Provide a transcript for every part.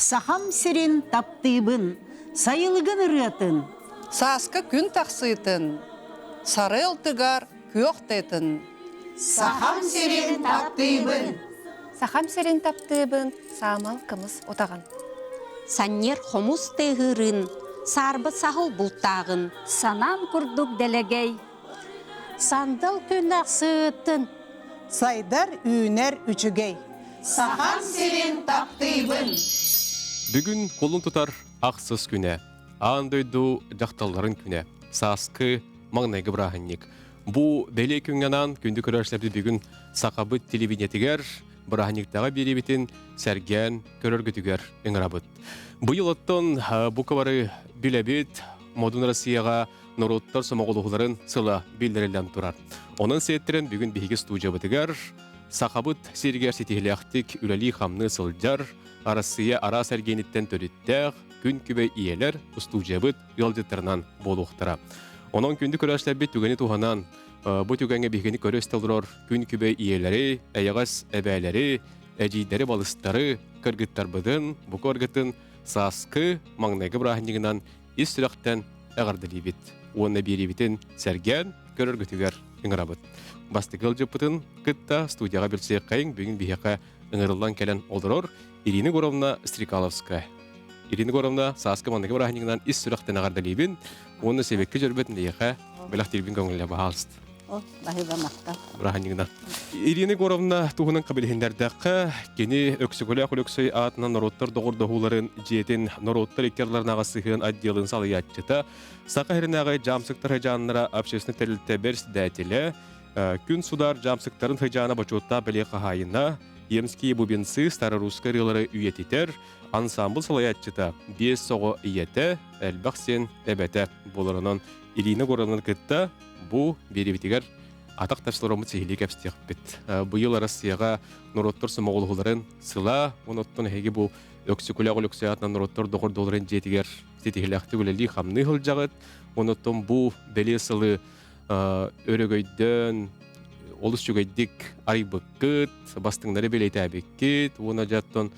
Сахам серен таптыбын, сайылыгын ырытын. Саска күн тақсыйтын, сары ылтыгар көқтетін. Сахам серен таптыбын. Сахам серен таптыбын, саамал кымыз отаған. Саннер хомус тегырын, сарбы сахыл бұлттағын. Санам күрдік дәлегей. Сандал күн ақсыттын. Сайдар үйнер үчігей. Сахам серен таптыбын. Бүгін қолын тұтар ақсыз күні. Андойду жақталарын күні. Саскы маңнайғы бірағынник. Бұ бәле күнганан күнді көрершлерді бүгін сақабыт телевидениетігер, бірағынниктаға беребетін сәрген көрергітігер еңірабыт. Бұйыл оттон бұқывары білебет Модун Россияға нороттар сомағылығыларын сыла білдірілден тұрар. Оның сеттерін бүгін бейгі студия бітігер, сақабыт сергер сетихіліяқтік үләлі қамны сылджар, Россия ара сәргениттен төріттәғ, күн күбе иелер студия-быт елдеттірінен болуқтыра. Оның күнді көрәшлер бет түгені туғанан, бұ түгенге бейгені көрестілдірор күн күбе иелері, әйағас әбәлері, әжейдері балыстары, кіргіттар бұдын, бұқы ұргытын, саскы маңнайғы бірағынығынан ес сүрақтен әғардылы бет. Оны бері бетін сәрген көріргітігер ыңырабыт. Бастығыл жөпітін күтті студияға білсек қайын бүгін бейеқа ыңырылдан кәлін олдырор Ирина Горовна Стрекаловская. Ирина Горовна саскы маңнайғы бірағынығынан ес сүрақтен әғардылы бен, оны себекке жүрбетін дейеқа біліқтелбін көңілі бағалысты. Ирина Горовна туғының қабілхендердіқі кені өксігілі-құлөксөй атынан нороттар доғырдығуларын жетін нороттар екерлерінаға сығын отделын салыятчыта, сақа херінағы жамсықтар хыжанлара общественный тәрілті берс дәтілі, күн судар жамсықтарын хыжаны бачотта біле қағайына, емские бубенцы старорусскай рылары үйететер, ансамбл салыятчыта, бес соғы иеті, әлбақсен әбәті болырынан Ирина Горовна күтті, бұ беребетігер атақ тапсылырымы цехилі кәпстеқ бет. Бұйыл Россияға нороттар сымағылығыларын сыла, оныттың әйге бұл өксікілі-ағыл өксіятынан нороттар доғыр доларын жетігер сетихіліяқты өлелі қамны ғыл жағыт. Оныттың бұл бәле сылы өрігөйден, олыс жүгейдік арайбыққыт, бастыңдары бәлейті әбеккет, оны жаттың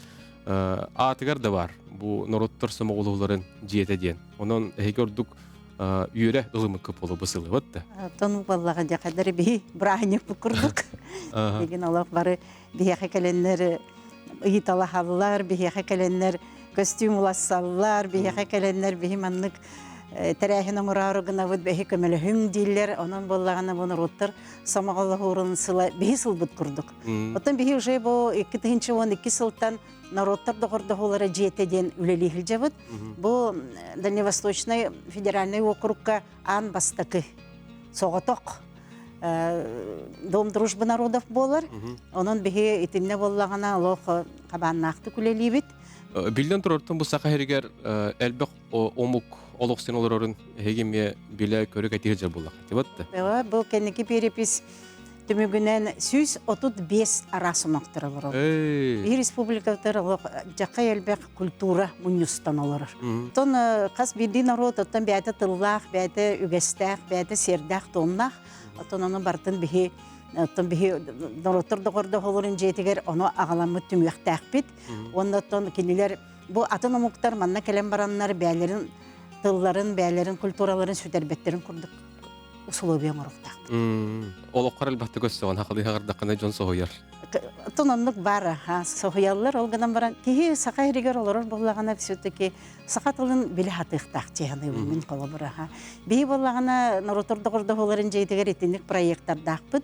атығар да бар. Бұл нороттар сымағылығыларын жетеден. Оның әйге ордық үйірі ұлымы көп олы бұсылы өтті. Тону баллаға жақадары бей бірағынек бұқырдық. Деген олақ бары бейеқі кәленлер ұйытала халылар, бейеқі кәленлер костюм ұлассалылар, бейеқі кәленлер бей маннық тәрәхін оңырары ғына бұд бейі көмелі хүң дейлер, онын боллағына бұны роттар самағалы ғырын сыла бей сыл бұд құрдық. Оттан бей уже бұл 2-12 сылтан народтар доғырды олары жетеден үлелі хілжабыд. Бұл Дальневосточный федеральный округка ан бастықы соғатоқ Дом дружбы народов болар. Onun бейі итинне боллағына олық қабаннақты күлелі бит. Билден тұрортын бұл сақа херігер әлбіқ омук олықсын оларын хегеме біле көрік әтегі жар болақ. Бұл кәнекі перепис түмігінен 135 арасымақтырылыр. Bir республикатыр жаққа әлбәқ культура мұнюстан олар. Тон қас бірді народ, оттан бәйті тыллақ, бәйті үгестәқ, бәйті сердәқ тоннақ. Оттан оны бартын бігі народтар доғырды оларын жетігер, оны ағаламы түміқтәқ бет. Ондан кенелер, бұл атын омуқтар, манна кәлем баранлар, бәйлерін, тылларын, бәйлерін, культураларын, сөдербеттерін күрдік. Усулубиян ұрықтақ. Олыққар әлбәтті көстіған, хақылы хағырдаққына жон соғыяр. Тононлық бары, соғыялар, олғадан баран. Кейі сақа ерігер оларыр болағана все-таки сақа тылын білі хатықтақ жеғаны өмін қолы бұра. Бей болағана народорды құрды оларын жейдігер етінік проекттардақ бұд.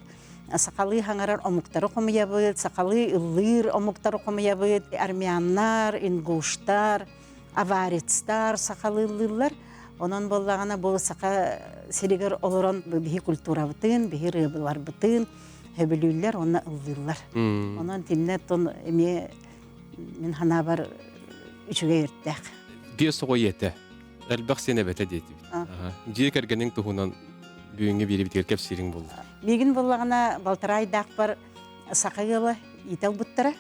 Сақалы хаңарар омуқтары қомыя бұд, сақалы ұллыр омуқтары қомыя бұд, армияннар, ингуштар, аварецтар, сақалы ұллылар. Onun bollağına bu saqa seriger oluran bihi kultura bıtın, bihi rıbılar bıtın, höbülüller ona ıldırlar. Onun dinle ton min hana var üçüge yırttık. Bir soğu yete, elbaq sene bete deydi. Ciye kergenin tuğunan büyüğüne biri bitir kep sirin buldu. Bugün bollağına baltaray dağ var saqa yılı itel bıttıra.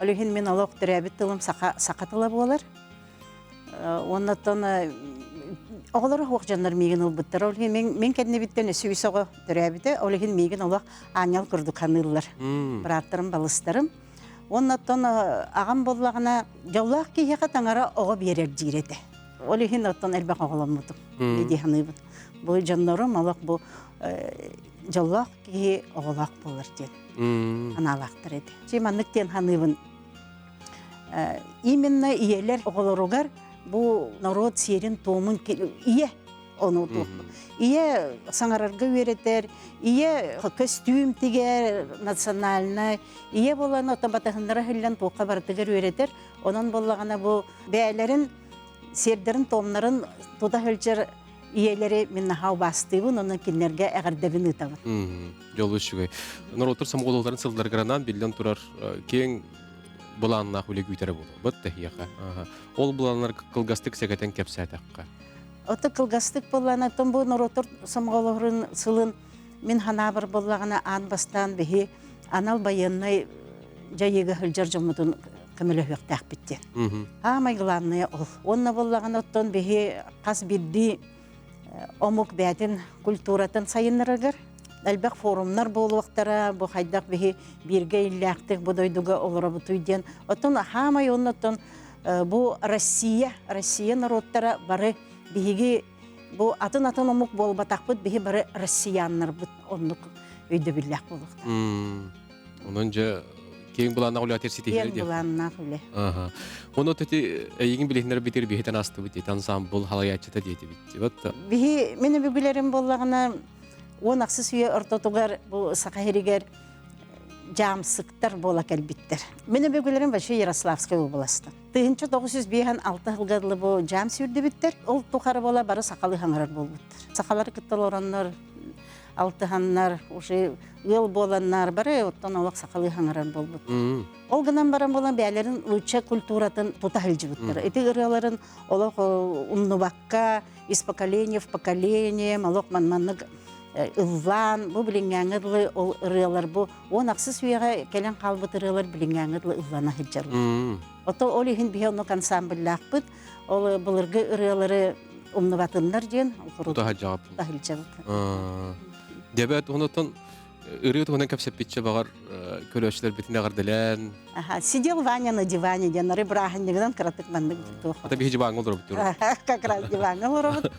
Ölühin min aloq türebit tılım saqa tıla bolar. Ondan Oğları hoğcanlar megen olbuttar. Men kendine bitten süysoğa dörəbide. Olhin megen olaq anyal kurduk hanırlar. Bırattırım, balıstarım. Оннаттан ағам боллағына жаулақ кейеға таңара оға берер жиреті. Олихин оттан әлбәқ оғаламыдым. Бедиханыбын. Бұл жаннарым алақ бұл жаулақ кейе оғалақ болыр ден. Аналақтыр еді. Жеманлықтен ханыбын. Именно иелер оғаларуғар бұл народ серин томын ие оны тұқты. Ие саңарарға өретер, ие костюм тегер национальный, ие боланы отабатағындара хіллен тоққа бартығыр өретер. Онын болағана бұл бәлерін, сердерін, томнарын тода хілчер иелері мен нахау бастығын, оның кенлерге әғірдебін ұтабын. Жолы үшігай. Народтар самғолыларын сылдарғаранан білден тұрар кең бұланына хүлі күйтері болу. Бұтты хияқа. Ол бұланлар қылғастық сәгетен кәпсі атаққа. Оты қылғастық болағына, тұн бұл народтар самғолыларын сылын мен ханабыр болағына ан бастан бейі анал байынны жайығы хілжар жомытын көмілі өқтәқ біттен. Амай главное ол. Онна болағына оттан бейі қас білді омук бәтін культуратын сайынырығыр. Әлбәқ форумнар болу вақтара, бұл қайдақ бейі бірге илләқтік бұдойдуға олыра бұтуйден. Оттан хамай оннаттан бұл Россия народтара бары бейге бұл атын омук бол батақ бұд бейге бары россияннар бұд оннық өйді білләқ болу вақтара. Onun önce keyin bulanna ulu ater sitihleri Кен бұланна құлы. Onu öteti egin bilehinleri bitir biheten astı bitti. Ansambul halayatçıta diyeti bitti. Batta. Бейге мені бүгілерім болағына он ақсыз үйе ұртотуғар бұл сақайригер жамсықтар бола кәлбіттер. Мені бүгілерім бәші Ярославскай областы. 1906 жылғадылы бұл жам сүйірді біттер. Ол тұқары бола бары сақалы хаңырар бол біттер. Сақалары күттіл ораннар, алтыханнар, ыл боланнар бары оттан олақ сақалы хаңырар бол біттер. Ол гынан баран болан бәлерін луча культуратын тута хілжі біттер. Эти ыраларын олақ умнубаққа, из поколения в поколение, малоқ манманнық ыллан, бұл білінгәңірлі ол ырылар бұл. Он ақсыз үйеға кәлен қалбыт ырылар білінгәңірлі ыллана хіджарлы. Ото ол ехін бейе оны ансамбльлақ бұд, ол бұлырғы ырылары умнубатынлар ден. Тута хіджағып. Тута хіджағып. Дебет онытын ырыйы туғынан кәпсеп бітші бағар көрөшілер бітіне ғардылән. Сидел Ваня на диване, ден ары брахыннығынан қыратық мандық тұқ. Ата бейхі жібаңыл дұрып тұр. Как раз диваныл ұрыбыт.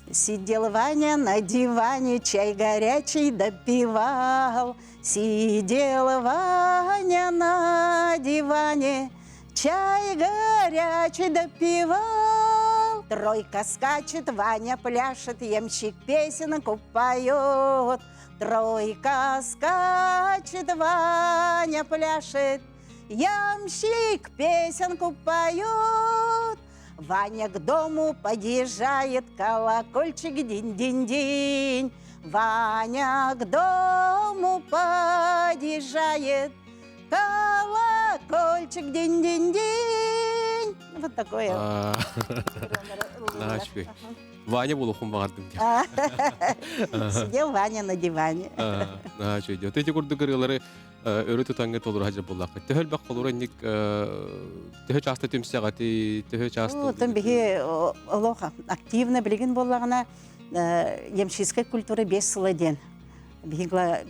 Сидел Ваня на диване, чай горячий допивал. Сидел Ваня на диване, чай горячий допивал. Тройка скачет, Ваня пляшет, ямщик песенку поет. Тройка скачет, Ваня пляшет, ямщик песенку поет. Ваня к дому подъезжает, колокольчик динь-динь-динь. Ваня к дому подъезжает, колокольчик динь-динь-динь. Вот такое. Ваня болу хум бағардым. Сидел Ваня на диване. Эти күрді кырылары өрі тұтаңғы толыр хажа болақы. Төхіл бақ болыр әнік төхі часты түмсіғаты, төхі часты... Төн бейі активно білген болағына емшіскі культура 5 сылы ден. Бейгла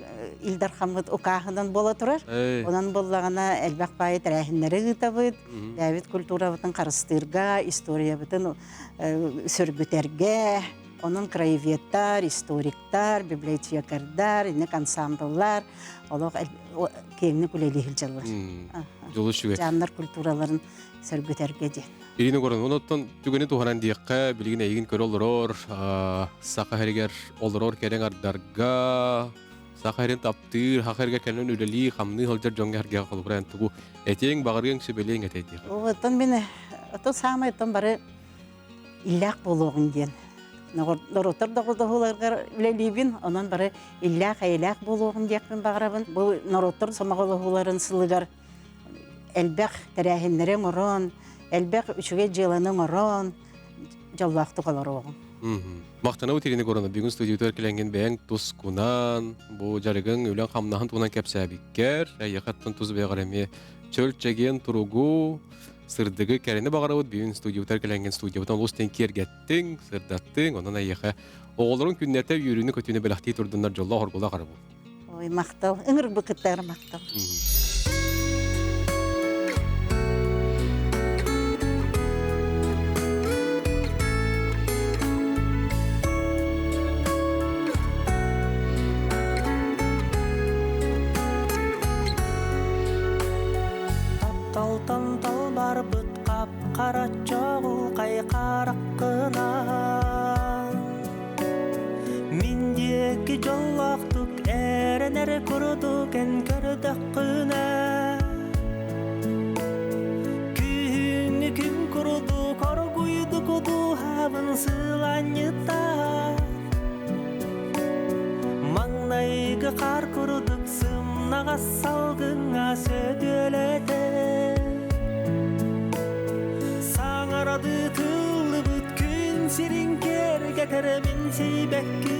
Илдар Хамыд ұқағынан бола тұрар. Онан болағына әлбәқ байы тәрәхінлері ғытабыд. Бәвет культура бұтын қарыстырға, история бұтын сөргітерге. Onun краеведтар, историктар, библиотекардар, инек ансамбльлар, олық кеңні күлелі жылар. Жолы шүге. Жандар культураларын сөргітерге де. Ирина көрін, оныттан түгені туғанан дейіққа білген әйгін көр олырор, сақа әрігер олырор кәрен ардарға, сақа әрен таптыр, хақа әрігер кәлін өлелі, қамны ғылжар жоңға әрге қолыбыран тұғу, әтең бағырген сөбелең әтейді. Оттан мені, оттан сағымай оттан бары илләқ болуғын ден. Нороттар дағылығыларға үлелейбін, онан бары илләқ, әйләқ болуғын дейікпін бағырабын. Бұл нороттар самағылығыларын сылығар әлбәқ тәрәхінлерің ұрын, әлбәқ үшіге жылының ұрын, жаллақты қалар оғын. Мақтана өтеріне көріні, бүгін студиотер келенген бәң тұз күнан, бұл жарығын өлен қамнағын туғынан кәпсі әбіккер, әйеқаттың тұз бәғыр әме чөлчеген тұрғу, сырдығы кәрені бағарауыд бүйін студиотер келенген студиотан ұлыстен кергеттің, сырдаттың, онан әйеқі оғылырын күннәті үйіріні көтіне бәліқті тұрдыңдар жолла ғырғыла қарабу. Ой, мақтал, ыңыр бұқыттар мақтал. Сидел Ваня на диване, чай горячий допивал. Тройка скачет, Ваня пляшет, ямщик песенку поет. Тройка скачет, Ваня пляшет, жоллоқтук эренер курдук эн көрдөк күнә күнү күн курду коргуйду куду хабын сыланьыта маңнайгы кар курдук сымнага салгыңа сөдөлөтө саңарады тылы бүт күн сиринкер кетеремин сейбекки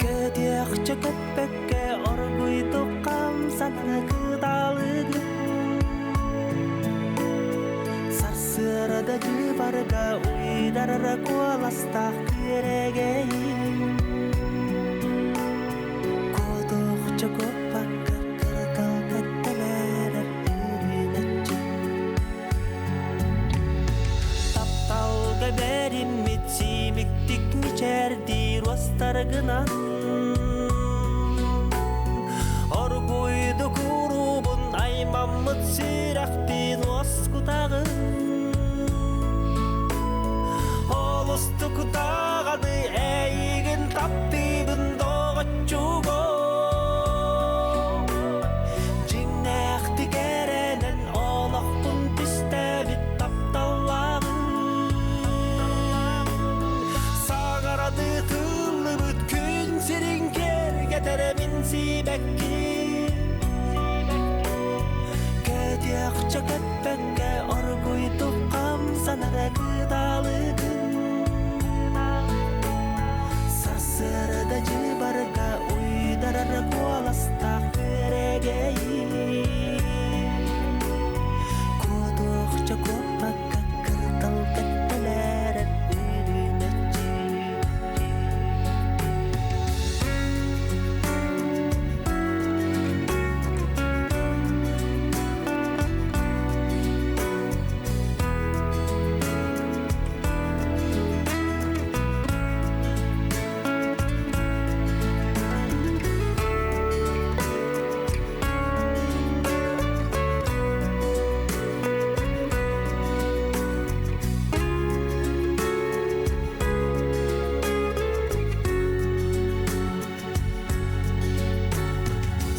көтөкчө көппекке оргуйдук камсаны кыдалыгы сарсырада жыбарга уйдарара куаластак керегей көтөкчө көппакка кыртал кеттелер үрүнөчү тапталга берим митсимиктик мичерди ростаргынан оргуйду курубун аймаммыт сирактин оскутагын олустук даганы эйигин таптыбын догочуго жиңнэхти керенен олокпун түстебит тапталлагын саңарады тылыбыт күн сиринкер кетеремин сибекки көтөкчө көппекке оргуйдук камсанара кыдалыгын сарсырада жыбарга уйдарара куаластак керегей көтөкчө көппекке кыртал кеттелер үрүнөчү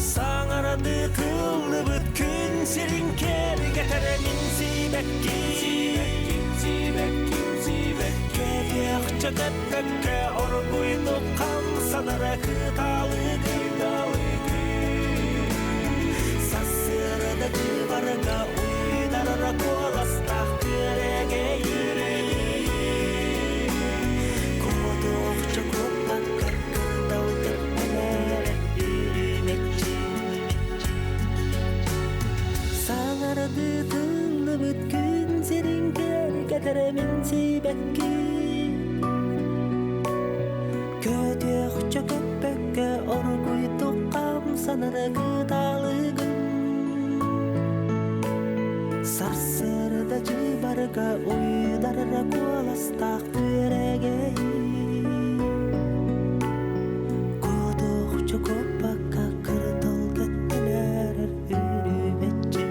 саңарады тылыбыт күн сиринкер кетеремин сибекки көтөкчө көппекке оргуйдук камсанара кыдалыгы сасырада жыбарга уйдарара куаластак керегей көтөкчө көппекке кыдал кеттелер үрүнөчү саңарады тылыбыт күн сиринкер кетеремин сибекки көтөкчө көппекке оргуйдук камсанара кыдалыгын сарсырда жыбарга уйдарара куаластак керегей көтөкчө көппекке кыртал кеттелер үрүнөчү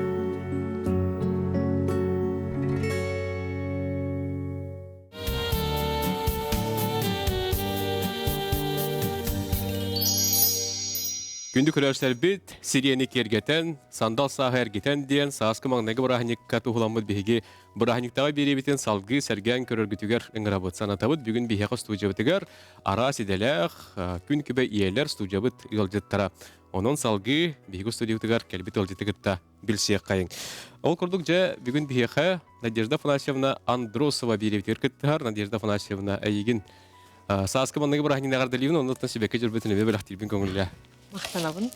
Күнді көрерсер бит, сирияны кергетен, сандал сағы әргетен дейін, сағасқы маңнағы бұрахникка тұғыламыд бейге бұрахниктаға беребетін салғы сәрген көрергітігер ұңырабыт санатабыд. Бүгін бейхеқі студиябытығар ара сиделәқ күн көбе иелер студиябыт ұлжеттара. Onun salgı бейгі студиябытығар кәлбет ұлжеттігірті білсек қайын. Ол күрдік жа бүгін бейхеқі Надежда Фанасьевна Андросова беребетігер кіттігар. Надежда Фанасьевна әйігін сағасқы маңнағы бұрахнинағар дәлейін, онытын себеке жүрбетіні бәліқтірбін көңілі. Мақтанабын.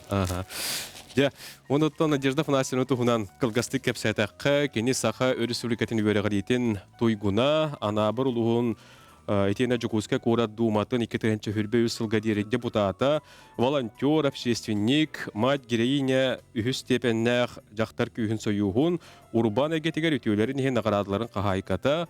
Ja, онуттан Надежда Фанасьевна туһунан кылгастык кепсәтәккә кени саха республикатын үбәрәгәдитен туйгуна ана бер улуһун этена Жукуска Курат Думатын 2004 депутата, волонтер, общественник, мать героиня үһүс степеннәх жактар күйһүн союһун урбан эгетигер үтүләрен һәм наградларын каһайката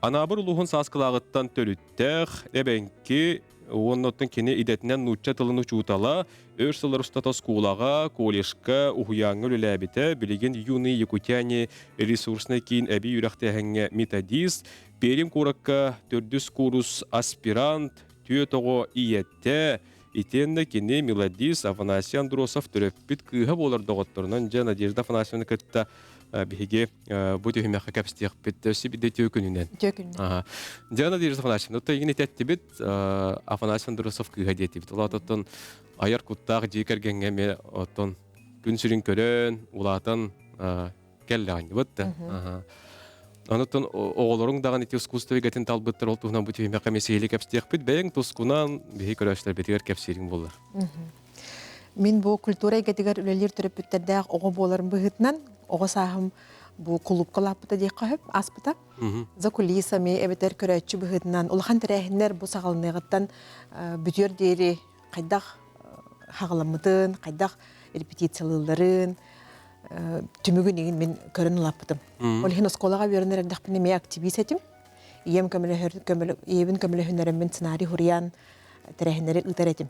ана бер улуһун саскылагыттан төлүттәх эбенки онноттон кини идетинен нучча тылын учутала, өрсылар устата скулага, колешка, ухуяңы үләбите, билеген юны Якутяне ресурсны кейін әбі үрәқтәхәңе методист, Перим куракка 400 курс аспирант, тоғы иетте итенне кини Меладис Афанасий Андросов төрөппүт кыыха болар доғотторунан жа Надежда Афанасьевна кытта биһиге бу төһүмәхә кәпстиякпит сибиде төкүнүнен. Төкүннен. Жа Надежда Афанасьевна тойгин итеттибит Афанасий Андросов кыыха диетибит. Улататтан аяр куттаак жекергенге ме оттон күн сүрүн көрөн улаатан келләгән бутта. Анаттан оголорун даган ити искусство гетин талбыттар олтугунан бу төһүмәхә месели кәпстиякпит бәйин тускунан биһи көрәшләр битер кәпсирин булар. Мен бу культура гетигер үлелер төрөпүттердә ого боларын быгытнан ого сахым бу клубка лапта ди кахып аспыта. За кулисами эбетер көрәчү быгытнан улхан тәрәһеннәр бу сагалныгыттан бүтер дери кайдак хагаламытын, кайдак репетицияларын түмүгүн мен көрөн лаппытым. Ол хин школага беренер дәхпне ме активист этим. Ием көмөлө хөнөрөм мен сценарий хурян тәрәһеннәре үтәретим.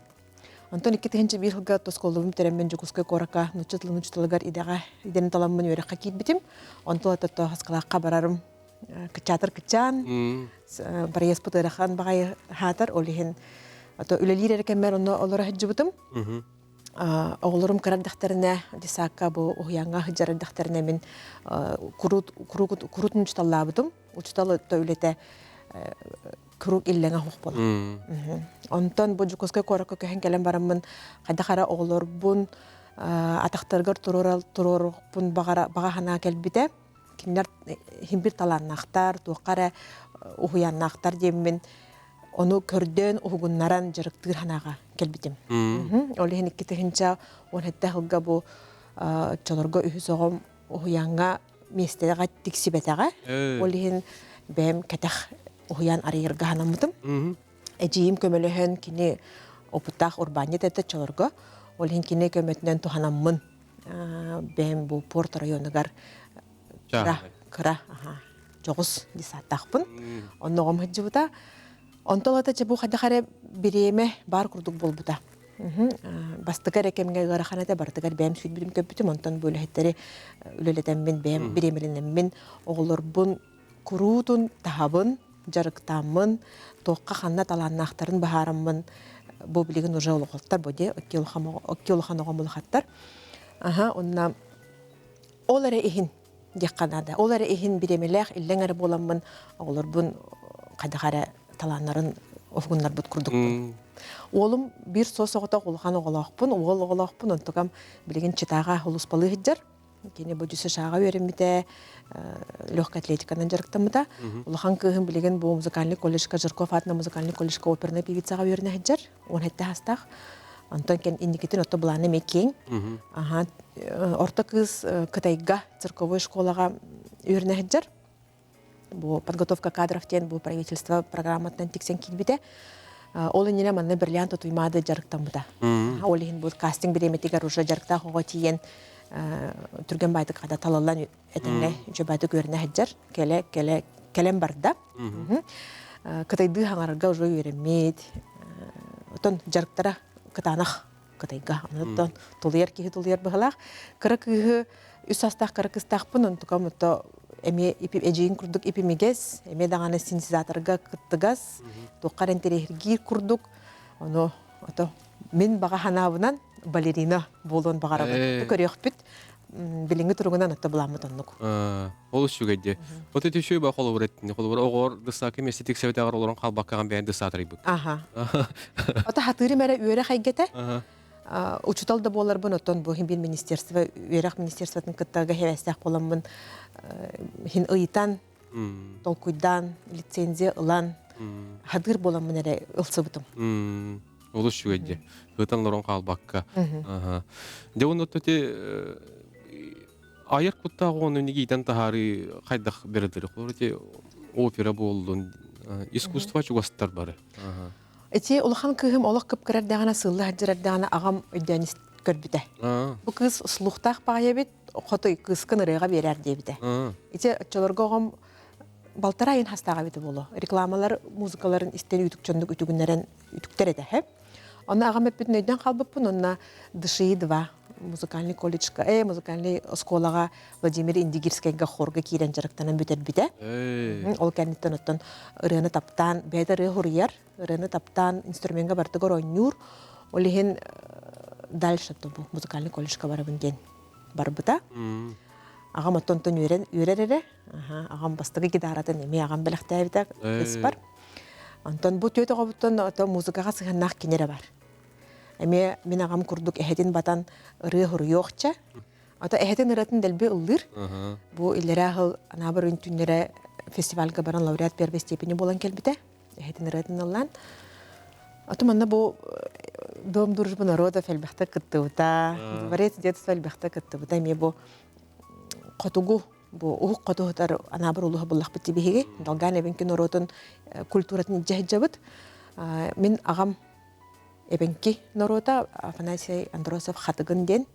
Антон иккетенче бир хылга тосколдум теремен жукуска корака нучутлыгар идага иден таламмын өрөккө китбитим. Онтон тото хаскалакка барарым. Кычатыр кычан, барыяс путырахан багай хатар олихин. Ато үлелир эркемер онно олора хҗибутым. Оглорум карардахтарына дисакка бу уянга хҗарардахтарына мен курут нучталлабытым. Учталы төйлете круг иллеңе хук бола. Онтон бу жукуска корака көһен келен барамын. Кайда кара оглор бун атактаргар турор бун бага хана келбите. Киндер химбир таланнактар, туқара уяннактар деммен. Onu körden uğunnaran jarıktır hanaga kelbitim. Olehen ikkitehинча он hette hılga bu çalorga ühüsogum uyanga mestega tiksibetaga. Olehen bem ketah uyan arayırga hanamıdım. Ejiyim kömölehen kini oputaq urbanyet ette çalorga. Olehen kini kömetnen tuhanamın. Bem bu Port rayonugar kıra. Joğuz disataqpın. Onnoğum hıcıbuta. Онтолата чебу хадахаре биреме бар курдук болбута. Бастыгар экемге гараханада бартыгар бэм сүйтбүдүм көпүтүм онтон бөлөһеттери үлелетеммин бэм биремеленеммин оголорбун курутун тахабын жарыктаммын тоокка ханна таланнактарын бахараммын бу билигин уже олголтар боде оккиолханогомулхаттар. Онна оларе ихин декканада оларе ихин биремелех иллеңер боламмын оголорбун кадахаре таланнарын офгуннар бут курдук. Олум бир сосогота улхан оголоқпун, ол оголоқпун онтогам билеген читага улуспалы хиджар. Кене бу жүсө шага беремите, легкая атлетиканан жарыктамыда. Улхан кыгын билеген бу музыкальный колледжга, Жирков атына музыкальный колледжга оперный певицага берне хиджар. Он хетте хастах. Антон кен индикетин ото буланы мекең. Орта кыз Кытайга цирковой школага берне хиджар. Бу подготовка кадров тен бу правительство программатан тиксен китбите. Ол инене манна бриллиант туймады жарыктамыда. Олин бу кастинг биреметигер уже жарыкта хого тиен түрген байды када талаллан этеңе жөбаты көрүнө хаджар келем барда. Кытайды хаңарга уже үйренмейт. Отон жарыктара кытанах кытайга. Онтон тулер быгалак. Кырык үсастах кырыкыстахпын онтукам ото эме эжейин курдук ипимигес, эме даганы синтезаторга кыттыгас, тоққар энтерехиргир курдук. Оно ото мен бага ханабынан балерина болон багарабы. Көрөкпүт билинги туругунан ото буламыт оннук. Ол үчүгөдө. Ото төшөй ба колу береттин, колу бар огор дысаки месетик себетагар олорун калбаккаган бен дысатырыбы. Ото хатыры мере үйрө хайгете. Учуталда болар бун отон бу химбир министерство, үйрөк министерствотун кыттага хевестак боламын. Хин ыйтан, толкуйдан, лицензия ылан, хадыр боламын эре ылсыбытым. Ол үчүгөдө. Хытанлорун калбакка. Деон ототе айыр куттагы неге итан тахары кайдак бердир. Колоте опера болдун, искусство чугастар бары. Эти улахан кыгым олох кып керер дагана сыллы хаджырар дагана агам өйдәнист көрбүтэ. Бу кыз слухтах багыбыт, хотой кыз кынырыга берер дебите. Эти чолорго агам балтарайын хастага бите боло. Рекламалар, музыкаларын истен үтүкчөндүк үтүгүннөрөн үтүктөр эте. Аны агам бүтүн өйдөн калбыппын, онна дыши два музыкальный колледжка, музыкальный школага Владимир Индигирскайга хорга кирен жарыктанан бүтер бите. Ол кәнниттен оттон ырыны таптан, бәйді ыры хурияр, ырыны таптан инструментга бартыгор ойнур, олихин дальше тобу музыкальный колледжка барабын ден барбыта. Ағам оттон үйререре, ағам бастығы гитаратын эме ағам біліқтәйбіта кыз бар. Антон бу төйті ғабыттан музыкаға сығыннақ кенері бар. Эме мен ағам күрдік әхетін батан ыры хурыйоқча. Ата әхетін ыратын дәлбе ұллыр. Бу илері ағыл анабыр үнтүнлері фестивальға баран лауреат первой степени болан келбіте. Әхетін ыратын ұллан. Ата манна бу дом дружбы народа фәлбәқті кыттыбыта. Дворец детства фәлбәқті кыттыбыта. Эме бу Котугу, бу ух котугутар анабыр улуха буллах битти биһиги, далган эбенки норотун культуратын жаһжабыт. Мен агам эбенки норота Афанасий Андросов хатыгын ден.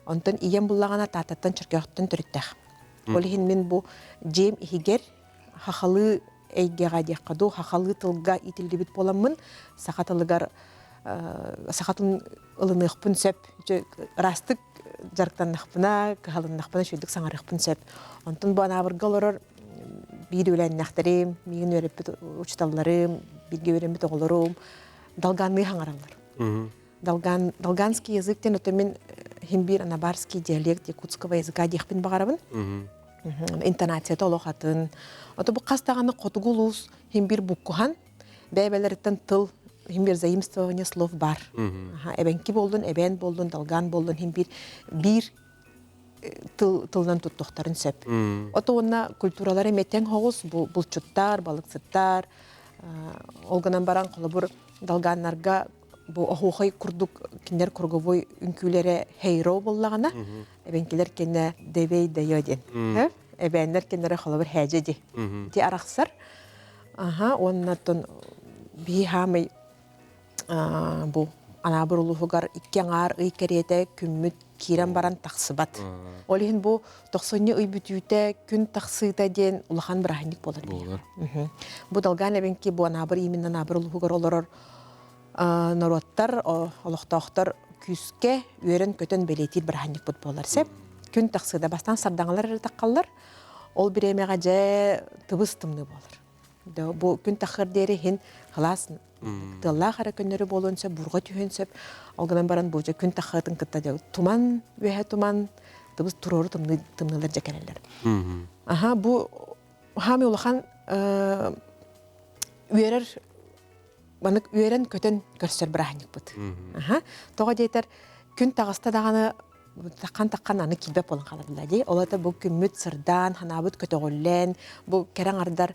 Онтон ием буллагана тататтан чиркөктөн төрүттэх. Олихин мен бу жем ихигер хахалы эйгега декаду хахалы тылга итилдибит боламмын. Сахатылыгар сахатын ылыныхпын сөп растык жарктан нахпына, кахалын нахпына шүйдік саңарықпын сөп. Онтын bu анабыргаларыр бейді өлән нақтарым, мейін өреппет учталларым, бейге өремет оғыларым, далганны хаңаралар. Далганский языктен өті мен химбир анабарский диалект якутского языка дехпін бағарабын. Интонацията олоқатын. Оты бұл қастағаны қотығылуыз химбир бұққыған, бәйбәлеріттен тыл химбир заимствование слов бар. Эбенки болдун, эбен болдун, далган болдун, химбир бир тылдан туттуктарын сөп. Ото онна культуралары метен хоғыз, булчуттар, балыксыттар, олганан баран қолыбыр далганнарга бу охухай курдук киндер курговой үнкүлері хейро боллағана, эбенкилер кенне дебей дайоден. Эбенлер кеннері қолыбыр хәжеди. Ти арақсар, оннаттон бей хамай бу анабыр улуғығар иккен ағар үй кереті күмміт кирен баран тақсыбат. Олихин бу тоқсонне үй бүтүйті күн тақсыйта ден улахан бірахинник болар. Бу далган әбенки бу анабыр имен анабыр улуғығар оларар народтар, олықтақтар күске өрін көтін белетир бірахинник бұд болар. Сеп күн тақсыйда бастан сардаңалар таққалар, ол бір емеға жа тыбыс тымны болар. Бу күн тақыр дері хин қыласын. Тылла қара көннері болуынса, бұрға түйінсіп, алғынан баран бұжа күн тақырдың кітта деу. Туман, өйе туман, дыбыз тұроры тымнылар жекерелер. Бұ хами олақан үйерен көтін көрсер бірахынек бұд. Тоға дейтер, күн тағыста дағаны таққан аны келбеп болын қаладылар дей. Олата бұл күмміт сырдан, ханабыт көтіғылен, бұл кәрен ардар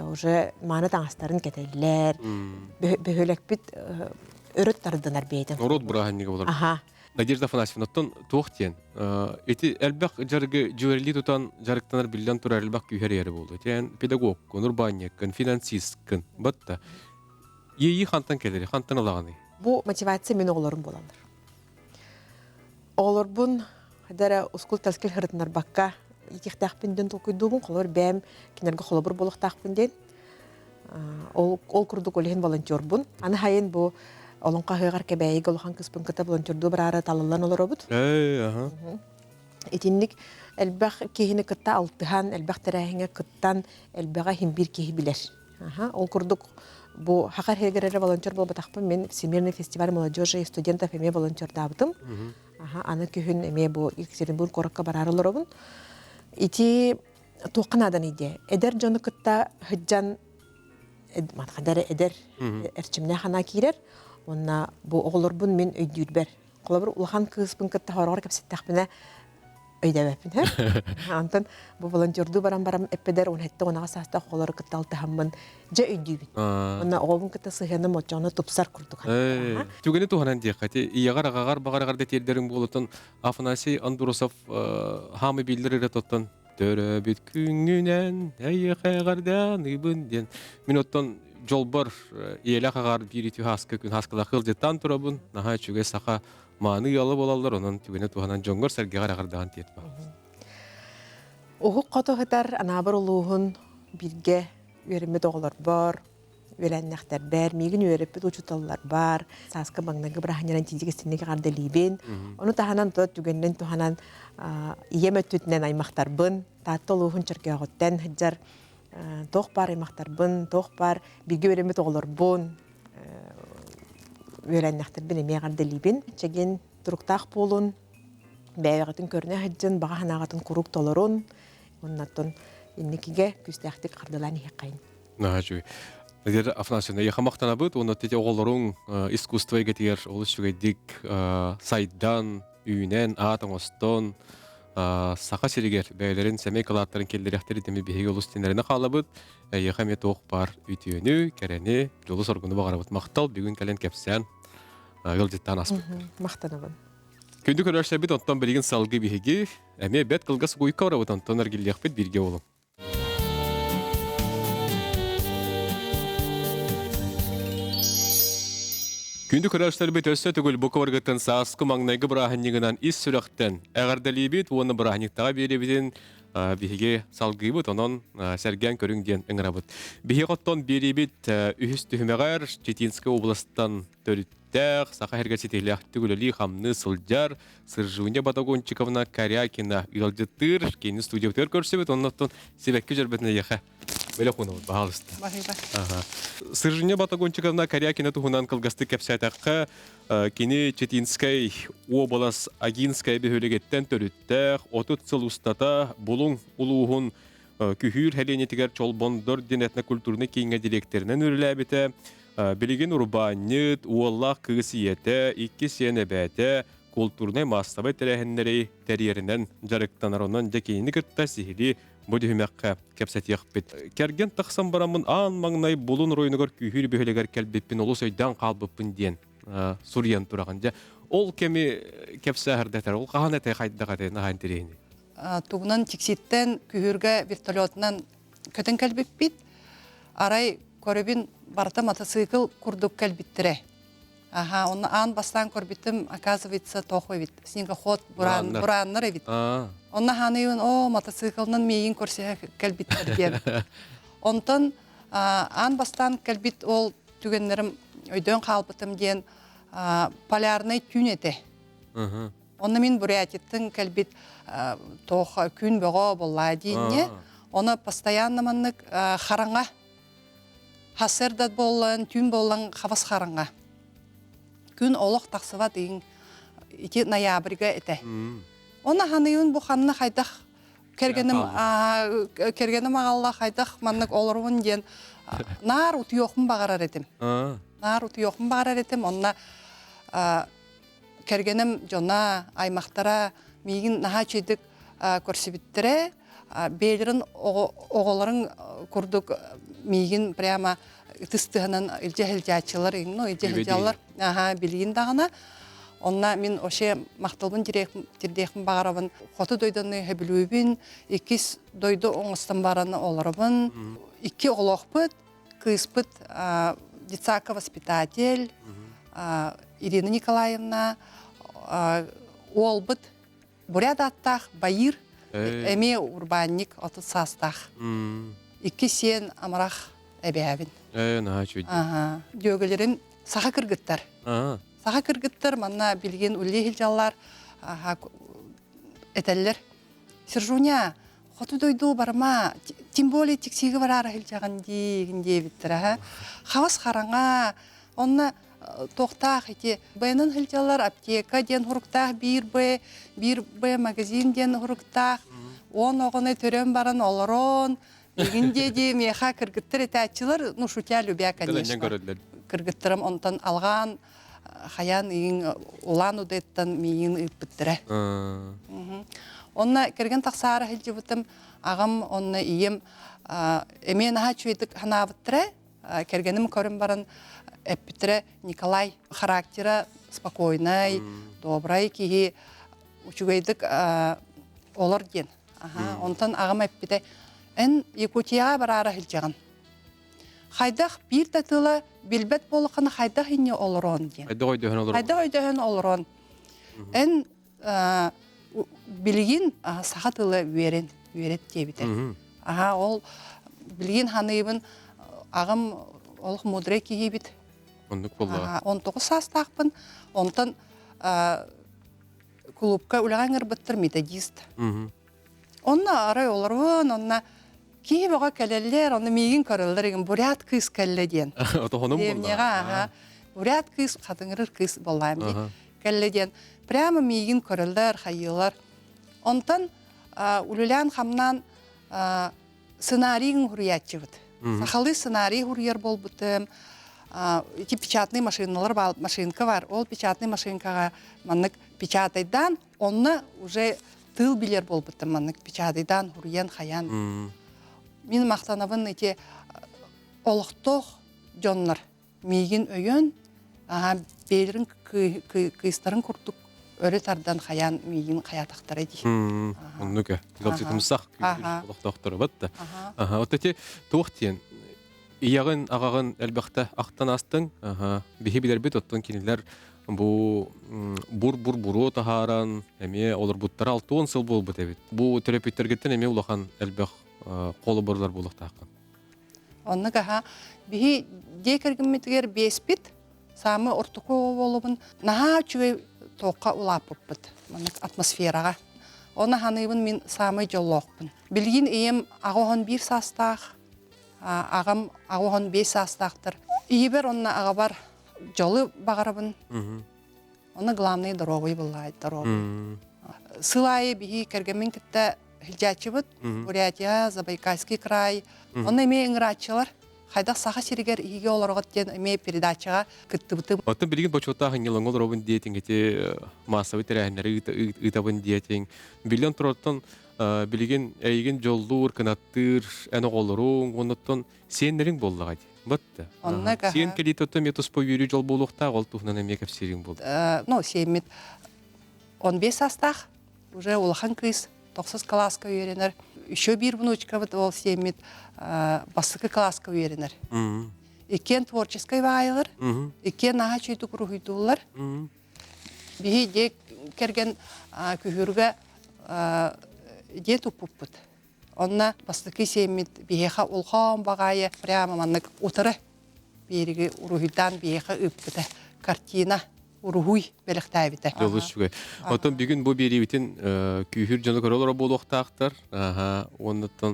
уже маны таңыстарын кетелер, бөхөлек біт өріт тардынар бейден. Ород бұрағаннеге болар. Надежда Афанасьевна, оттон тоқтен. Эти әлбәқ жарғы жуәрли тұтан жарықтанар білден тұр әлбәқ күйер ері болды. Педагог, нұрбанек, финансист, бұтта. Ейі қантан келері, қантан алағаны? Бұл мотивация мен оғыларым болалар. Олар бұн, қадара ұскул тәскел ғырытынар баққа екеқ тақпынден тұлқыйдуғын, қолар бәм кенергі қолабыр болық тақпынден. Ол күрдік олығын волонтер бұн. Аны хайын бұл олыңқа ғығар кәбәйі ғылыған кіспін кіта волонтерду бір ары талылан олар обыд. Етінлік әлбәқ кейіні кітта алтыған, әлбәқ тәрәхіңе кіттан әлбәға химбир кейі білер. Ол күрдік бұл хақар хелгерері волонтер бол батақпын, мен Всемирный фестиваль молодежи и студентов еме волонтер дабытым. Аны күйін еме бұл Екатеринбург қорыққа барарылыр обын. Ити тоқын адан иде. Эдер жоны кытта хыджан, матқадары эдер әрчімне қана кейрер. Онна бұл оғылыр бұн мен өйдүйір бәр. Қолабыр ұлған күйіспін кытта хорағыр кәпсеттақпына өйдәбәпін. Антын бұл волонтерду барам әппедер, он әтті онаға саста қолары кытта алтығанмын жа өйдүйбін. Онна оғылын кытта сығыны мочауны тұпсар күрдік. Түгені туғанан дейқаты, иеғар ағағар бағар-ағар дәтердерін болытын Афанасий Андросов хамы білдірі рәтоттан «Төрі біт күңінен, әйеқайғардан ұйбын» ден. Мен оттан жолбар иелі ағағар бірі хаскы күн хаскыла қылдеттан тұрабын, наға чүге сақа маны ялы болалар, онын түгені туғанан жоңғыр сәргеғар ағардаған тет ба. Оғық қото ғытар анабыр ұлуғын бірге үйерімет оғылар бар, Ölenнәхтәр бәр, мигин өреппет учуталлар бар, саска маңнагы браханянан тизигестинеге гарделибен. Оны таханан тот түгеннен туханан иемөттүтнен аймактарбын, таттолуһун черкеготтен хыджар тох бар аймактарбын, тох бар биге өремет оглорбун. Ölenнәхтәр бен эме гарделибен. Чеген туруктах болун, бәягатын көрнө хыджын, бага ханагатын курук толорун. Оннаттон инникиге күстәхтик кардылан хикайын. Нажуй. Дер Афанасьевна, я хамахтана быт, он эти оголорун искусство гетер, олышугедик сайдан, үйнен, атамостон, саха сиригер, бәйлерин сәмей калаттарын келдеректери деме беге олыстенеріне қалабыт, я хаме тоқ бар үйтүйіні, кәрәне, жолы соргуны бағарабыт мақтал, бүгін кәлен кәпсән, ғылжеттан аспыт. Мақтанабын. Күнді көрәрші біт, онтан білген салғы беге, әме бәт қылғасы қойқа орабыт, онтан әргелек біт бірге олым. Күнді көрәштер бет өсі түгіл бұқыварғыттың саасқы маңнайғы бірахыннығынан ис сүріқтен әғардалі бет, оны бірахынықтаға бере бетін біхеге салғы бет, онын сәрген көріңден ұңырабыт. Біхе қоттон бере бет үхіс түхімеғар Четинскі областан төріттәқ, сақа әрге сетелек түгілі қамны сылжар, Сыржуне Батагончиковна Карякина ұялжыттыр, кейіні студиоктер көрсе бет, онын себекке жүрбетіне еқі. Бәлі қуны бұд, бағалысты. Сыржуне Батагончиковна Карякина тұхынан қылғасты кәпсәтаққа кені Четинскай облас Агинскай бөхөлегеттен төріттәқ, отыт сыл ұстата бұлың ұлуғын күхір хәленетігер чолбондор денетіне культурны кейінге директорынан өрілі әбеті, білеген урбанет, уоллақ кығысиеті, икки сені бәті, культурнай массабай тәрәхіннері тәрерінен жарықтанарынан жекейіні кіртті сихили бұды хүмәққа кәпсәт яқпет. Кәрген тақсан барамын аң маңнай болын ройынығыр күйір бөхілегер кәлбеппін олы сөйдан қалбыппын ден Суриян тұрағында. Ол кәмі кәпсәхірдәтер, ол қаған әтәй қайдыға дәйін ағайын тәрейіне? Туғынан тексеттен күйірге вертолетынан көтін кәлбеппет, арай көрібін барта мотоцикл күрдік кәлбеттірі. Оны аң бастан көрбеттім, оказывается, тоқой бит. Снегоход бұранныр бит. Онна ханайын, мотоциклынан мейін көрсе кәлбеттір дем. Онтын аң бастан кәлбет ол түгенлерім өйден қалбытым ден полярный күн еті. Онна мен Бурятиттің кәлбет тоқ күн бұға болла дейіне. Оны постоянно маннық қараңға. Хасырдат болын, түн болын қавас қараңға. Күн олық тақсыва дейін 2 ноябрьға әті. Оны ханайын бұл ханына қайдақ кергенім ағалла қайдақ маннық олыруын ден нар ұты yoqын бағарар етім. Нар ұты yoqын бағарар етім. Онына кергенім жона аймақтара мейгін наға чедік көрсебіттірі бейлерін оғыларын күрдік мейгін прямо тыстығынан үлжі-үлжачылар, үлжі-үлжалар білген дағына. Онна мен оше мақтылбын тирдекін бағарабын, қоты дойданы хөбілуібін, 2 дойды оңыстан бараны оларабын, 2 олықпыт, кыспыт детсака воспитатель, Ирина Николаевна, олбыт, буряд аттақ, байыр, әме урбанник, оты састақ. 2 сен амарақ әбәбін. Дөгілерін саға кіргіттар. Саға кіргіттар, манна білген үлі хилжалар, әтәлілер. Сержуня, қоты дойду барма, тем более тексегі барары хилжаған дейгінде біттір. Қавас қараңа, онна тоқтақ ете. Бәйнін хилжалар аптека ден хұрықтақ, бір бәй магазин ден хұрықтақ, он оғыны төрен барын олырон, Егінде де меха кіргіттір әтәтчілер, шутя любя, конечно. Кіргіттірім онтан алған, хаян ең улан ұдеттен мейін үппіттірі. Онна кірген тақсары хілді бұтым, ағым онна ием, әмен аға чөйдік хана бұттірі, кіргенім көрім барын әппіттірі Николай характері спокойнай, добрай кейі учугайдық олар ден. Онтан ағым әппіті Ән Якутияға барары хілжаған. Хайдақ бір тәтілі білбет болықаны хайдақ ине олырон ден. Хайдақ ойдығын олырон. Ән білген сағатылы верет дебітер. Ол білген ханыбын ағым олық мудрый киебит. Оннук болла. 19 састақпын. Онтан клубка үләған ырбыттыр методист. Онна арай оларвын, онна кейбіға кәлелер, онна мейгін көрілдер, еген бурят кыз кәлледен. Отоғының болла. Девнеға, бурят кыз, қатыңырыр кыз болайым де. Кәлледен. Прямо мейгін көрілдер, хайылар. Онтан үлілән қамнан сценарийін хуриятчыбыт. Сахалы сценарий хурияр бол бұтым. Эти печатные машиналар, машинка бар. Ол печатный машинкаға маннык печатайдан, онна уже тыл билер бол бұтым. Маннык печатайдан, хуриян, хаян. Мен мақтанабын эти олықтоқ жонлар. Мейгін өйін, бейлерін кыйстарын күрдік. Өрі тардан хаян мейгін хаятақтар еді. Оннука. Галсетімсақ олықтоқтары бітті. Вот эти тоқтен. Ияғын, ағағын әлбәқті ақтан астың, бейі білер бет оттан кенелер бұ бұр-бұр-бұру тахаран, әме олар бұттары 6-10 сыл бол бұт әбет. Бұ терапевтергеттен әме ұлақан әлбәқ қолы бұрлар болық тақын. Онны қаға, бейі дейкергімметігер 5 бит, самы ортықы олыбын, наға чүвей тоққа ұлап бұппыт, атмосфераға. Оны ханыбын мен самы жолуақпын. Білген eyem ағуған 1 састақ, ағам ағуған 5 састақтыр. Ейбер онына аға бар жолы бағарабын. Оны главный дорогой бұлай, дорогой. Сылайы бейі кәргемен кітті хілжатчы бұд, Бурятия, Забайкальский край. Оны еме ыңыратчылар. Хайдақ саға серігер еге оларғат ден еме передачаға күтті бұтым. Оттан білген бачуатта хаңелың олар обын диетің, ете массовый тәрәхінері ұйтабын диетің. Білген тұраттан білген әйген жоллуыр, кінаттыр, әні қолырың, онаттан сенлерің болдыға де. Бұтты. Сен келет өттім етіс бой үйрі жол болуқта, ол тұхынан әме кәпсерің болды. Сенмет 15 астақ, уже улахан кыз, 9 класска үйренер. Еще bir внучка вот ол семет басыкы класска үйренер. Екен творческий вайлар, екен наға чүйті күрухүйдулар. Бейі де керген күхірге де тұппыппыт. Онна басыкы семет бейеха улхан бағайы прямо маннык отыры. Берігі урухүйдан бейеха үппіті картина. Урухуй белектәбите. Жолы шугай. Отон бүгін бұл беребетін күйір жаны көрілері болуқтақтыр. Оннаттан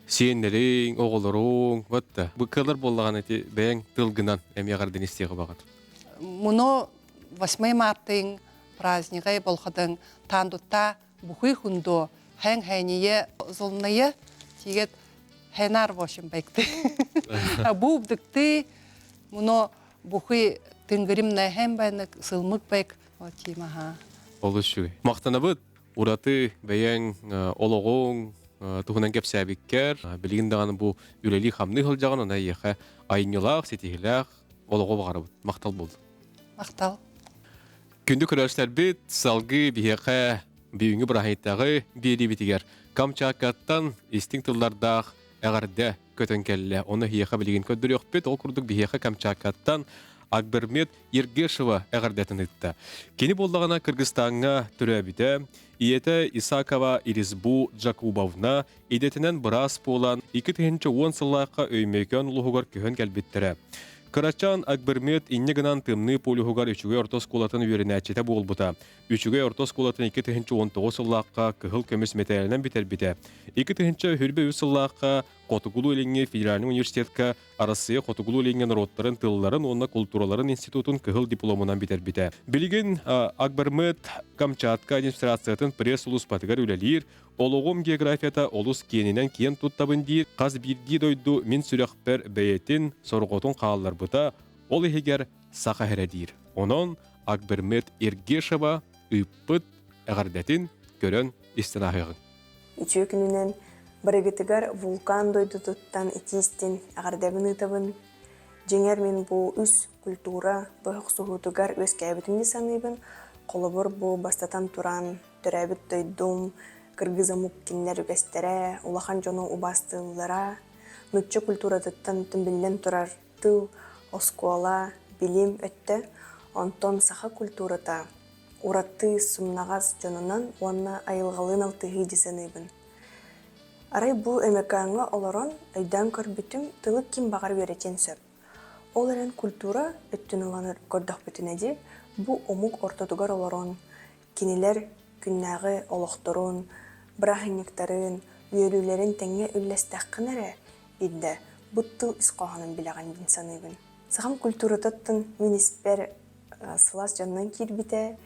сенлерің, оғылырың, бұтты. Бұл көлір болған әте бәйін тылғынан әмеғардың істегі бағыр. Мұны 8 мартың празднигай болғадың тандутта бұхый хүнду хэн-хәние зылнайы тегет хәнар бошын бәкті. Бұбдықты мұны бұхый Тынгырым нәхәм бәйнік, сылмық бәйк, отимаға. Олы шугай. Мақтана бұд, ұраты бәйін олығың, тұғынан кәп сәбіккер, білген дағаны бұл үлелі қамны қылжаған, ona еқі айынылақ, сетігілақ, олығы бағары бұд. Мақтал болды. Мақтал. Күнді көрәшілер біт, салғы бейеқі бейінгі бірахайттағы бейді бітігер. Камчакаттан истің тыллардақ әғарды көтін кәлі. Оны еқі білген көддір өқ біт, ол күрдік бейеқі Камчакаттан Акбермет Ергешева әғардәтін үтті. Кені болдағына Кыргызстанға түрі әбіді, иеті Исакова Иризбу Джакубовна едетінен біраз болан 2010 сыллаққа өймейкен ұлығығар күйін кәлбеттірі. Карачан Акбермет иннегінан тымны полюғығар 3-ге ортос қолатын үйеріне әчеті бол бұта. 3-ге ортос қолатын 2019 сыллаққа кығыл көміс металінен бітер біті. 2000 хүрбе үсыллаққа Қотығылу еліңе Федеральный университетка арасы Қотығылу еліңен роттарын тылларын, онна культураларын институтын кығыл дипломынан бітер біті. Білген Акбермет Камчатка администрациятын пресс-улус патығар үлелер, Олығым географията олыс кенінен кен тұттабын дейір, қаз бірді дойду мен сүрекпер бәйетін сорғотын қалалар бұта, ол егер сақа әрәдейір. Онын Акбермет Ергешева үппіт әғардәтін көрін істінағығын. Үчі күнінен бірігітігер вулкан дойду тұттан итистін әғардәбін ұтабын. Жеңер мен бұл үс культура бұғық сұғытығар өз кәбітімді саныбын, қолыбыр бұл бастатан туран түрәбіт дойдум, Кыргызамук кинлер үгәстере, улахан жону убастыллара, нутчы культура тұттан түмбілден тұрар тыл, оскуала, билим өтті, онтон саха культурата уратты сумнағаз жонунан уанна айылғалын алтығы десенебін. Арай бұл әмекаңа оларон айдан көрбітім тылы ким бағар веретен сөп. Оларын культура өттін ұланыр көрдіқ бүтінеді, бұ омук ортодугар оларон, кинилер күннағы олықтырын, брахинниктарын, үйелілерін тәңе үлләстәққін әрі, бидді бұттыл ісқоғанын білаған бін саныйбын. Сағам культура тұттын миниспер сылас жанынан кирбите,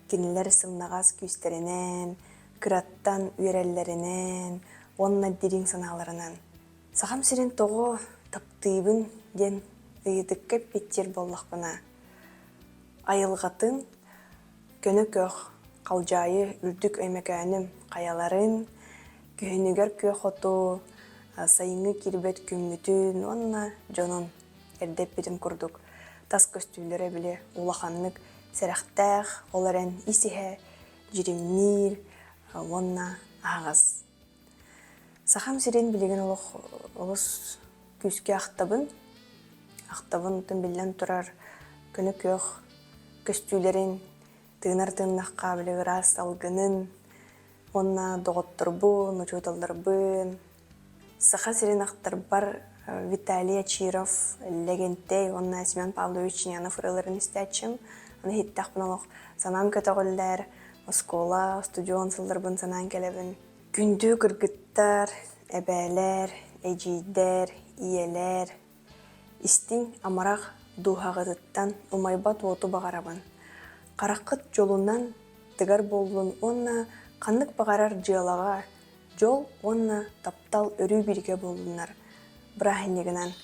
кинилер сымнағас күстерінен, кыраттан үйереллерінен, онна дирин саналарынан. Сағам сирен тоғы таптыйбын ден ыйдыкка петтер боллақпына. Айылғатын көні көх қалжайы үрдік өймекәнім қаяларын, күйінігер көх оту, сайыңы кирбет күммүтін, онна жонын әрдеп бітім күрдік. Тас көстүлері біле улаханлык сәрәқтәқ, оларын исіхе, жиремнир, онна ағыз. Сахам сирен білеген олыс күске ақтабын ұтын білден тұрар күні көх көстүлерін тыынар-тыыннаққа білігірас алғынын, онна доғыттырбын, ұчуталдырбын. Саха сирен ақтар бар Виталий Чиров, легентэй, онна Семен Павлович Чинянов ұрыларын істәтшім. Оны хиттақ бұналық санам көтіғылдер, оскола, студион сылдырбын санан келебін. Күнді кыргыттар, әбәлер, әжейдер, иелер. Истин амарақ духағыдыттан умайбат оту бағарабын. Қараққыт жолунан тыгар болуын онна қанлық бағарар жиялаға, жол онна таптал өрі бірге болуынар. Брахинегінен.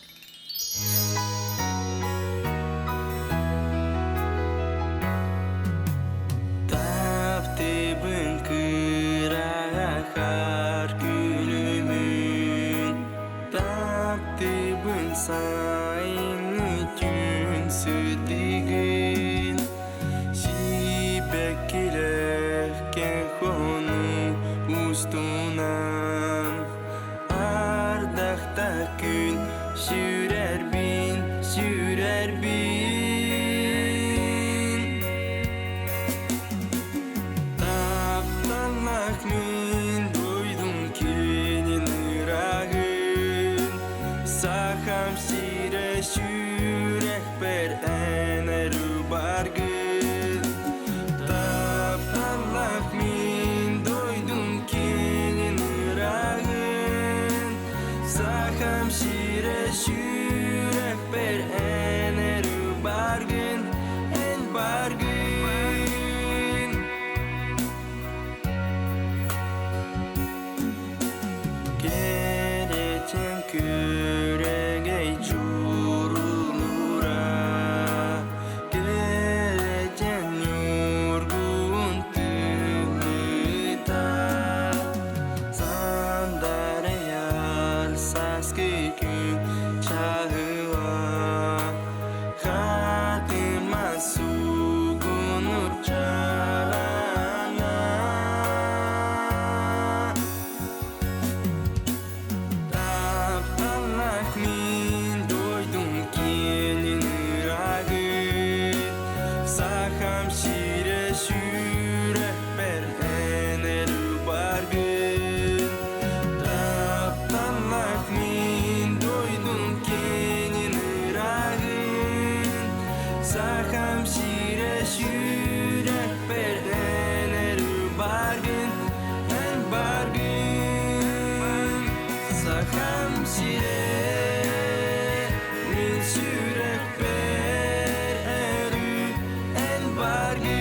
Таптыбын кырағар күнімін, таптыбын сайны түн сүтігін, шибәк келеркен қону ұстунан, ардақта күн сүрер бин. Тапталақ мен дойдым кенен ұрағын, сақам сире сүрек бір әнәрі барғын. Тапталақ мен дойдым кенен ұрағын, сақам сире сүрек бір әнәрі барғын, ән барғын. Керечен күрегей журулура, керечен юргун тылыта, сандары ярсас күн чағыла, хатыма сугунур чарана. Тапталақ мен дойдым кенен ұрағын, сақам сире сүрек бір әнәрі барғын. Тапталақ мен дойдым кенен ұрағын, сақам сире сүрек бір әнәрі барғын, ән барғын. Сақам сире мен сүрек бір әрі, ән барғын.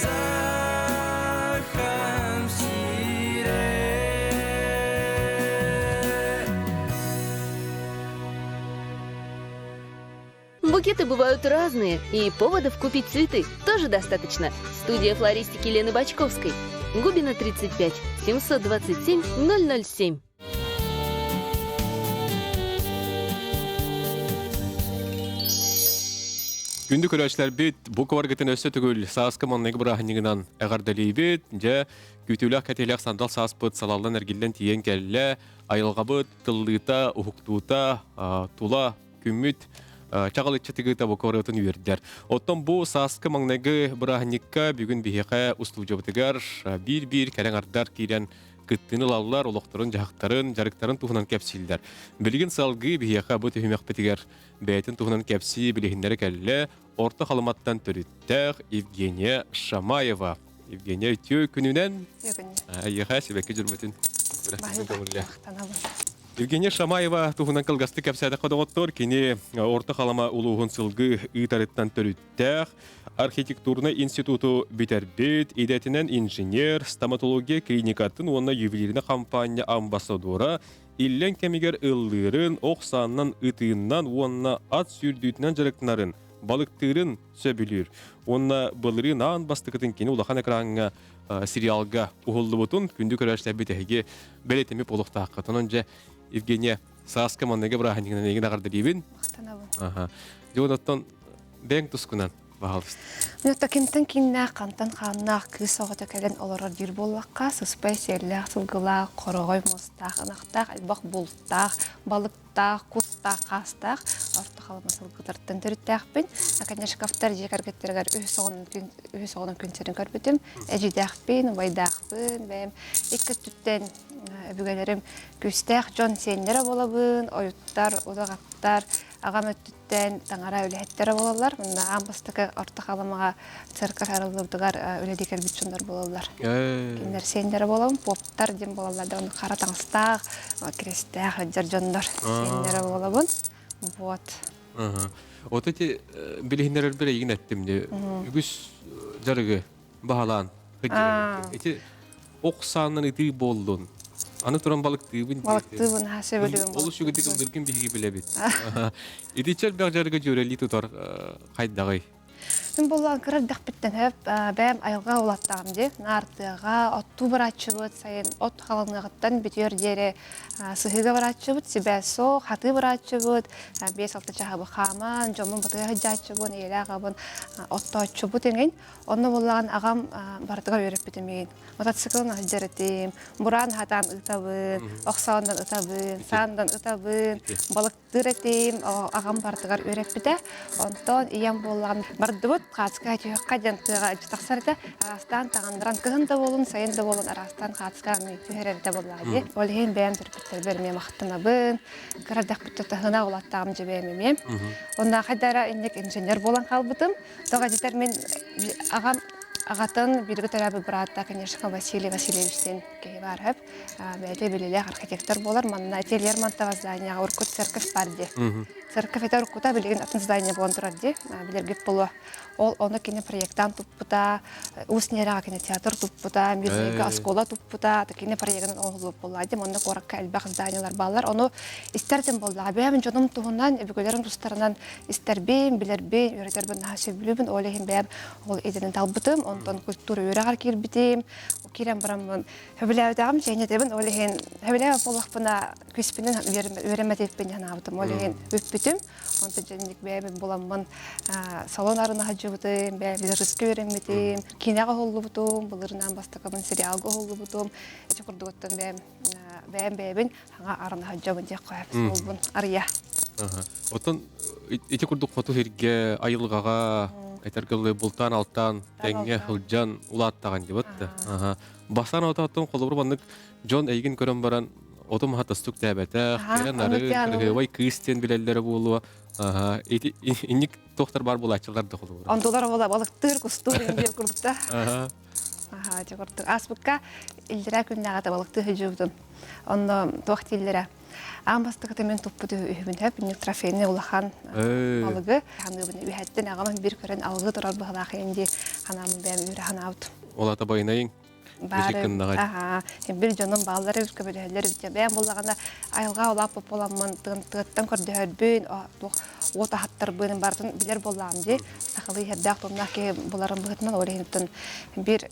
Сақам сире. Букеты бывают разные, и поводов купить цветы тоже достаточно. Студия флористики Лены Бочковской. Губина 35, 727 007. Күнді көрәчләр бет, бұ каваргетін өсі түгіл сааскы маннығы бірахынығынан әғардалей бет, жа күтілі кәтелек сандал сааспыт салалдан әргелден тиен кәлі, айылғабыт, тыллыта, ұхықтуыта, тула, күмміт, чағалытчы тігіта бұ каваргетін үйердер. Оттан бұ сааскы маннығы бірахыныққа бүгін бейеқі ұсту жабытығар, бір-бір кәрен ардар кейлен кыттыны лаллар, олоқтарын, жақтарын, жарықтарын туғынан кәпсилдер. Білген салғы бияқа бұт үймек бітігер бәйтін туғынан кәпси білігіндері кәлі орта қалыматтан түріттәқ Евгения Шамаева. Евгения өтеу күнінен айыға себәкі жүрбетін. Евгения Шамаева туһунан кылгасты кәпсәдә кодоготтор кини орта халама улугун сылгы итарыттан төрүттәк архитектурный институту битербет идәтенән инженер стоматология клиникатын онна ювелирна компания амбассадора иллен кемигер ыллырын оксаннан ытыыннан онна ат сүрдүтнән жарыктарын балыктырын сөбүлүр онна былырын ан бастыкытын кини улахан экранга сериалга ухуллубутун күндү көрәшләр битеге белетеми полуктаккатын онже Евгения Саска маннеге браханигна неген агарды дибин. Мактанабын. Ага. Жонаттан бең тускунан баалыст. Нөтө кимтен киннә кантан ханнак кыз огыта келен олорор дир боллакка сыспай серләк сылгыла корогой мостак анактак албак бултак балыктак кустак кастак орта халма сылгытыртын төрүттәкпин. Конечно кафтар жекергеттергер үс огын күнсерин көрбүтүм. Эжидәкпин, вайдакпин, бем икки түттен бүгелерим күстәк жон сеннере болабын, оюттар, удагаттар, агам өттүттен таңара өлехеттері болалар. Мында амбастықы орта қаламаға церкар арылыбдығар өледекер бүтчондар болалар. Кендер сеннере болабын, поптар дем болалар. Оны қара таңыстақ, крестәк, жар жондар сеннере болабын. Вот. Вот эти билигинер бир еген әттімде. Үгіс жарығы бағалан. Эти оқсанын ити болдun. Аны туран балыктыбын. Балыктыбын хасы бөлігін болдun. Олы шүгідігін біргін бігі білебет. Идичер бәқ жарығы жөрелі тұтар қайдағай. Мен болған кірдік біттен өп, бәм айылға олаттағым де, нартыға, отту баратшы бұд, сайын от қалыңығыттан бітер дері сығыға баратшы бұд, себе соқ, хаты баратшы бұд, 5-6 жағы бұ қаман, жомын бұтыға хыджатшы бұд, елі ағабын отты отшы бұд енген. Оны болған ағам бардыға өріп бітімеген. Мотоциклын хыджаретім, бұран хатан ұтабын, оқсауындан ұтабын, саңдан ұтабын, балықтыр етім, ағам бардыға өріп біті. Онтон иям болған бардыбыт, қатысқа түйіққа жантыға жытақсарды, арастан тағандыран кығында болын, сайында болын, арастан қатысқа түйерерді болады. Ол ең бәйім түрпіттер берме мақтынабын, қырардақ бүтті тұғына олаттағым жебеймеме. Онда қайдара инек инженер болан қалбытым. Тоға жетер мен ағатын біргі тарабы бұратта, конечно, Василий Васильевичтен кей барып, бәді білілер архитектор болар, манна ательер мантава зданияға Уркут церковь барды. Церковь это Уркута білеген атын здания болан тұрарды, білергіп болу. Ол оны кене проекттан тұппыта, ұснераға кене театр тұппыта, мирзейгі аскола тұппыта, кене проектін оғылып болады. Оны қораққа әлбақ зданиялар балар. Оны істерден болды. Бәймін жоным тұғынан, өбігілерім тұстарынан істербейм, білербейм, өретербін, нағашы білубін, олейін бәйм ол едінің талбытым. Онтан культура өрағар келбітейм, керем бұрамын. Хөбіләуітағым және дебін, олейін хөбіләуі болақпына көспінен өремәтеппен жанабытым. Олейін өппітім. Онтан жәнік бәймін боламын салон арына жыбытым, бәймін рысқы өреметім, кинеға қолы бұтым, бұлырынан бастықымын сериалға қолы бұтым. Әчі құрдығыттан бәймін аңа арына жабын дек қойып солбын ария. Отын, еті құрдық қоту herге айылғаға Айтаргылы бұлтан алтан, тәңе хылжан улаттаған деп өтті. Басан отаттың қолы бұрбанлық Джон әйгін көрін баран отым хатыстық дәбәті, керен ары, кіргівай кыстен білелері болуы. Инік тоқтар бар бұл ачыларды қолы бұрын. Ондолар ола балықтыр, күстір еңдер күрдікті. Аспыққа үлдірі күнне ағата балықты хүжуғдың. Онды тоқты үлдірі. Амбастыгы мен туппуду үһүбүнөп, инек трофейне улахан алыгы, ханыбын үһәттен агамын бир көрөн алгы турар бахлахы инде ханамын бәм үрә ханаут. Олата байнайын. Бир жоным баллары көбөлөлөр бите бәм буллаганда айылга улап боламын, тыттан көрдөрбүн, ота хаттар бынын бардын билер болам ди. Сахалы хәддак томнаки буларын бытман олейнтен бир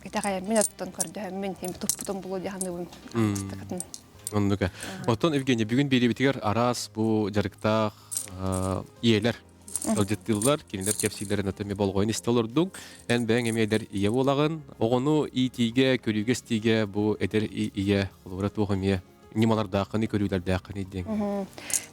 итагай минуттан көрдөрмүн, хем туппутун булу ханыбын. Оннука. Оттон Евгения бүгүн беребитигер арас бу жарыктак иелер Өлдеттілдер, келіндер кепсилерін өтіме болғойын істелердің, ән бәң емейлер ие болағын. Оғыну итиге, көріге стиге, бұл әдер ие, қолығырат оғым ие немалардақын, көрүлердақын идең.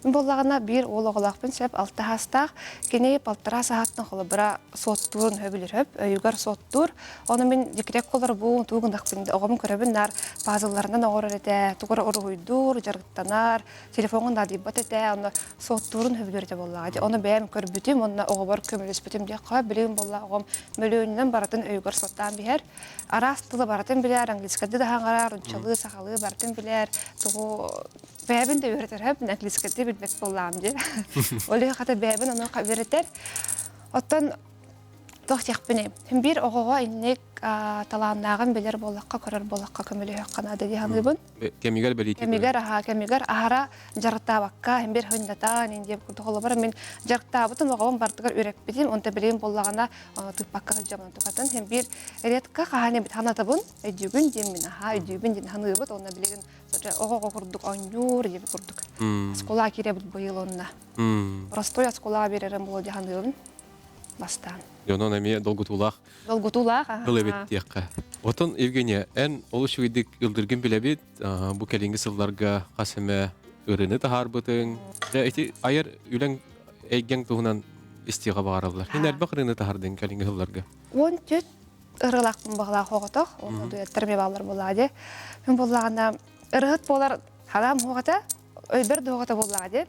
Мен боллағына бір ол оғылақпын сөп алты хастақ, кеней палтыра сағаттың қолы бұра соттуын өбілер өп, өйгар соттур. Оны мен декрек қолар бұғын туғындақпын, оғымын көребін нар базыларынан оғыр әді, тұғыр ұры ұйдур, жарғыттанар, телефонын адибат әді, оны соттурын өбілер де боллаға. Оны бәйім көрбітім, оны оғыбар көміліс бүтім де қой, білейін болла оғым мөлөйінен баратын өйгар соттан бігер. Арастылы баратын білер, англискады да хаңарар, ұнчалы, сақалы баратын білер, бәбін де өретер, мен англискады білбек болам де. Олы қата бәбін оны өретер. Оттан тоқтияқпіне. Бір оғыға иннек таланнағын білер болаққа, көрер болаққа көмілі өққанады дейханыбын. Кемигер бәлейті? Кемигер ағара жарықтабаққа, бір хүндатан, деп күрді бар. Мен жарықтабытын оғауын бартығыр өрек бетім, онта білейін болағына тұпаққа жамын тұқатын. Бір ретқа қағаны бет ханатабын, өйдігін демін, өйдігін ден ханыбыт, оны білеген оғауға күрдік, оңюр деп күрдік. Скола кере бұд бойыл онына. Ростой сколаға берерім болу дейханыбын. Бастан. Йонон әме долгутулақ. Долгутулақ. Ғылыбет тияққа. Отын, Евгения, ән олы шүйдік үлдірген білебет, бұ кәлінгі сылларға қасымы ұрыны тахар бұтың. Айыр үләң әйген тұғынан істеға бағаралар. Хен әрбақ ұрыны тахардың кәлінгі сылларға? 10 түт ұрылақпын бағылақ оғытық. Оны дүеттірме бағылар болады. Мен болағына ұрығыт болар хадам оғыта, өйбір доғыта болады.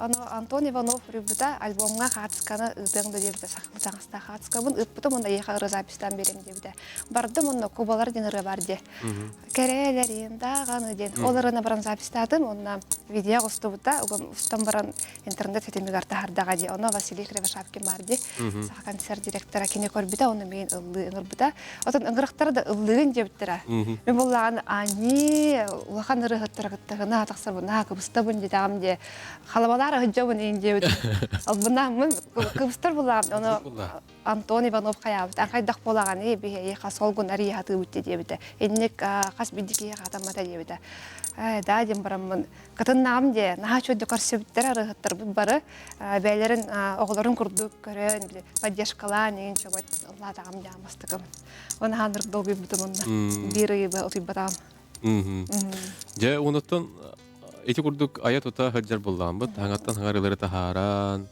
Антон Иванов рюбута альбомға қатысқаны ұдыңды дебді, сақылы таңыста қатысқабын, ұтпыты мұнда еқа ұры запистан берем дебді. Барды мұнда көбалар ден ұры барды. Кәрелерін дағаны ден. Ол ұрына баран запистадым, онна видео ғысты бұта, ұстан баран интернет сетемі қарта хардаға де. Оны Василий Кривошапкин барды. Сақа концерт директора кене көрбіта, оны мен ұлығын ұрбыта. Отын ұңғырықтары да ұлығын дебдіра. Мен болағаны, ани, ұлақан ұры ғыттырғыттығына атақсыр бұна, көбісті бұн дедағым де. Халабалар жабын енде өт. Ал бұна мен көбістір болам. Оны Антон Иванов қаябыт. Аңқайдақ болаған еқа сол күн әрі хаты өтті дебіті. Еннек қас биддеке қатамата дебіті. Да, дем барам мен. Катын нағым де, наға чөйді көрсебіттер арығыттыр бұл бары. Бәйлерін оғыларын күрдік көрін, поддержкалан, еген чөбайт ұлла тағым де амастықым. Оны хандырық долғы бұты мұнда. Бірі ұтып батам. Жа, оныттан эти курдук аят ута хаджар боллам бут, хаңаттан хаңарылары тахаран.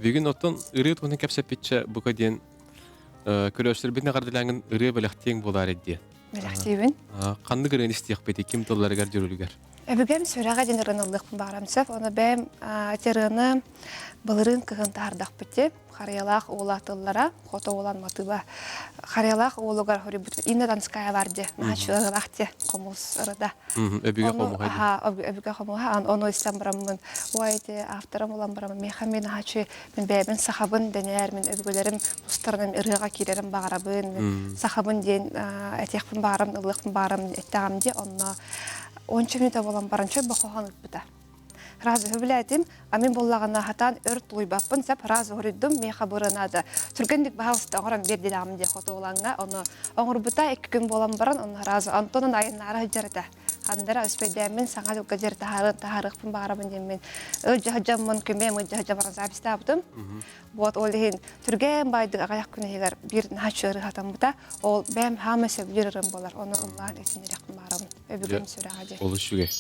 Бүгін оттан ыры туғын кәпсәпетші бұқа ден көрөштір бітіне қардылаңын ыры бәліқтең болар әдде. Бәліқтеуін? Қанды көрін істейік бәді, кем толларығар жүрілігер? Әбігем сөйраға ден ырынылықпын бағарам сөп, оны бәм әтеріні бұлырын кығын тағардақ біте, қариялақ оғылатыллара, қота оғылан матыба. Қариялақ оғылығар хөрі бүтін, инна данская варды, нағашы ырылақты қомыз ырыда. Өбіге қомуға дейді? Өбіге қомуға, оны істен бұрамын, ойды, авторым олан бұрамын, мейхан мен нағашы, мен бәйбін сақабын дәнер, мен өбігелерім ұстарының ырыға керерім бағарабын, мен сақабын ден әтеқпін бағарам, ылықпын бағарам, әттіғам де, онына 10 минута болан баранчой бақоған ұтпыта. Разы өбіләдім, амин боллағына хатан өрт ұйбаппын, сәп разы өріддім, мейқа бұрынады. Түргендік бағалысты оңырам бердеді амын де қоты олаңға, оны оңыр бұта 2 күн болан баран, оны разы Антонын айын ары жарыда. Қандыра өспейдәмін, саңа өкке жер тахарықпын бағарабын деммен. Өджі-жамын көмем, өджі-жамын записта бұдым. Вот ол дейін түрген байды ағаяқ күні егер бір нәтші ұры хатан бұта, ол бәм хамысы бір ұрын болар, оны ұллағын өтінерекпін бағарабын. Өбігін сөйраға де. Олы шүге.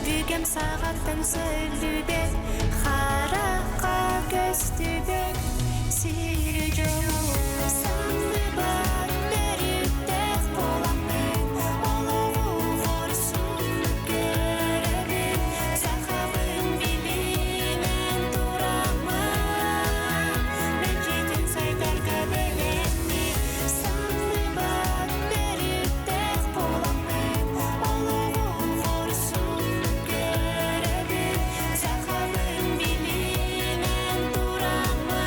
Бүгем сағаттан сөйлүбе Хараққа көстүбе Сүйрі жол Саңды бар Беріктек боламын Олығы ғорсын көребін Сақабын билимен турамын Мен жетін сайдарға белемін Саңды бар Беріктек боламын Олығы ғорсын көребін Сақабын билимен турамын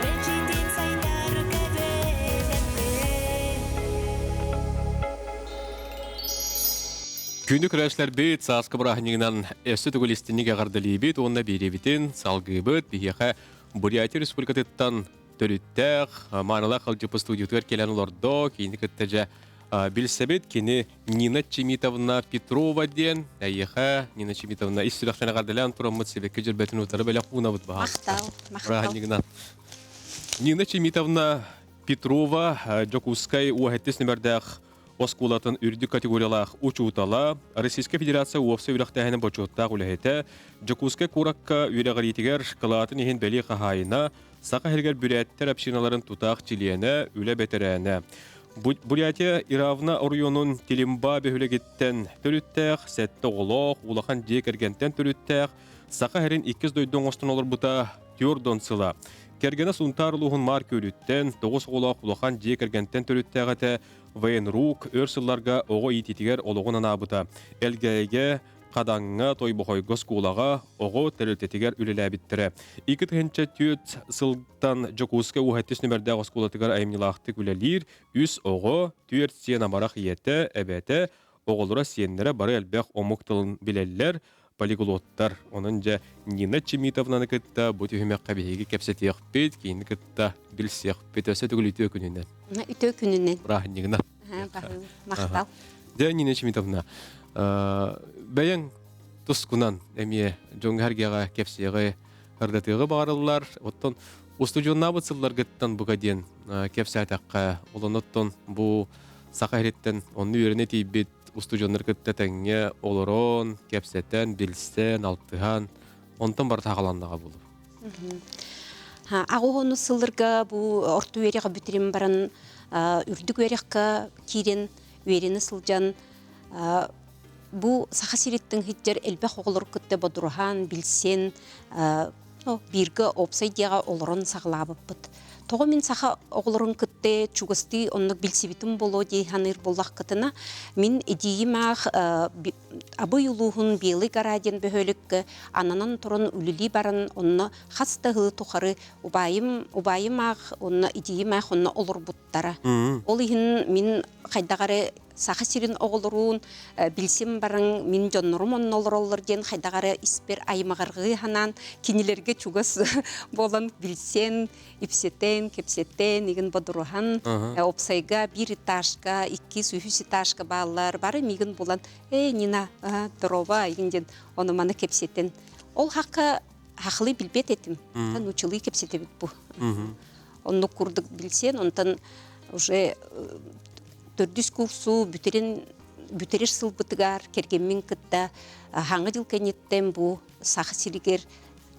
Мен жетін сайдарға белемін Күнді күрәшлер бейт, сасқы бұрағынығынан әсі түгілістініге ғардылы бейт, онына беребетін салғы бейт, бейхе Бурятия Республикатыттан төріттәқ, маңыла қалжыпы студиотығар келен оларда, кейінді күттәжі білсәбет, кені Нина Чемитовна Петрова ден, әйеха Нина Чемитовна иссүріқшана ғардылан тұрамыд себекке жүрбәтін ұтары бәлі құна бұд баға. Мақтал. Нина Чемитовна Петрова, Джокускай, уағеттес нөмірдәқ Оскулатын үрді категориялақ учутала, Российская Федерация уақсы үріқтәхінің бочуттақ үләхеті, Джокускай куракка үріғаритігер қылатын ехін бәлі қағайына, сақа хергер бүрәттер әпшиналарын тұтақ чилиені үлі бәтірәні. Бурятия Иравна Орионун Телимба бөхілігеттен түріттәқ, сәтті олақ, улақан дек әргентен түріттәқ, сақа херін 2 дойдың остын олар бұта тюрдон сыла. Кергені сұнтар ұлығын мар көріттен, 9 олақ улақан дек әргентен түріттәғіті, Вейнрук өрсылларға оғы ититігер олығын анабыта. Әлгәйге қадаңға той бұқойгыз кулаға оғы тәрілтетігер үлілі біттірі. 2 түхінші түйет сылтан Джокуска уғаттес нөмірді ғоскулатығар айымнилақты күлелер, үс оғы түйет сен амарақ еті, әбәті, оғылыра сенлері бары әлбәқ омықтылын білелер, полиглоттар. Оның жа Нина Чемитовнаны күтті бұт үйімек қабиғеге кәпсетеқ бет, кейіні күтті білсеқ бет өсі түгіл үті өкінінен. Үті өкінінен. Рахынегіна. Мақтал. Де Нина Чемитовна, бәйін тұскунан әме жоңғаргеға кәпсеғі қырдатығы бағарылар, оттон устудионна бұтсылар гыттан бұға ден кәпсәтаққа оланоттон бұ сақайреттен оны өріне тейбет устудионнар кытта тәңе олорон, кәпсәтен, білстен, алтыған, онтан бар тағаланнаға болу. Ағуғыны сылырға бұ орты өреға бүтірім баран үрдік өреққа кейрен өрені сылжан бұ сақа сиреттің хиттер әлбәқ оғылыр күтті бодырған, білсен, біргі опсайдияға олырын сағылабып бұд. Тоғы мен сақа оғылырын күтті чуғысты онық білсебітім болу дейханыр болақ күтіна. Мен едейім ақ абы юлуғын белі ғараден бөхөлік ананан тұрын үлілі барын онны қастығы тұқары ұбайым ақ онны едейім ақ онны олыр бұттары. Ол ең мен қайдағары сақа сирин оғылыруын білсем барың мен жоннырым онын олыр ден қайдағары іспер аймағырғы ханан кенелерге чуғыс болын білсен, ипсетен, кепсеттен, еген бодырухан, опсайға бір этажға, 2-3 этажға балалар бары меген болан, Нина, дұрова, егенден оны маны кепсеттен. Ол хақылы білбет етім, тан учылы кепсетті бет бұ. Оны күрдік білсен, онтан уже төрдүс курсу бүтереш сылбытыгар кергенмен кытта хаңы жыл кенеттен бұ сақы сиригер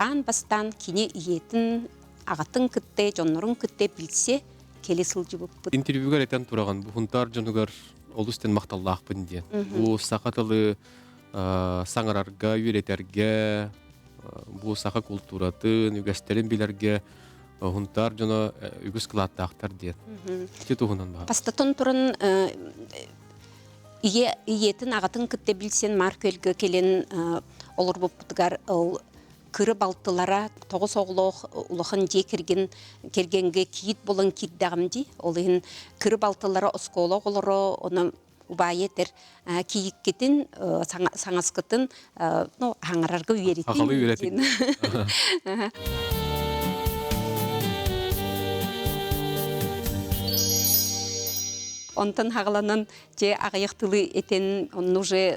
ан бастан кене иетін ағатын кытте, жоннорын кытте білсе келе сылжы бұппыт. Интервьюгар әтен тұраған бұхынтар жонугар олыстен мақталлақ бұнде. Бұ сақатылы саңырарға, үйретерге, бұ сақа культуратын, үгәстерін білерге Хунтар жона үгіс қылаттақтар дед. Те туғынан баға. Пастатон тұрын иетін ағатын күтті білсен маркөлгі келен олыр бұппытығар кірі балтылара тоғыз оғылық ұлықын де кергенге кейт болын кейтдағымды. Ол ең кірі балтылара осколық олыры оны ұбай етер кейік кетін саңасқытын аңырарға үйеретін. Ақылы үйеретін. Онтан хағыланын же ағаяқтылы етен, оның уже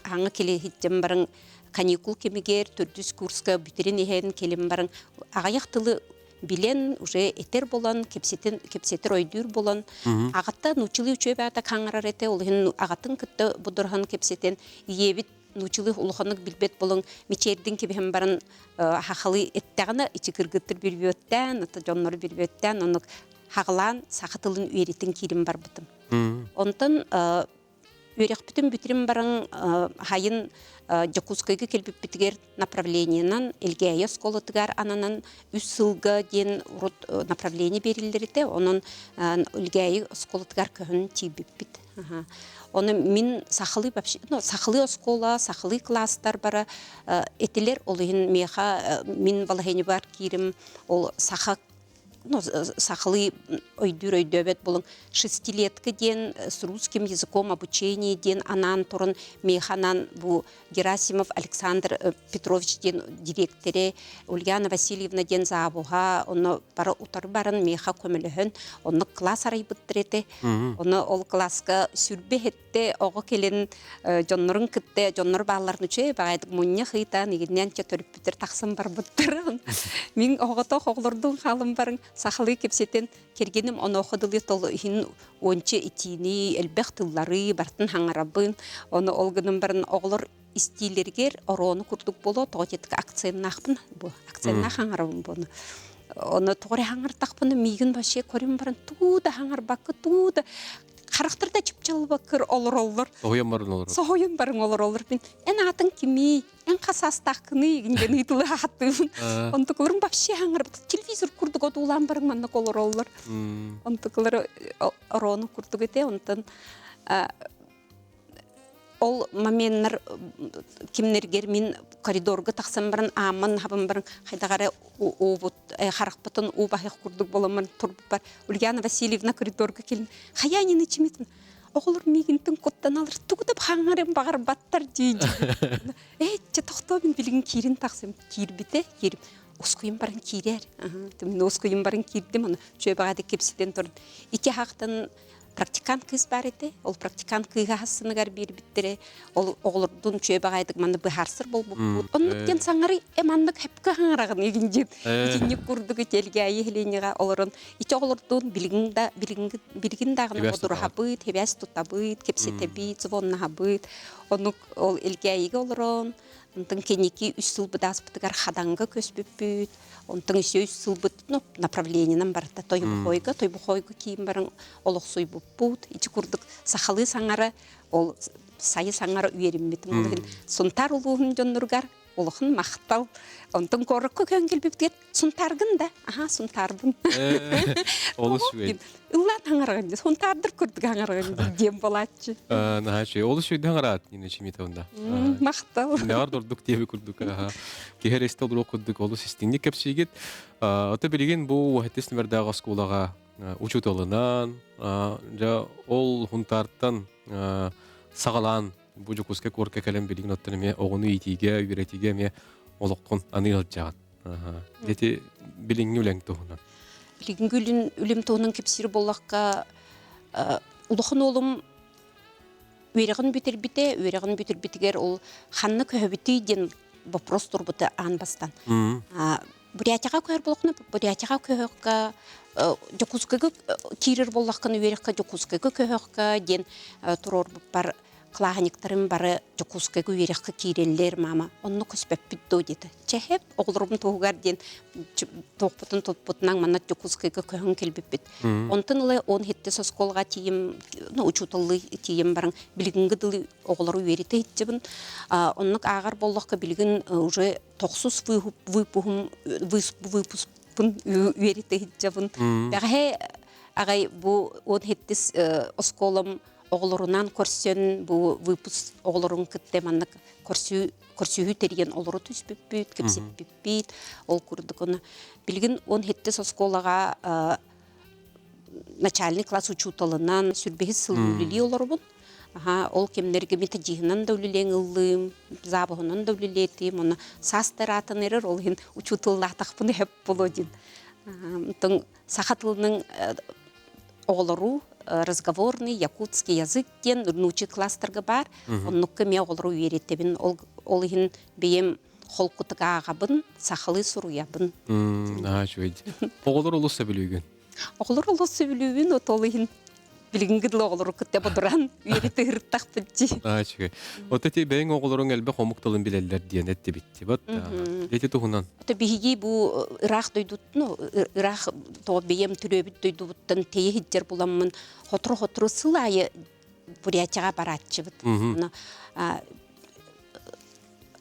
хаңы келе хиттен барың каникул кемегер, түрдіс курска бүтерен ехен келем барың ағаяқтылы билен уже етер болан, кепсетер ойдыр болан. Ағатта нучылы үчөй бәғата қаңырар ете, ол ағатын күтті бұдырған кепсетен ебіт нучылы улуханнык билбет болың мечердин кебем баран хахалы эттегана ичи кыргыттыр бирбөттен, ата жоннор бирбөттен, онук хаглан сахатылын үйритин кирим бар бутым. Онтон үйрекпитин бүтірім барың хайын Жакускайга келбіп бітігер направлениянан элгея сколотыгар ананан үс сылга ден урут направление берилдерите, онын элгея сколотыгар көхін тибіп бит. Оны мин сахалы оскола, сахалы класстар бара этилер олыгын меха мин балахени бар кирим ол сахалы өйдөбет болың 6-летка ден с русским языком обучение ден анан турын механан бу Герасимов Александр Петрович ден директоре Ульяна Васильевна ден забуга оны бара утар барын меха көмөлөһөн оны класс арай биттерете оны ол класска сүрбехетте ого келен жоннорун кытте жоннор балларын үче багайдык мунья хыйта нигинен четөрүп битер таксын бар биттер мин огото хоглордун халым барын сахалы кепсетен кергеним оны окудылы тол хин онче итини элбех тыллары бартын хаңарабын оны олгынын барын оглор истилергер орону курдук боло тогетке акциянахпын бу акцияна хаңарабын буну оны торе хаңартакпын мигин баше көрүм барын тууда хаңарбакка тууда Характарда чипчал бакыр олор. Соһойон барын олор. Соһойон барын олор. Мен эн атын кими, эн касастакны гинген итулы хаттым. Онтукларым вообще хаңыр телевизор курдук отулан барын манна олор. Онтуклар орону курдук эте, онтан ол маменнер кимнергер мин коридорга таксам барын аман хабым барын хайдагары обут харакпатын убахих курдук боламын турбуп бар. Ульяна Васильевна коридорга келин. Хаянины чимитин. Оглор мигинтин коттан алыр тугуп хаңарым багар баттар дейди. Че тохтобин билгин кирин таксам кирбите кирип оскуйым барын кирер. Мен оскуйым барын кирдим аны чөбагады кепсиден турдум. Ики хактан практикант кыз бар эте, ол практикант кыйга хассыныгар бир биттере, ол оглордун чөбагайдык маны быхарсыр болбуп. Оннуктен саңары эмандык хепке хаңарагын эгинжеп. Икинни курдук этелге айыленига олорун ичи оглордун билгин дагын одурхабыт, хебяс тутабыт, кепсетебит, звонна хабыт. Онук ол элгейге олорун онтон кенеки 3 жыл быдаспытыгар хаданга көспүппүт. Онтон 3 жыл быт направлениянан барта тойбухойга кийим барың олоксуй буппут. Ичи курдук сахалы саңары ол сайы саңары үйеринмитин. Сунтар улуун жоннургар олохун мактал. Онтон корокко көңгелбүптер сунтаргын да. Сунтарбын. Олушуй. Улан хаңарган, сунтардыр курдук хаңарган дем болатчы. Нахачы, олушуй хаңарат нина чимитонда. Мактал. Наар дордук тебе курдук. Кехересте олук курдук олус истинник кепсигит. Ата билген бу хаттесин бердагы сколага учуталынан, ол хунтартан сагалан бу жукуске корке келен билген оттан ме огуну итиге, үйретиге ме олоққын аныл жагат. Дети билиңни үлең туһуна. Билиңгүлүн үлем туһунун кепсири боллакка улухан олум үйрегин бүтер-битигер ол ханны көһөбүти ден вопрос турбута анбастан. Бурятияга көөр болокна, бурятияга көһөкка жокускага кирер боллакканы үйрекка жокускага көһөкка ден турор бар клаганиктарым бары жокускага үйрекка киреллер мама. Онну көспөппүттү деди. Чехеп оглорум тугар ден топпутун топпутунан мана жокускага көһөн келбиппит. Онтон эле 17 сосколга тиим, учутулы тиим барың билгинге дылы оглору үйрете итчебин. Оннук агар боллакка билгин уже 900 выпускпун үйрете итчебин. Багы агай бу 17 осколом оглорунан көрсөн бу выпуск оглорун кытте маннык көрсүһү терген олору түспүппүт, кепсеппүппүт, ол курдукуна. Билгин 17 сосколага начальный класс учуталынан сүрбеһи сылуулили олорбун. Ол кемнерге методигинан да үлелеңылым, забыгынан да үлелетим, оны састыратын эрер, ол хин учутыллатакпын хеп болодин. Тон сахатылының оглору разговорный якутский язык ден нучи класстарга бар. Оннукка ме оглору үйретебин, ол хин бейем холкутагабын, сахалы суруябын. Чуйд. Оглор олуса билүүгүн. Оглор олуса билүүгүн, отол хин билгинги дылы олору кытта бодуран үйери тыгырттак битти. Ачы. Вот эти бәйң оғылырың әлбә қомуқтылын білелер диен әтті бітті. Вот. Деті тұғынан. Ото биһиги бу ырах дойдутну ырах то бейем түрөбүт дойдуттан тейи хиджер буламмын хотру сылайы бурятияга баратчыбыт.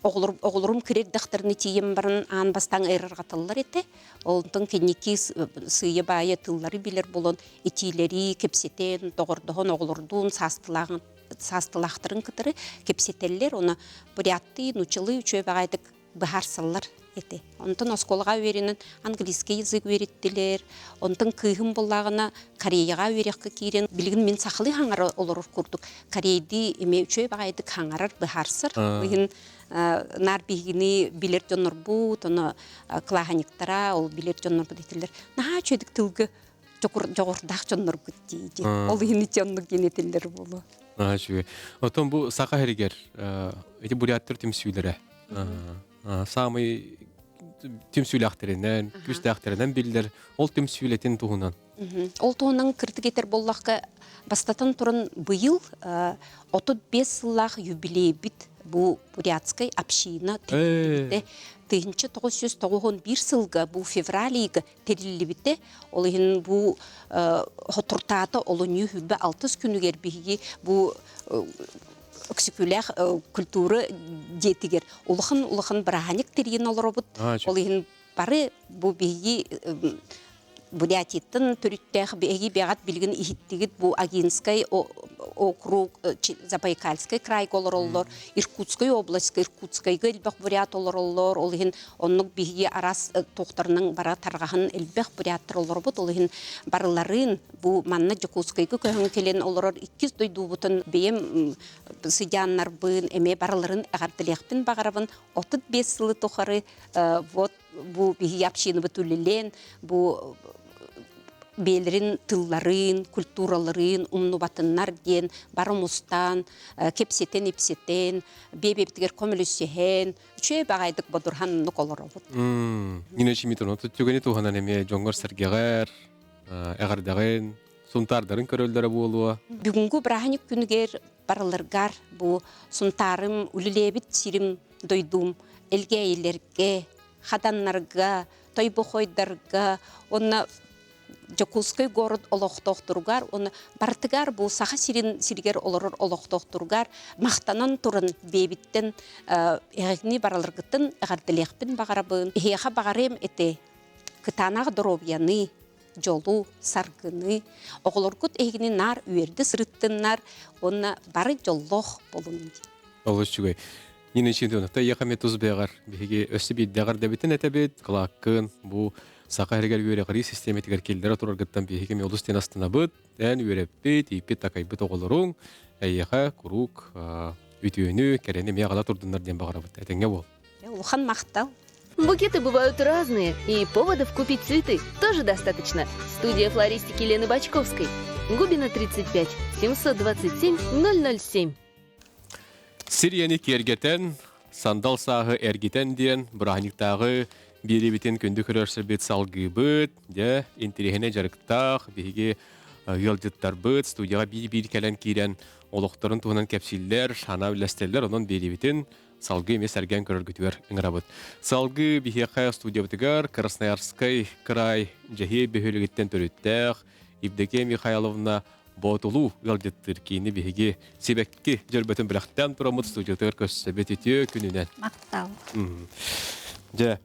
Оғылырым кирер дақтарыны тием барын аан бастан айрарға тыллар еті. Олтын кенеки сыйы байы тыллары билер болон итилери кепсетен, тоғырдығын оғылырдуын састылақтырын кытыры кепсетеллер. Оны бурятты, нучылы үчөй бағайдық бұхарсалар еті. Онтын осколға өйерінен английский язык өйреттілер. Онтын күйім болағына Кореяға өйреккі кейрен. Білігін мен сақылы хаңары олырыр күрдік. Корейді еме үчөй бағайдық хаңарар бұхарсыр. Нар бігіні билер жонор бу, тоны клағаниктара, ол билер жонор бу дейтілер. Наға чөйдік тылғы жоғырдақ жонор бұд дейді. Ол ені жонор генетілер болу. Чөй. Отон бұл сақа әрігер, еті буряттыр темсүйлері. Самый темсүйлі ақтарынан, күсті ақтарынан білдер, ол темсүйлетін туғынан. Ол туғынан кірті кетер боллаққа бастатын тұрын бұйыл 35 сыллақ юбилей біт. Бу бурятскай община терилибите 1991 сылга бу февралига терилибите олын бу хотуртата олоню хүбе 6 күнүгер биги бу оксикуляр культура детигер улахан браганик терин олробут олын бары бу биги Бурятиттен төрүттәх беги бегат билген ихиттигит бу Агинскай округ Забайкальский край колороллор, Иркутской область, Иркутской гылбак бурят олороллор, олын оннук биги арас тоқтарының бара таргаһын элбек буряттыр олорбут, олын барыларын бу манна Жокускайга көһөн келен олорор 200 дойдубутун бем сыяннар бын эме барыларын агартылыктын багарабын 35 сылы тохары вот бу биги общины бутуллен бу белерин тылларын, культураларын, умнубатыннар ден, барымустан, кепсетен, епсетен, бебептігер көміліссеген, үші бағайдық бодурхан нұқ олар обуд. Нина шимитон, отут түгені туғанан әме жоңғар сәргеғар, әғардағын, сұнтардарын көрөлдері болуа. Бүгінгі бірағанек күнігер барылыргар, бұл сұнтарым, үлілебіт сирим дойдум, елге елерге, хаданнарға, тойбұхойдарға, онна Жокускай город олоқтоқтыргар, оны бартыгар бұл саха сиргер олорор олоқтоқтыргар, мақтанан турын бейбіттен әғігіне баралыргыттын әғарділеқпін бағарабын. Әйеға бағарем әте кытанақ дұробияны, жолу, саргыны, оғылыргыт әйгіне нар үйерді сырыттыннар, оны бары жоллоқ болуын. Олыс жүгей. Нина шендуынықта еқамет ұзбеғар, бейге өсі бейддеғар дәбетін әтәбет, қылаққын, бұл сақа әргер үйері қари системетігер келдері тұрарғыттан бейгеме олыстен астына бұд, ән үйереппет, еппет тақайбыт оғылырың, әйеға, құрук, үтіөні, кәрені меғала тұрдынлар ден бағара бұд. Әтенге бол. Улхан мақтал. Букеты бывают разные, и поводов купить цветы тоже достаточно. Студия флористики Лены Бочковской. Губина 35, 727 007. Сирияны кергетен, сандал сағы әргетен ден, бұрағниктағы беребетін күнді көрерсі бет салғы бұд, де, интерегіне жарықтақ, бейге үйелдеттар бұд, студияға бейбейді кәлін кейрен, олықтарын туғынан кәпсілер, шана үләстелер, оның беребетін салғы емес әрген көрергітуер үңіра бұд. Салғы бейге студия бұтығар, Красноярскай край жәхе бейгелігіттен төріттәқ, Ибдеке Михайловна Ботулу ғалдеттір кейіні бейге себекке жүрбетін біліқтен тұрамыд студиятығыр көссәбет ете күнінен. Мақтал. Жа,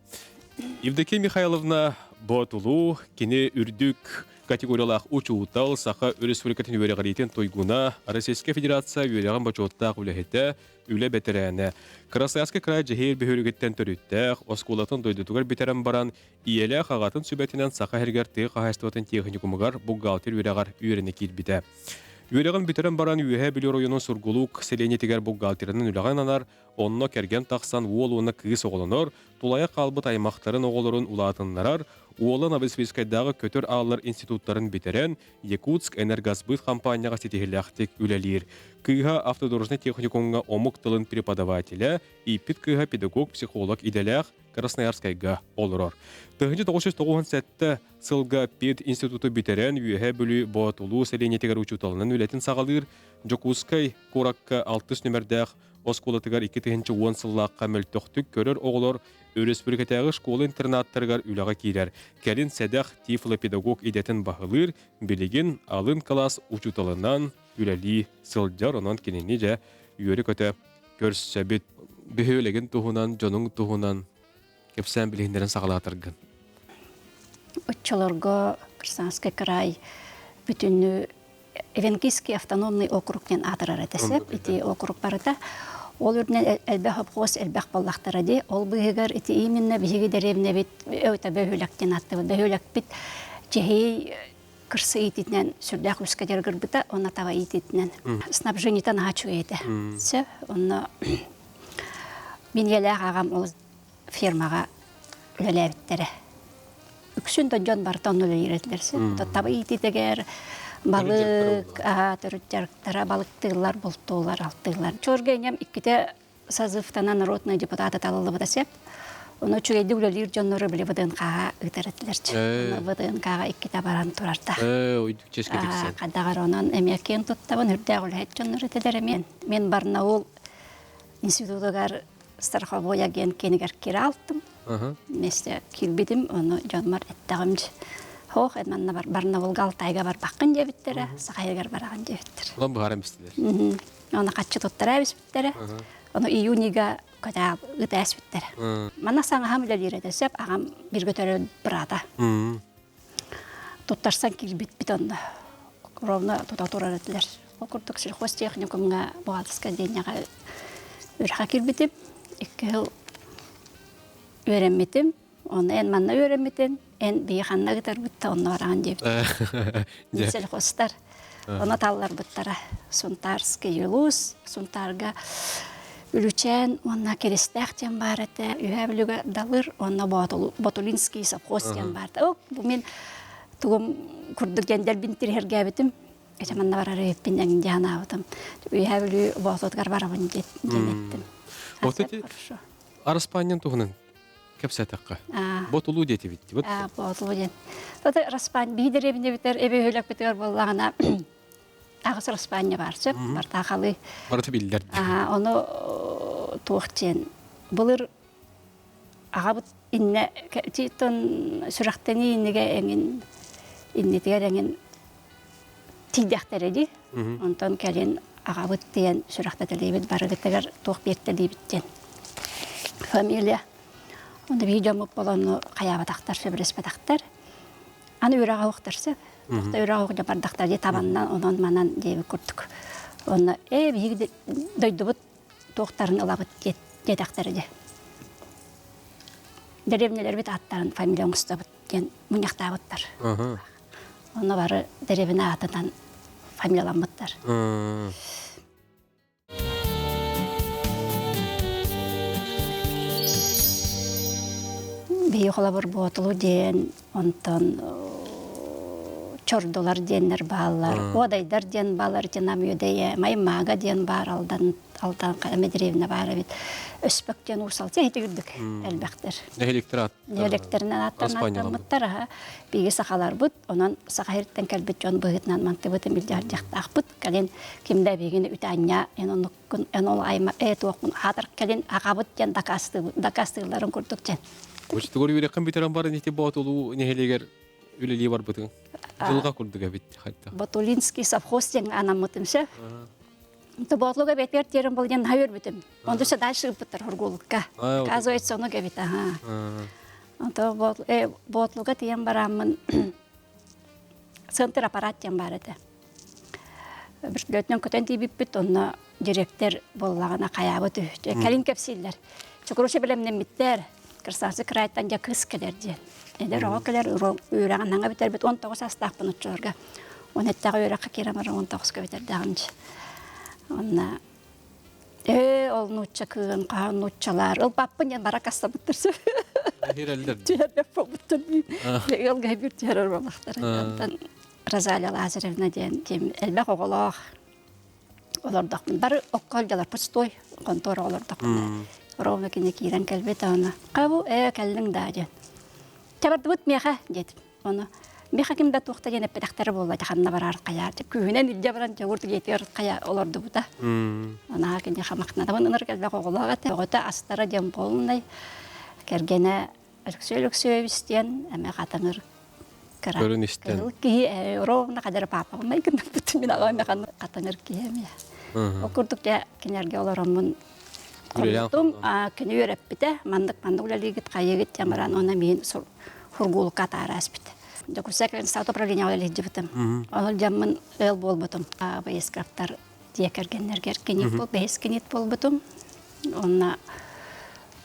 Евдокия Михайловна Ботулу кені үрдік категориялақ учуутал сақа республикатын үйеріғаритен тойгуна Российская Федерация үйеріған бачуоттақ үләхеті үлі бәтірәні. Красноярский край жехер бөхөрігеттен төріттәқ, оскулатын дойдутугар бетерен баран иелі қағатын сүбәтінен сақа әргерті қағайстуатын техникумығар бұғалтер үйеріғар үйеріне келбіті. Үйеріған бетерен баран үйе білер ойының сұргулук селенетігер бұғалтерінің үліған анар, онына кәрген тақсан ол оны күйіс оғылыныр, тулая қалбыт аймақтарын оғылырын ұлатынларар, Уолан Новосибирскайдағы көтөр алар институттарын битерен Якутск энергосбыт компанияға сетихиляхтик үлелир. Кыйга автодорожный техникумга омук тылын преподавателя и пит кыйга педагог психолог иделях Красноярскайга олорор. 1997 сылга пед институты битерен үйе бүлі боатулу селенетегер учуталынан үлетін сағалыр Жокускай Коракка 6 нөмірдәқ осколатыгар 2010 сыллаққа мөлтөқтік көрір оғылар Республикатағы школа-интернаттаргар үліға кейлер. Кәлін сәдәқ тифлопедагог идетін бағылыр, білеген алын класс учуталынан үләли сылдар онан кенені жа үйері көті көрсәбет бөхөлеген тұғынан, жоның тұғынан кепсән білгендерін сағалатыргын. Уччолорго Красноярский край бүтүнү Эвенкийский автономный округтен атырар этесеп, ити округ барыта. Ол үрден әлбәқ обхоз, әлбәқ баллақтары де. Ол бұғығыр ити именно бігі дәревіне бет өйті бөхөләктен атты. Бөхөләк бит жехей кырсы итетінен сүрдәқ үскәдергір бұта, оны тава итетінен. Снабженитан ачу еді. Все, оны мен еләқ ағам ол фирмаға үлелі әбіттері. Үксін дөнден бартан үлі еретілерсі. Тава итетегер, балык, төрүттәрктара балыктыйлар, болтуулар, алтыйлар. Чоргенем икките сазыфтана народный депутаты талылы бадасеп. Оны чүгейді үлелер жонноры білі ВДНК-ға үтереттілерчі. ВДНК-ға икките баран турарда. Қадағар онын әмекен тұттабын үрдәғ үләйт жонноры тедеремен. Мен барна ол институтығар страховой агент кенігер кері алттым. Месте кирбидим, оны жонмар әттіғымжы. Хоқ, әдманна барна волгал тайга бар баққын жебіттері, сақайығар бараған жебіттері. Олан бұғарам бістілер? Оны қатшы тұттыра бістері, оны июнига көтә ұта әсбіттері. Мана саңа хам үлелер едесеп, ағам бір көтәрі бұрада. Тұттарсан келбет бит онда. Ровно тұта тұрар өтілер. Оқырдық сельхоз техникумға бұғалтысқа дейінеға өріға келбетім. 2 жыл өремметім. Оны ән манна өремметін, ән бейханна ғытар бұтта онна бараған деп. Сельхозтар. Оны таллар бұттара. Сунтарский юлус, сунтарға үлічен, онна керестәқтен бар әті, үйәбілігі далыр, онна Ботулинский совхозтен барды. Бұл мен тұғым күрдік жәндер бінтер әргәбітім. Әте манна барар өйіппен әңін жағына ауытым. Үйәбілі Ботутғар барабын жәнеттім. Оты Араспаниян тұғының? Кепсетаққа. Ботулу деті бітті. Ботулу ден. Тоты Распан бейдер ебінде бітер, әбе өлік бітер болағына ағыз Распания барсы, барта қалы. Барты білдер. Оны туғытен. Бұлыр аға бұт инне, титтон сүрақтені иннеге әңін, иннетігер әңін тигдәқтер еді. Онтан кәлен аға бұт дейін сүрақтатылы бет, барығыттығыр туғы бертілі біттен. Фамилия. Онда видеомы боланы қаябатақтар, сөбіріспатақтар. Аны өраға оқтарсы. Оқта өраға оқта бардақтар де табаннан, онын манан дейбі көрдік. Оны бейгі дөйді бұт, тоқтарын ылабыт дедақтары де. Дәребінелер бет аттарын фамилия оңысты бұт, ген мұнияқта бұттар. Оны бары дәребіне атынан фамилиялан бұттар. Бей қолабыр ботылу ден, онтан чордолар деннер балар, одайдар ден балар денам өдейе, маймага ден бар алдан медревіне бары бет. Өспөктен урсалты әйті күрдік әлбәқтер. Электринен аттан бейге сақалар бұд, онан сақайырттен кәлбет жон бұғытынан манты бұтын білдер жақтақ бұд, кәлен кемді бейгені үті анья, ән ол айма әт оқын атыр кәлен ағабыт ден дакастығыларын көрдік ден. Өчтігөр үйреккен бітерен бары нехте Ботулу нехелегер үлелі бар бұтың? Жылға күрдігі бітті қайтта. Ботулинский совхоз ден анам мұтымшы. Ботулуға бетер терін бұл ден хайыр бітім. Онды ше дальше бұттыр хұргулыққа. Қазу өйтсі оны кәбіті. Ботулуға тиен барамын центр аппарат ден бар еді. Бір лөтінен көтен дейбіп біт, оны директор болағына қаябы түйді. Кәлін кәпсейлер. Чүкіруші білімнен біттер. Красавцы крайттан жа кыз келер ден. Эдер оға келер үйраған аңа бітер бет 19 астақпын ұтчыларға. 17-ға үйраққа керамары 19-ға бітер дағыншы. Онна, ол нұтча күйін, қағын нұтчалар. Ол баппын ден бара каста бұттырсы. Хирелдер. Түйербек болбуттун. Ылга бир түйерер болактар. Андан Розалия Лазаревна дем элбек оголох. Олордак. Бар оккол жалар пустой контора олордак. Ровно кине кирен келбет ана. Кабу келдиң да ден. Табардыбыт меха дед. Оны меха кимде тохта генеп педактары болла жаханна барар кая деп күнен илде баран жогурт кетер кая олорду бута. Ана кине хамакна да ыныр келбек оголога та астара дем болнай. Кергене Алексей-Алексеевичтен әмә қатаңыр кара. Көріністен. Ровно қадары папа. Онай күндік бүтін мен ағай мәқан қатаңыр кейеме. Оқырдық да кенерге оларамын құрдым. Күні өріп біті. Мандық үләлігіт қайығыт ямаран. Оны мен хұргулы қатары әспіті. Докусәкілін саут управления оләлігді бітім. Ол жамын өл бол бұтым. Байыз крафтар декергенлергер кенет бол. Байыз кенет бол бұтым. Онна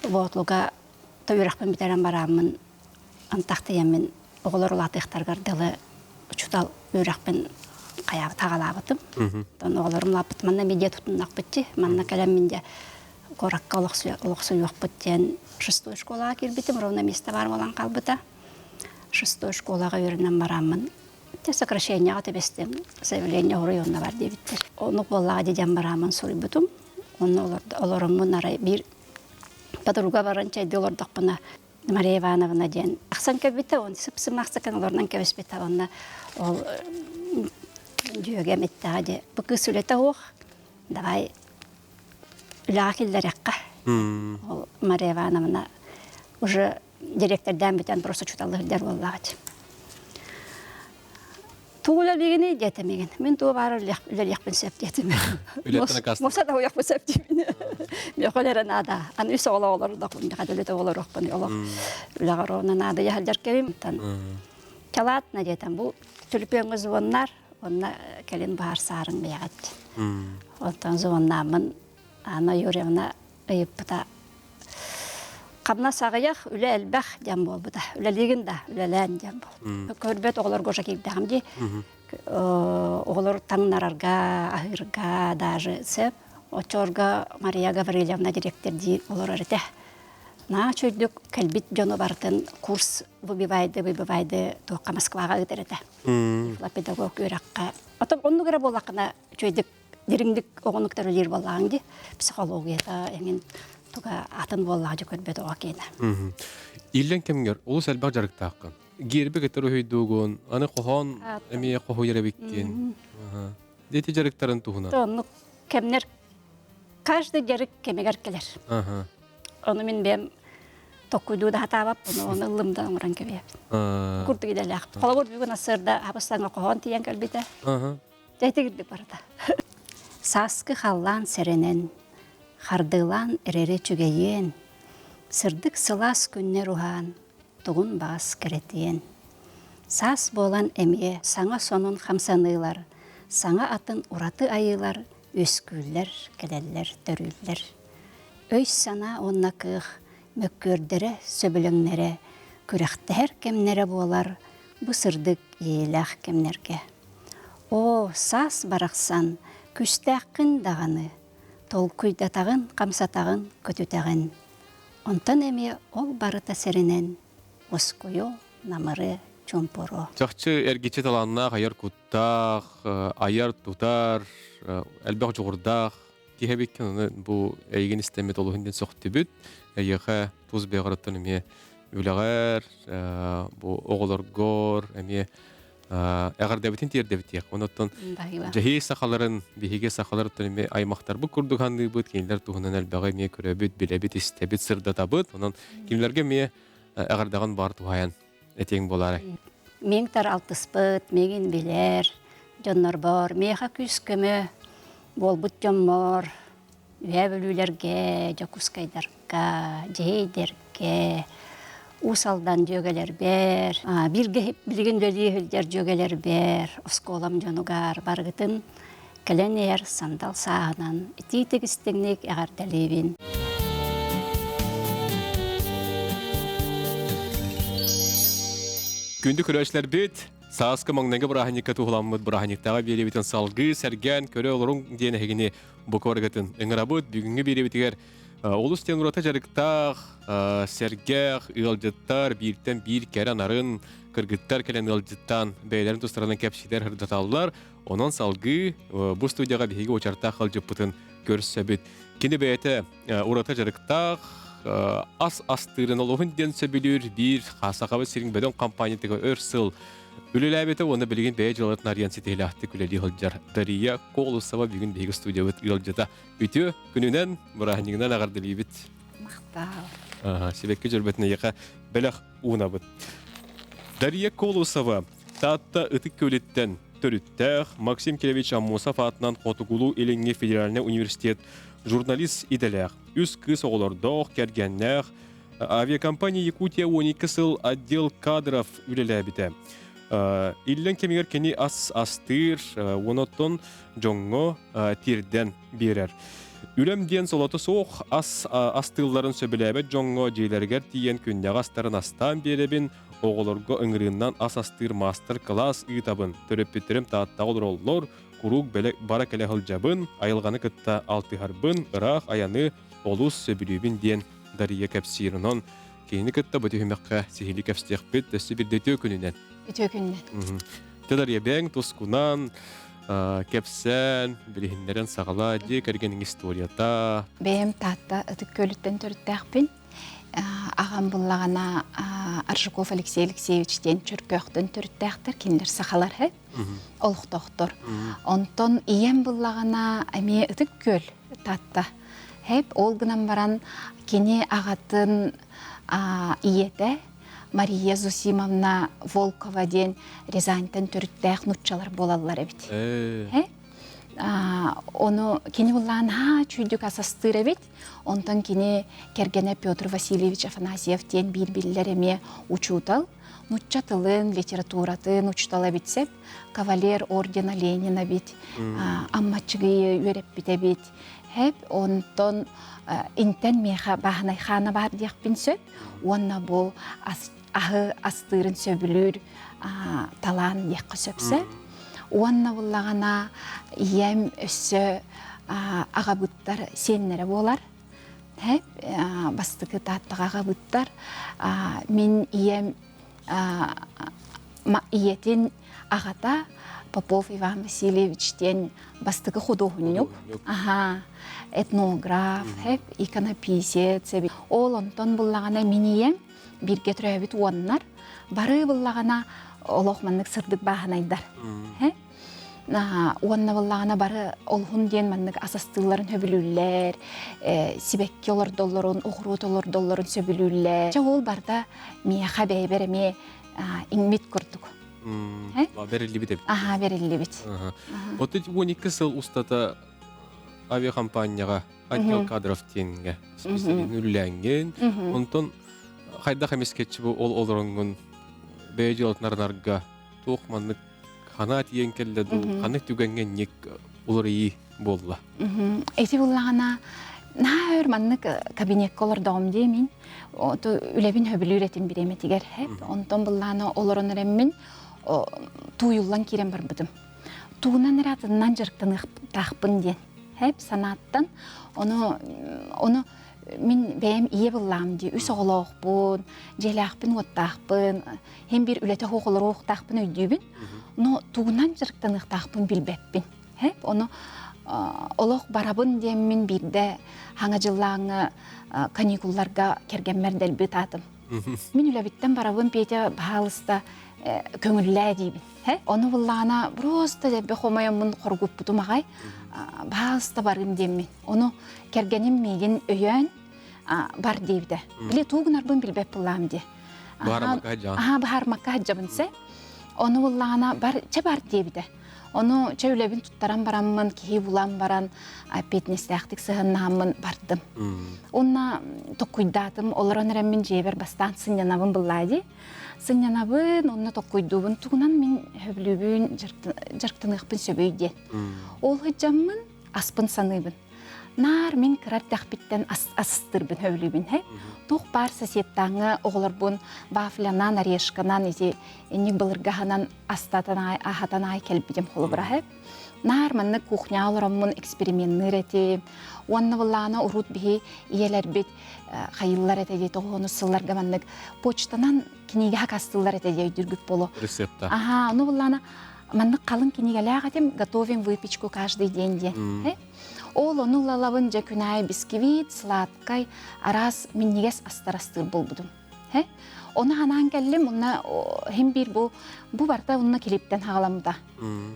ботлуга тойрақпен битерен барамын антақты емен оғылар ұлатықтарғар дылы ұчутал үйрақпен қаяғы тағалабытым. Оғыларым лапыт, манна медиа тұтынақ бітті. Манна кәлем менде қораққа олықсы жоқ біттен 6-й школаға келбітім. Ровно место бар болан қалбыта. 6-й школаға үйрінен барамын. Те сокращенияға тебестім. Заявление районна бар дебіттер. Оны болаға деден барамын сұры бұтым. Оны оларымын арай бір подруга баран чайды олордақпына Мария Ивановна ден. Ақсан кәбіті, оны сып-сым ақсакан оларынан кәбіспеті, оны ол дүйеге меттіға де. Бұқы сүлеті оқ, давай үліға келдер яққа. Ол Мария Ивановна уже директордан бітен просто чуталығылдар боллағады. Туғыла бігіне детемеген. Мен туғы бары үлеліқпен сөп детемеген. Үлеттіні қастын. Моса да ұяқпен сөп деймін. Мен қолері нада. Аны үсі ола олар ұдақпын. Мен қады үлеті олар ұқпын. Үліға ровна нада яғалдар кәбім. Калатына детем. Бұл түліпен звоннар. Онна кәлін бағар сарын бейғат. Онтан звоннамын. Ана Юрьевна ұйып бұта. Қамна сағаяқ үлі әлбәқ дем бол бұда. Үлелеген да, үлелән дем бол. Көрбет оғылар қожа келдіғам де. Оғылар таңнарарға, ахырға, даже сәп. Очорға Мария Гаврилевна директор дейін олар өріте. На чөйдік кәлбет жоны бартын курс выбивайды, тоққа Москваға өтереді. Педагог өраққа. Отым онны көрі болақына чөйдік деріңдік оғынықтар өлер болағын де. Психологията, әмен туга атын боллаажы көрбет оға кейді. Илен кемгер, олыс әлбақ жарықтаққын. Гербі кеттер өйдуғын, аны қоған әмейе қоғы еребеккен. Деті жарықтарын туғына? Оны кемнер, кажды жарық кемегер келер. Оны мен бәм тоққойдуды хатабап, оны ұлымда ұңыран кебеп. Күрді кеделі ақпы. Қола көрді бүгін асырда абыстаңға қоған тиен кәлбеті. Жәйті кірдік барыда. Саскы қаллан сәренен, Хардылан эрере чүгейен, сырдык сылас күннер ухан, туғын бас керетиен. Сас болан әме, саңа сонун хамсанылар, саңа атын ураты айылар, өскүллер, келеллер, төрүллер. Өй сана онна кых, мөккөрдері, сөбіліңнері, күрәқтәр кемнері болар, бұ сырдык еләқ кемнерге. О, сас барақсан, күстәқін дағаны, Тол күйдатағын, қамсатағын, көтүтәғын. Онтан әме ол барыта сәрінен, оскойо, намыры, чомпоро. Чақчы әргече таланна қайар күттақ, аяр тұтар, әлбәқ жоғырдақ. Тихебеккен бұл әйген істемет олығынден соқты бүт. Әйеға тұз бейғараттан әме өліғар, бұл оғылар ғор, әме Әғар дәбітін тер дәбітек. Онаттан жәхей сақаларын, бейге сақаларын аймақтар бұл күрдіғанды бұд, кейлер тұғынан әлбәғай ме көрәбіт, біләбіт, істәбіт, сырдата бұд. Онан кейлерге ме әғардаған бар тұғайан әтең болары. Мен тар алтыс бұд, меген білер, жоннар бар, меға күз көмі, бол бұд жонмор, өәбілілерге, жокускайдарға, жейдерге, Усалдан жөгелер бер, білген дөйілдер жөгелер бер, осколам жонугар барғытын, кәленер сандал сағынан, итетік істігнек әғар дәлебін. Күнді көрәшілер бет, сағасқы маңнағы бұраханикка туғыламыд бұраханиктаға беребетін салғы, сәрген, көрі олырың дейін әгіне бұқы барғытын. Үңір абыд, бүгінгі беребетігер Олус тен урата жарыктах, сергех, ылжыттар, биртен бир кәрі нарын, кыргыттар келен ылжыттан бәйлерін тұстарынан кәпсидер хырдаталылар. Онан салгы бұл студияға бейге очартақ ылжыппытын көрсөбіт. Кені бәйті урата жарыктах, ас астырын олығын ден сөбілір бір қасақабы серің бәден компаниятығы өрсыл. Үліләбеті оны білген бәй жылатын ариян сетейлі ақты күләлі ғылжар. Дария Колусова бүгін бейгі студия бұт ғылжата. Үті күнінен бұрағынығынан ағардылы бит. Мақтау. Себекке жүрбетіне еқа бәліқ уына бұт. Дария Колусова таатта ұтық көлеттен төріттәқ Максим Келевич Аммусов атынан Қотығулу Еленге Федеральный университет журналист иделәқ. Үз кыз оғылардақ кәргеннәқ авиакомпания Якутия 12 сыл отдел кадров үлеләбіті. Иллен кемегер кені астыр, оноттон жоңго тирден берер. Үлемден солаты соқ астылларын сөбіләбет жоңго жейлергер тиен күннеғ астарын астан беребін, оғылырғы үңіріннан астыр мастер-класс ұйтабын. Төріп бітірім таатта олыр олыр, құруг бара кәлі ғылжабын, айылғаны күтті алтығарбын, ұрақ аяны олус сөбілебін ден Дария кәпсирінон. Кейіні күтті бұты хүмәққа сихилі кәпстеқ біт, өсі бірдеті өкінінен. Өте күннен. Дария бәң тұскунан, кәпсән, білігіндерін сағала, дек әргенің историята. Бәйім татта ұтық көліттен түрттәқпін. Ағам бұллағана Аржыков Алексей Алексеевичтен чүркөқтен түрттәқтір, кендер сақалар хәп, олық тоқтыр. Онтон ием бұллағана әме ұтық көл татта. Хәп, ол гынан баран кені ағатын иеті Мария Зусимовна Волкова ден Рязаньтен түрттәқ нұтчалар болалар әбіт. Оны кені бұллағын чүйдік асастыр әбіт. Онтан кені кергене Петр Васильевич Афанасьев ден білбілілер әме учутал. Нұтчатылын, литературатын учтал әбітсеп, кавалер ордена Ленина бит, аммачығы өреп біт әбіт. Хәп, онтон интен меха бағынай хана бар дейқпін сөп, онна бұл ағы астырын сөбілір талан еққа сөпсі. Онна бұллағана ем өссі аға бұттар сеннері болар. Хәп, бастықы таттық аға бұттар. Мен ем иетін ағата Попов Иван Васильевичтен бастығы художник, этнограф, иконописец. Ол онтон бұллағана меніем бірге түрәбіт уаннар, бары бұллағана олоқманлық сырдық бағынайдар. Уанна бұллағана бары олғын ден манлық асастыларын хөбілілер, сибекке олар долларын, оғырут олар долларын сөбілілер. Ол барда мияға бәйбереме иңмет күрдік. Берілі бит әбіт. Берілі бит. Оты 12 сыл ұстата авиакомпанияға отдел кадров тенге үлләнген. Онтон қайда қамескетші бұл ол олырыңын бәйді олтынарынарға тоқманлық қана тиен келді, қанық түгенген нек олыр ей болла. Әйті боллағана нәр манлық кабинетке олар дауым деймін. Үләбін хөбілі үретім біреметігер. Онтон боллағана олырын әрімін туйуллан керен бар бұдым. Туғынан әратынан жырқтын тақпын ден. Хәп санаттан, оны мен бәйім ие боллам де, үс оғылық бұн, желақпын оттақпын, hem bir ülete hoğulur oğtaqpın öydübün, no tuğunan jırqtın ıqtaqpın bilbepпин. Hep onu oloq barabın demin birde hanga jıllağını kanikullarga kergenmer delbit atım. Min ülebitten barabın peyte bahalısta köngüllä deyibin. Onu bullağına prosta debbe xomayamın qorgup butum ağay, bahalısta barım demin. Onu kergenim meyin öyön bar deyibde. Bile tuğun arbın bilbep bullağım de. Bahar makka hacjabınsa, onu bullağına bar deyibde. Onu çevlebin tuttaran baramın, kihi bulan baran, petnesliaqtik sığınağımın bardım. Ona tokkuydatım, olaran eremin jeber bastan sınyanabın bullaydı. Sınyanabın, ona tokkuydubun, tuğunan min höblübün, jarktınıqpın söböydен. Ol hıcamın aspın sanıybın. Nar min kırar dağbitten asıstırbın höblübün. Tuğ bar sasiyettağı oğlarbın, baflanan, areşkanan, enik balırgahanan astatan ay, ahatan ay kelbidem xolubra hep. Нар манны кухня олороммун эксперименттер эти. Уанна буллана урут бихи иелер бит хайыллар эти тоғону сылларга маннык почтанан киниге хакастылар эти өйдүргүп болу. Рецепта. Ага, ну буллана маннык калын кинигелер атем готовим выпечку каждый день де. Ол onu лалабын же күнай бисквит, сладкай, арас миннигес астарастыр болбудум. Оны ханан келлим, онна хем бир бу барта онна килиптен хагаламда.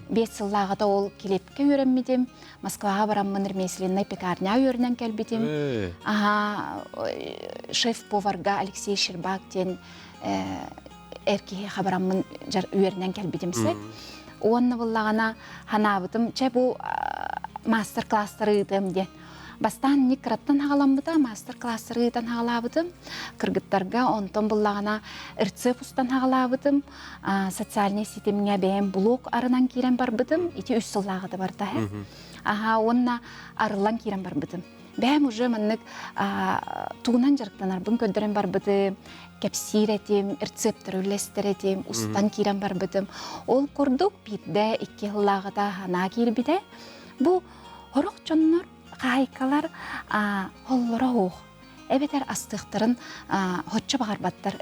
5 сыллагата ол килипке үйренмидим. Москвага бараммын ремесленный пекарня үйренен келбитим. Ага, шеф-поварга Алексей Щербактен эркиге хабараммын үйренен келбитимсе. Онна буллагана ханабытым, чай бу мастер-класстары ыдым ден. Бастан ник краттан хагаламбыта, мастер-класстары ыдан хагалабытым. Кыргыттарга онтон буллагана рецептустан хагалабытым. Социальный сетемге бәйін блог арынан кирен барбытым. Ити 3 сыллагыды барда. Ага, онна арылан кирен барбытым. Бәйім уже маннык туғынан жарықтанар бұн көддерен барбыты. Кепсир этим, рецептор үлестер этим, устан кирен барбытым. Ол кордук бирде 2 сыллагыда хана кирбиде. Бу хорох чоннор кайкалар холлора хоох. Эбетер астыктарын хотчо багарбаттар.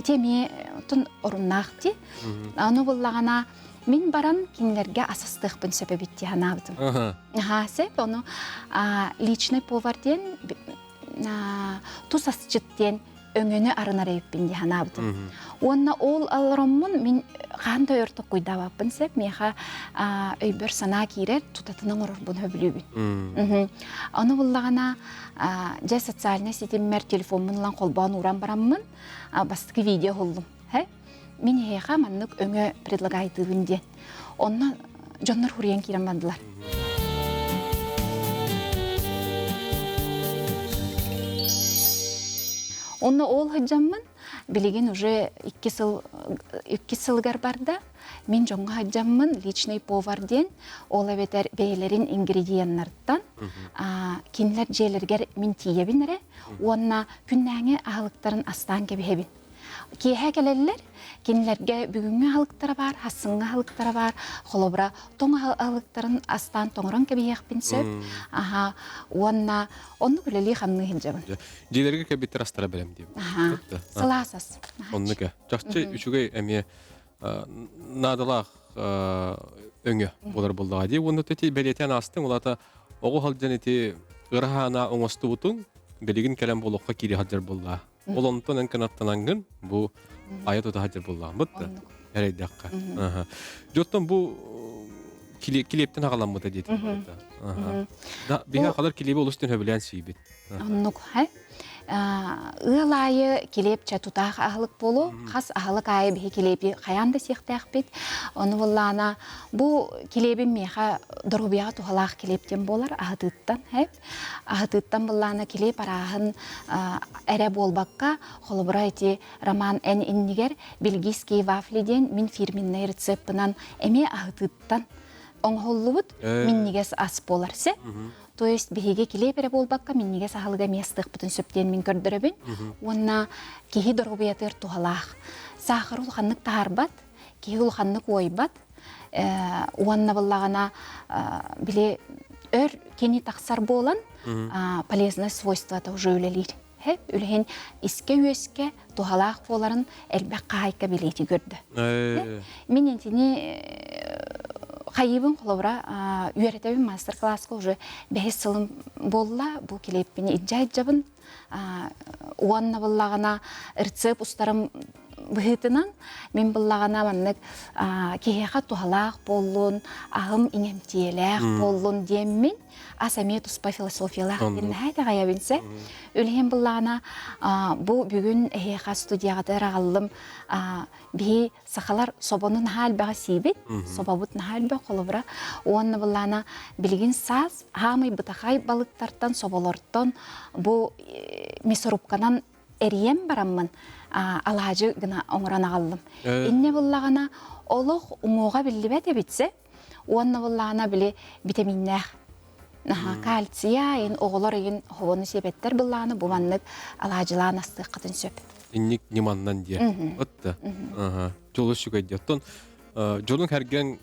Теме тун оруннахти. Аны буллагана мен баран кинлерге асастыкпын себебитти ханабытым. Аха, сеп ону личный поварден тусасчыттен өңөнө арынар эппин ди ханабытым. Онна ол алромун мен кандай өртөк куйдабаппын сеп меха өйбөр сана кирер тутатынын орбун хөбүлүбүн. Аны буллагана же социальный сетеммер телефонмунлан колбан уран бараммын, бастыкы видео холдум. Мен хеха маннык өңө предлагайтыбын ден. Онна жоннор хуриян кирен бандылар. Онна ол хаджаммын, билеген уже 2 сылгар барда, мен жоңға хаджаммын личный поварден, ол әбетер бейлерин ингредиенттардан, кинлер желергер мен тиебінері, онна күннәңе ағылықтарын астан кебехебін. Кейхе келелер, кинлерге бүгінгі ағылықтары бар, хасыңға ағылықтары бар, қолыбыра тоңа ағылықтарын астан тоңырын кебехпін сөп. Онна, оны күлелі қамны хенжабын. Желерге кәбеттер астара бәрем дейм. Саласас. Онныға. Жақшы үшіге әме надалақ өңі болар болдыға дей. Оны төте бәлетен астың, олата оғы халджан ете ұрғана оңысты бұтың, бәлеген кәлем болуққа кері хаджар болдыға. Ол онтон әнкен аттанаңын, бұл аят ота хаджар болдыға. Бұтты? Әрейдіққа. Жоттан бұл килептен ағаламыда дейді. Біға қалар килебі олыстен өбілен сүйбет. Оннық, ылайы келеп чатутақ ағылық болу, қас ағылық айы бігі келепі қаянда сектәқ бет. Оны боллана, бұл келебі меға дұрубияға туғалақ келептен болар ағытыттан. Ағытыттан боллана келеп арағын әрі болбаққа қолыбыра еті роман ән иннігер бельгийский вафлиден мен фирменный рецептынан әме ағытыттан оңғоллыбыт миннигес ас боларсы. То есть беге келебере болбакка минниге сахалга местык бүтүн сөптен мен көрдөрөбүн. Онна кихи доргубиятыр тухалах. Сахарул ханнык таарбат, кихи ул ханнык ойбат. Онна буллагана биле өр кени таксар болан полезное свойство та уже үлелир. Үлген иске үеске тухалах боларын элбек кайка билети көрдү. Мен энтини Хайыбын қолыбыра үйретебін мастер-классқа уже 5 сылым болла, бұл келеппені иджай-джабын, уанна боллағана рецеп ұстарым бұхытынан, мен боллағана маннық кейеға тухалақ болуын, ағым инемтиеләқ болуын деммен, асаме тұспа философиялақ дені әйті ғая бінсе. Өлген боллағана бұл бүгін әйеға студияғады рағалым бей сақалар собонын халбаға сейбет, собабыт халбаға қолыбыра. Оғанны боллағана білген саз, ғамай бұтақай балықтартан, соболорттан бұл месорупканан әрием барамын. Алажы гына оңыран ағалым. Инне боллағана олық ұмуға білі бәте бітсе, оғанны боллағана білі витаминнәқ. Кальция, оғылар егін хованы себеттер боллағаны бұваннық алажылан астық қытын сөп. Инник неманнан дия. Отта. Жолы шүгай дия. Жолын кәрген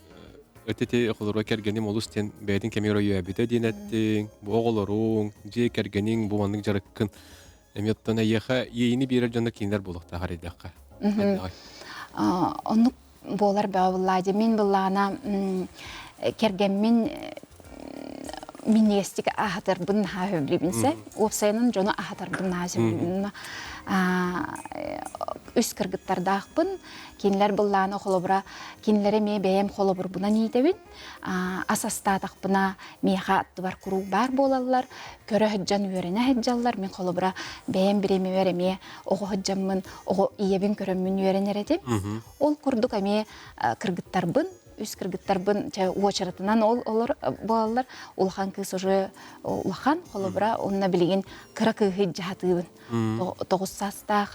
Ötete kolora kergenim olustен бәдин кемеро юәбите динеттин, бу оголорун, же кергенин бу маннык жарыккын. Эметтен аяха ейини бирер жонда киндер булыкта харидакка. Онук болар бауллади мен буллана кергенмин минестик ахатар бун хавлибинсе, опсайнын жону ахатар бун хазим. Үс кыргыттардақпын, кинлер булланы холобра, кинлере ме бәйем холобыр буна нидебин, асастатақпына меха аттыбар куру бар болалар, көрі хүджан үйеріне хүджалар, мен холобра бәйем біреме үйереме, оғы хүджанмын, оғы иебін көріммін үйеренередім. Ол курдук әме кыргыттарбын, үс кыргыттарбын очаратынан олар болалар, улхан кыз уже улхан холобра, онна билеген кыра кыгы жахатыбын. Тоғыз-састақ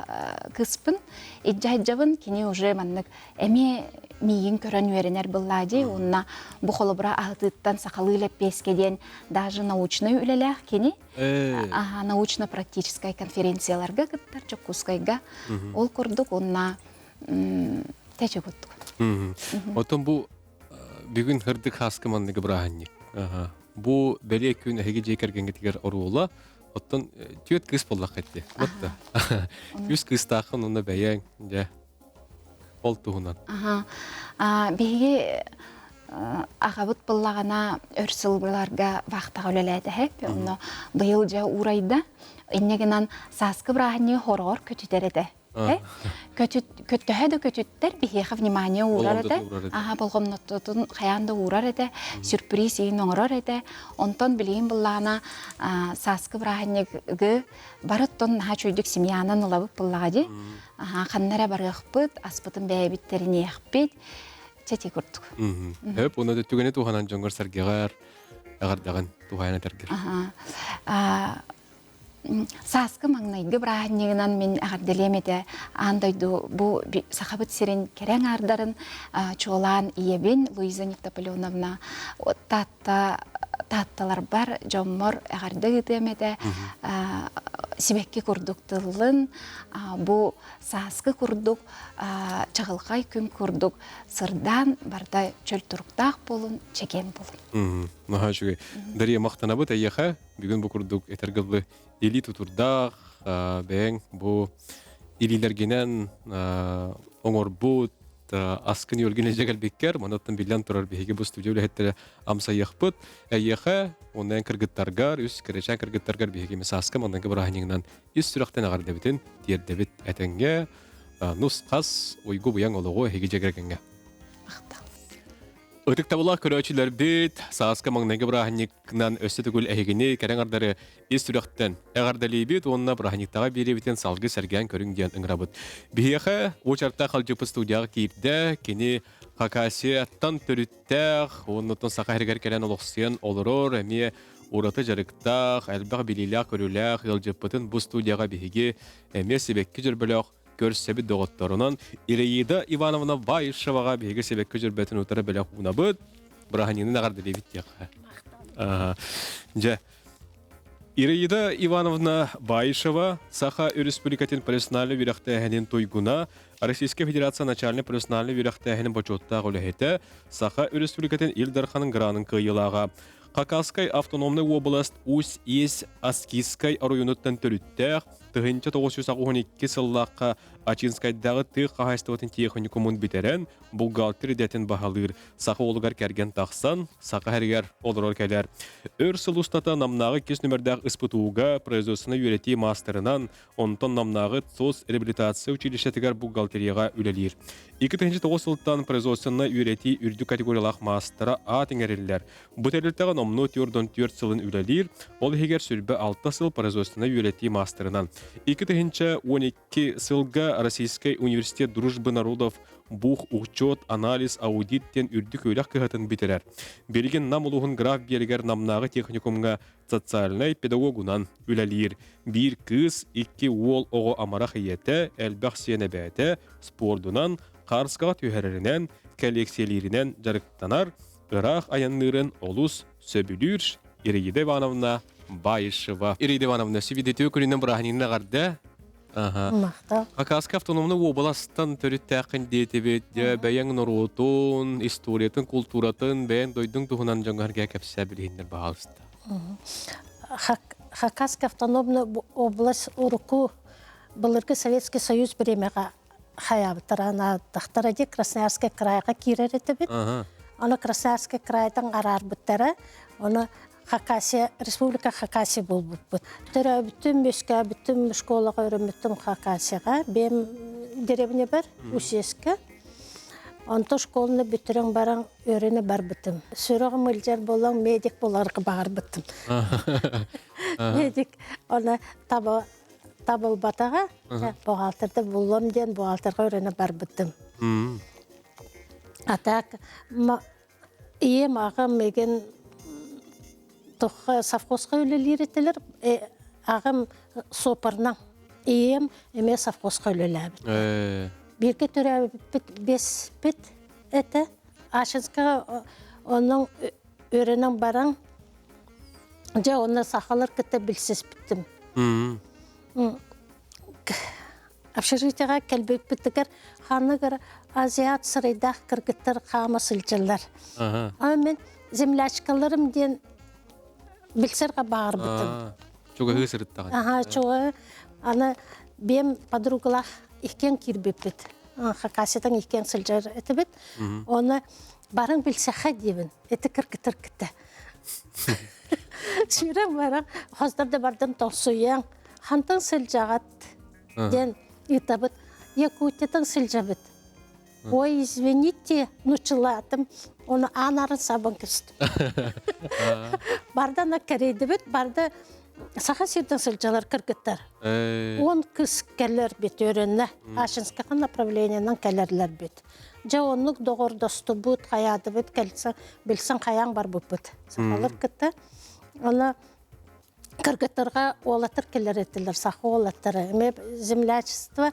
кыспын, иджа-иджабын, кені уже маннық әме мейін көрін үйеренер бұллади, онна бұ холобра ағытыттан сақалылап бескеден даже научный үлеләқ кені, научно-практическай конференцияларға кыттар, чоккускайға ол көрдік, онна тәчі көттік. Отын бұ бүгін хырдық хаскы маннығы бірағанник. Бұ бәле күн әйге жекергенге тегер оруыла, оттон түйет кыз боллақ әтті. Бұтты. Үз кыз тақын оны бәйен ол туғынан. Бейге ағабыт боллағана өрсілгіларға вақтаға өлеләді әп. Оны бұйыл жа урайда. Иннегінен сасқы бірағыне хорғыр көтітереді. Көттөһөдө көтүттер бихеха внимание урар эте. Болгомноттун хаянда урар эте. Сюрприз ин оңрор эте. Онтон билейин буллана саскы браханеги барыттон хачуйдук семьянан улабып буллагади. Ханнара барыхпыт, аспытын бәйбиттерине яхпит. Чати курдук. Хеп, оны да түгене туханан жоңгор саргегар агардаган тухайна тергер. Саскы маңнайгы браханегінан мен ағарделемеді андайды бұл сақабыт сирен керен ардарын чолан иебен Луиза Нектополеоновна татталар бар жоммор ағарды гытемеді сибекке күрдік тылын бұл саскы күрдік чағылқай күн күрдік сырдан барда чөл тұрықтақ болын чекен болын. Наға жүге. Дария мақтанабыт әйеға бүгін бұл күрдік етергілі Или тутурдах, бәң, бұ илилергенен оңор бұд, аскын елгене жегел беккер, манаттан билен тұрар бейге бұл студиялы әттері амса еқпыд. Әйеға, ондан кіргіттаргар, үс кіречен кіргіттаргар бейге месі аскы, мандан кібірағыныңнан үс сүрақтен ағар дәбітін, дер дәбіт әтенге, нұс қас, ойгу бұяң олығы әйге жегергенге. Өтік табыла көрөчілер бет, сағасқа маңнайғы бірағынникнан өсті түгіл әйгені кәрен ардары ес түріқтен әғардалі бет, онына бірағынниктаға беребітен салғы сәрген көріңден ұңырабыд. Бейеқі, очарта қалжыпы студияғы кейіпді, кені қақасы аттан түріттәқ, онытын сақа әргер кәрен олықсыен олырор, әме ураты жарықтақ, әлбәқ біліләқ көріләқ, елжыппытын бұл студияға бейге әме себекке жүрбіләқ, көрсәбі доғыттарынан Ираида Ивановна Байышеваға бейгі себекке жүрбәтін ұтары бәләқ ұнабыд, бірағанинын ағарды левит яқы. Ираида Ивановна Байышева Саха Республикатын персональный вирақтайғанин тойгуна Российская Федерация начальный персональный вирақтайғанин бачоттағы үләхеті Саха Республикатын Илдарханын гранын күйілаға. Хакасскай автономный область Усть-Ес Аскискай районуттан төрүттәк, тыгынча 912 сыллаққа Ачинскайдағы тык қағайстыватын техникумын битерен, бухгалтер дәтін бағалыр. Сақы олығар кәрген тақсан, сақы әргер олырор кәлер. Өр сылустата намнағы кес нөмірдәқ испытуға производствоны үйрети мастерынан, онтон намнағы ЦОС реабилитация училищетігер бухгалтерияға үлелер. 2009 сылттан производствоны үйрети үрді категориялақ мастера атыңерелер. Бұтерліктіға номну тюрдон тюрд сылын үлелер, ол егер сүрбі 6 сыл производствоны үйрети мастерынан. 2012 сылға Российский университет дружбы народов бух учет, анализ, аудиттен үрдік өйләқ кығатын битерер. Берген нам улуғын граф бергер намнағы техникумға социальный педагогунан үләлер. Bir кыз, 2 ол оғы амарақ еті, әлбәқ сені бәті, спордунан, қарсқаға түйәрерінен, коллекциялерінен жарықтанар, Ирақ аянлырын олус сөбілір Ираида Ивановна Байышева. Ираида Ивановна, сөбедеті өкірінен бірағынын ағарды Ага. Мақтал. Хакасска автономный областан төрүттәкин детебет, бәяң норотун, историятын, культуратын, бәяң дойдың туһунан жаңарга кәпсә билендер баалыста. Хакасская автономная область Уруку былырғы Советский Союз времяға хаябытырана тахтаради Красноярский крайға кирер етебет. Оны Красноярский крайдан арар бұттары, оны Хакасия, Республика Хакасия бұл бұт. Түрі бүтін мөске, бүтін школаға өріміттім Хакасияға, бем деревне бар, Усеске. Онты школыны бүтірің баран өріні бар бұттым. Сүріғі мүлжер болаң медик боларғы бағар бұттым. Медик, оны табыл батаға, бұғалтырды бұлым ден бұғалтырға өріні бар бұттым. Атақ, ие мағым меген тұққа савқосқа өлелер етілер, ағым сопырнан, ием еме савқосқа өлелер. Бірге түрі бес бет әті, ашынсқа оның өрінің баран, жа оны сақалар кітті білсіз біттім. Общежитияға кәлбек біттігер, қанығыр азиат сырайдақ кіргіттір қамы сылжылар. Мен землячкаларым ден білсерға бағыр біттім. Чуға ғысырыттаған. Чуға. Аны бем подругалах ихкен кирбеп бит. Хакасиядан ихкен сылжар эти бит. Оны барың білсеха дейбін. Эти кіргітір кітті. Шүрен барың, хоздарды бардым тоқсуяң. Хантың сылжағат ден итабыт. Якутиядан сылжабыт. Ой, извините, нучылатым. Оны анарын сабын кістім. Бардана кәрейді бит, барды саха сирден сылжалар кіргіттер. Он кыз кәлер бит өрінне. Ашынскақан направлениянан кәлерлер бит. Жа онық доғыр досты бұд, қаяды бит, білсін қаяң бар бұд бұд. Сақалар кітті. Оны кіргіттерға олатыр кәлер етілер, сақы олатыры. Землячество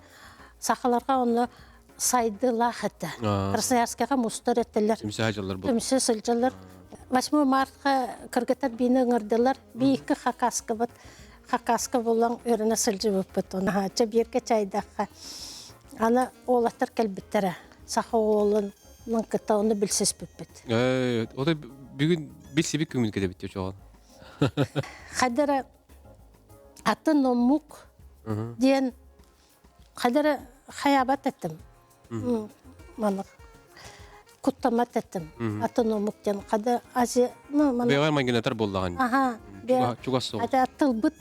сақаларға оны сайдыла хәтті. Красноярскаға мұстыр етілер. Түмсі сылжалар. 8 мартқа кіргітер бейні ұңырдылар. Бейікі хакаска бұд. Хакаска болан өріні сылжы бұд. Оны хача берге чайдаққа. Аны олатыр кәлбіттері. Сақы олының кітті оны білсіз бұд. Ода бүгін білсебек көңіл кеді бітті жоған. Қадыры аты номук ден қадыры хаябат еттім. Манық. Куттамат еттім. Аты номук ден қады ази... Беғар мангенатар болдаған. Чуғасы оғыз. Аты бұд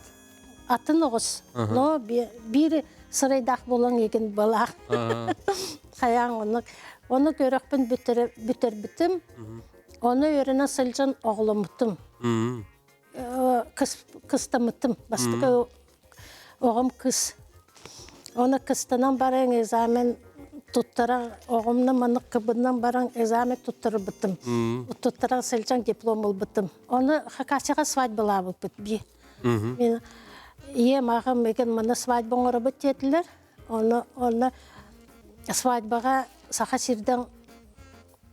атын оғыз. Но бір сырайдақ болан еген балақ. Қаяң онық. Оны көріқпін бүтір бітім. Оны өрінен сылжан оғылымытым. Кыстамытым. Бастығы оғым кыс. Оны кыстанан барың экзамен туттара, оғымны маңық кыбыннан барың экзамен туттары бұттым. Туттара сылжан диплом ол бұттым. Оны Хакасияға свадьбыла бұт бі. Мен ем ағым еген мұны свадьбың ұры бұт етілер. Оны свадьбаға сақа сирден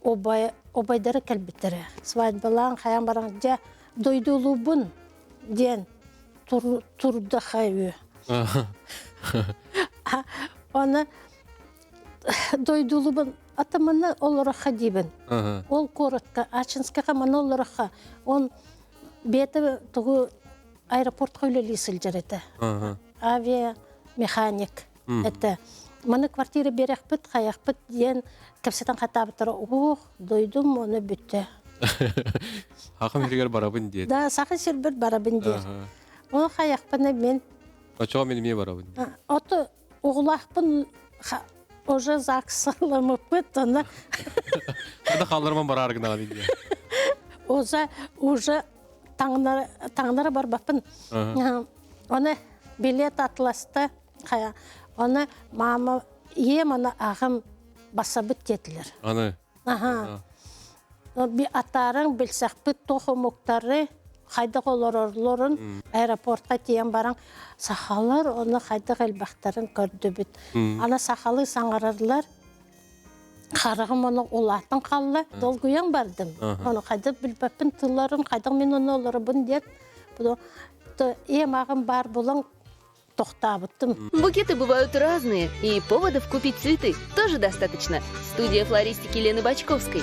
обайдары кәлбіттірі. Свадьбалан қаян барың жа дойдулу бұн ден тұрды қайы. Оны дойдулу бұн атымыны олырыққа дейбін. Ол коротқа, Ачинскаға маны олырыққа. Он беті тұғы аэропортқа өлелі сылжыр еті. Авиамеханик еті. Маны квартиры берек бұт, қаяқ бұт ден кәпсетен қатабытыры. Дойдум, оны бүтті. Хақым ергер барабын дед. Да, сақы сербір барабын дед. Оны қаяқпыны мен... Очоға меніме барабын дед. Оты оғылақпын уже зақсылымып бұт, оны... Қада қаларман бар арғынаған дед. Уже таңнары бар бапын. Оны билет атласты, оны мама, ем оны ағым басабыт деділер. Аны? Би атарың білсәқ бүт тоқы мұқтары қайдық олар-орларын аэропортқа тиен барың сақалар оны қайдық әлбақтарын көрді бүт. Ана сақалы саңарарлар қарығым оны олатын қалды. Долгуян бардым. Оны қайдық білбәппін тұларын қайдық мен оны олары бұн дед. Ем ағым бар болың тоқтабыттым. Букеты бывают разные, и поводов купить цветы тоже достаточно. Студия флористики Лены Бочковской.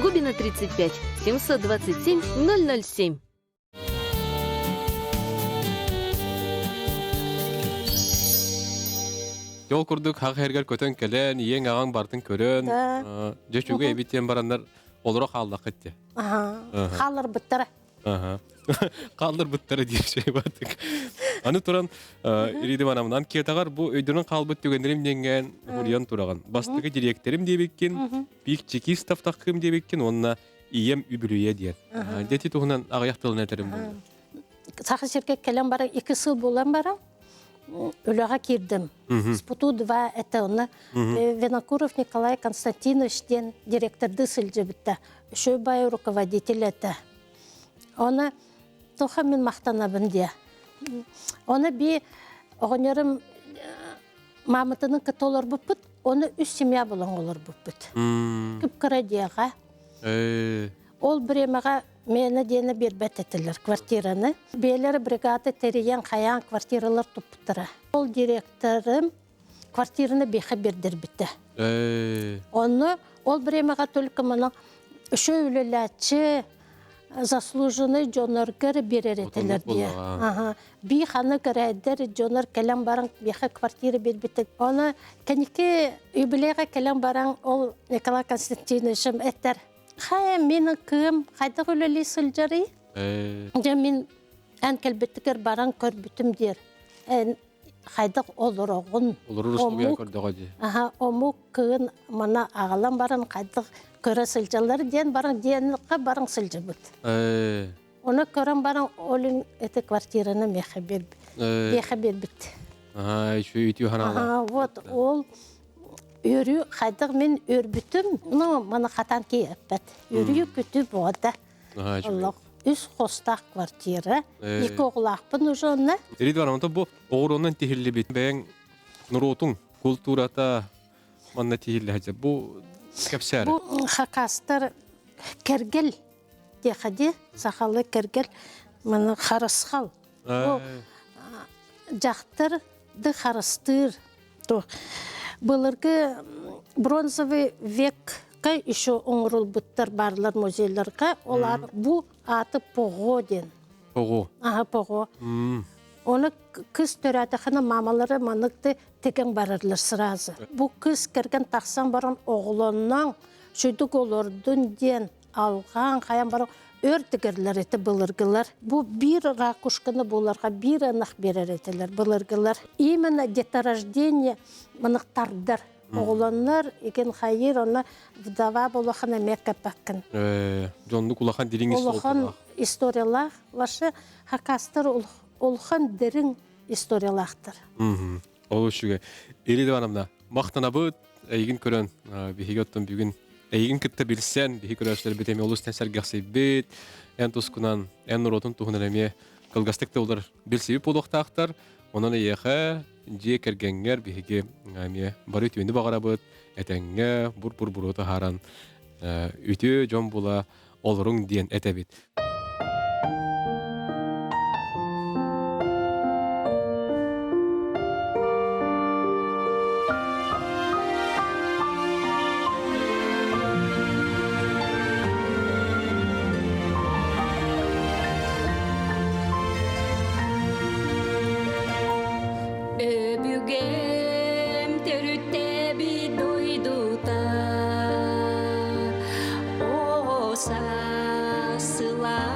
Губина 35 727 007. Жол курдук хак хергер көтөн келен, иен ағаң бартын көрөн. Жөчүгө эбиттен барандар олоро халдак кетти. Қалыр бұттары. Қалдыр бұттары дейшей бардык. Аны туран ириди банамынан кетагар бу өйдөрүн калбыт дегендерим денген урьян тураган. Бастыгы директорим дебеккен, бик чекистов такым дебеккен, онна ием үбүлүе диет. Дети тугунан агаяктылын этерим бу. Сақы шеркек келен бара 2 сыл болан бара. Өліға кирдім. Спуту 2 это оны. Винокуров Николай Константиновичтен директорды сылжы бітті. Үшөй бай руководитель это. Оны тоха мен мақтанабын де. Оны би оғынерім мамытының кіт олар бұппыт, оны 3 семья болан олар бұппыт. Күп кірадияға. Ол біремеға мені дені бербет етілер квартираны. Белері бригады терейен қаян квартиралар тұппыттыра. Ол директорым квартираны бейхі бердір бітті. Оны ол біремеға төлкі мұны үші өліләтші заслуженный жоноргер берер етілер де. Бейханы кірәдер жонор кәлем баран бейхі квартиры бербітті. Оны кәнеке үбілеға кәлем баран ол Николай Константиновичем әттер. Хай, менің кім, қайдақ өлелей сылжары? Мен ән кәлбеттікер баран көрбітім дер. Қайдақ олыр оғын. Олыр ұстығын көрді де. Ому күйін мана ағалан баран қайдақ көрі сылжалары ден баран деніліққа баран сылжы бұд. Оны көрін баран олың әті квартираны меқі бербіт. Шүй үйтіу ханала. Вот, ол өрі қайдық мен өрбітім, мана қатан кейіппәт. Өрі күті болады. Үс қостақ квартира, 2 оғылақпын ұжонна. Ереді барамында бұл оғыронан тихілі бет. Бәң нұротың культурата манна тихілі әжі. Бұл кәпсәрі? Бұл қақастар кәргел декаде, сақалы кәргел, мана қарысқал. Жақтырды қарыстыр. Бұлырғы бронзовый векка еще оңырыл бұттар барлар музейлерға. Олар бұл аты Пого ден. Пого? Пого. Оны күз төратықыны мамалары манықты теген барырлар сыразы. Бұл күз керген тақсан баран оғылоннан шүйдік олардың ден алған қаян баран өртігерлер еті бұлырғылар. Бұл бір ракушканы бұларға бір анық берер етілер бұлырғылар. Именно деторождение мұнықтардар. Оғыланлар, екен қайыр, оны вдова болуқына мәккә пәккін. Жонды құлақан деріңіз сол Олуқан историялақ, лашы хақастыр олуқан дерің историялақтыр. Ол үшіге. Еледі банамда, мақтана бұд, әйгін көрін, бейгі өттім бүгін әйгін күтті білсен, бейгі көрәшілер бетеме олыстен сәргіқсей бет, ән тұсқынан, ән нұротын тұғын әлеме қылғастықты олар білсейіп болуқтақтар, онын еқі же кәргенгер бейге бары өтуенді бағара бұд, әтәңге бұр-бұр-бұр оты харан өте жон бұла олырың дейін әтәбет. Сасыла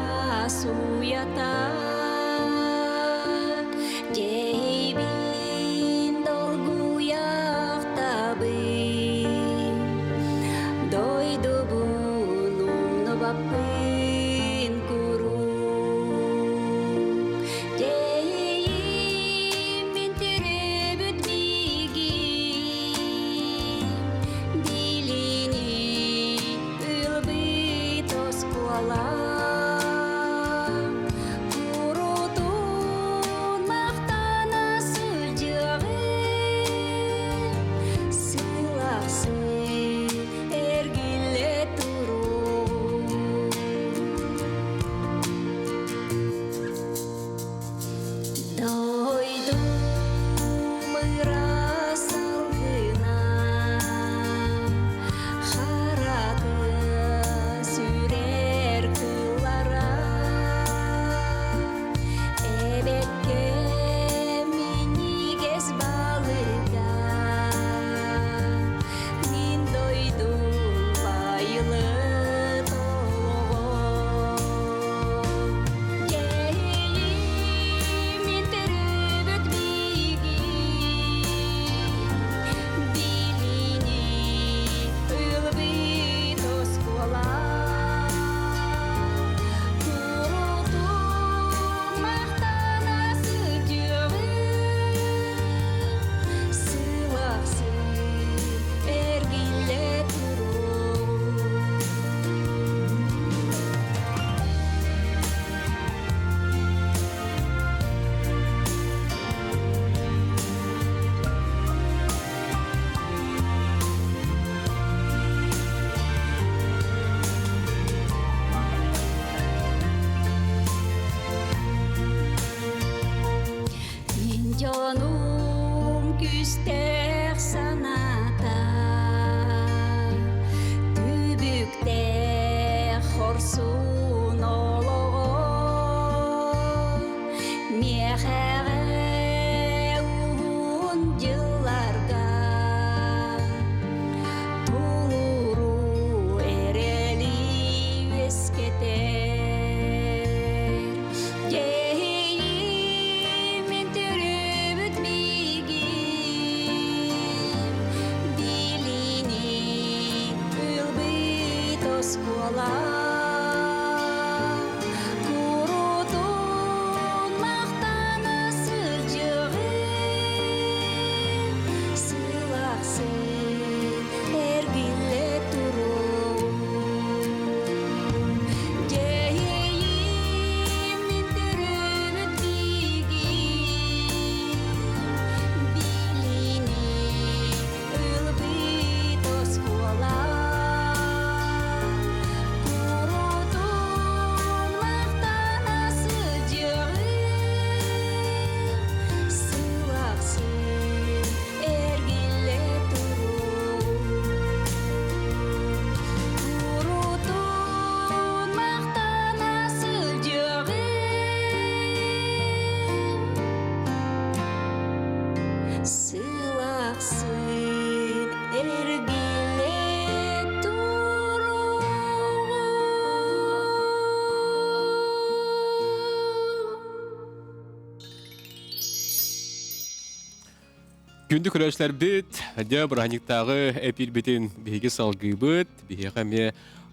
Күнді күрәшләр бит, әдә бұрғаниқтағы әпір бетін бігі салғы бұд, бігі ғаме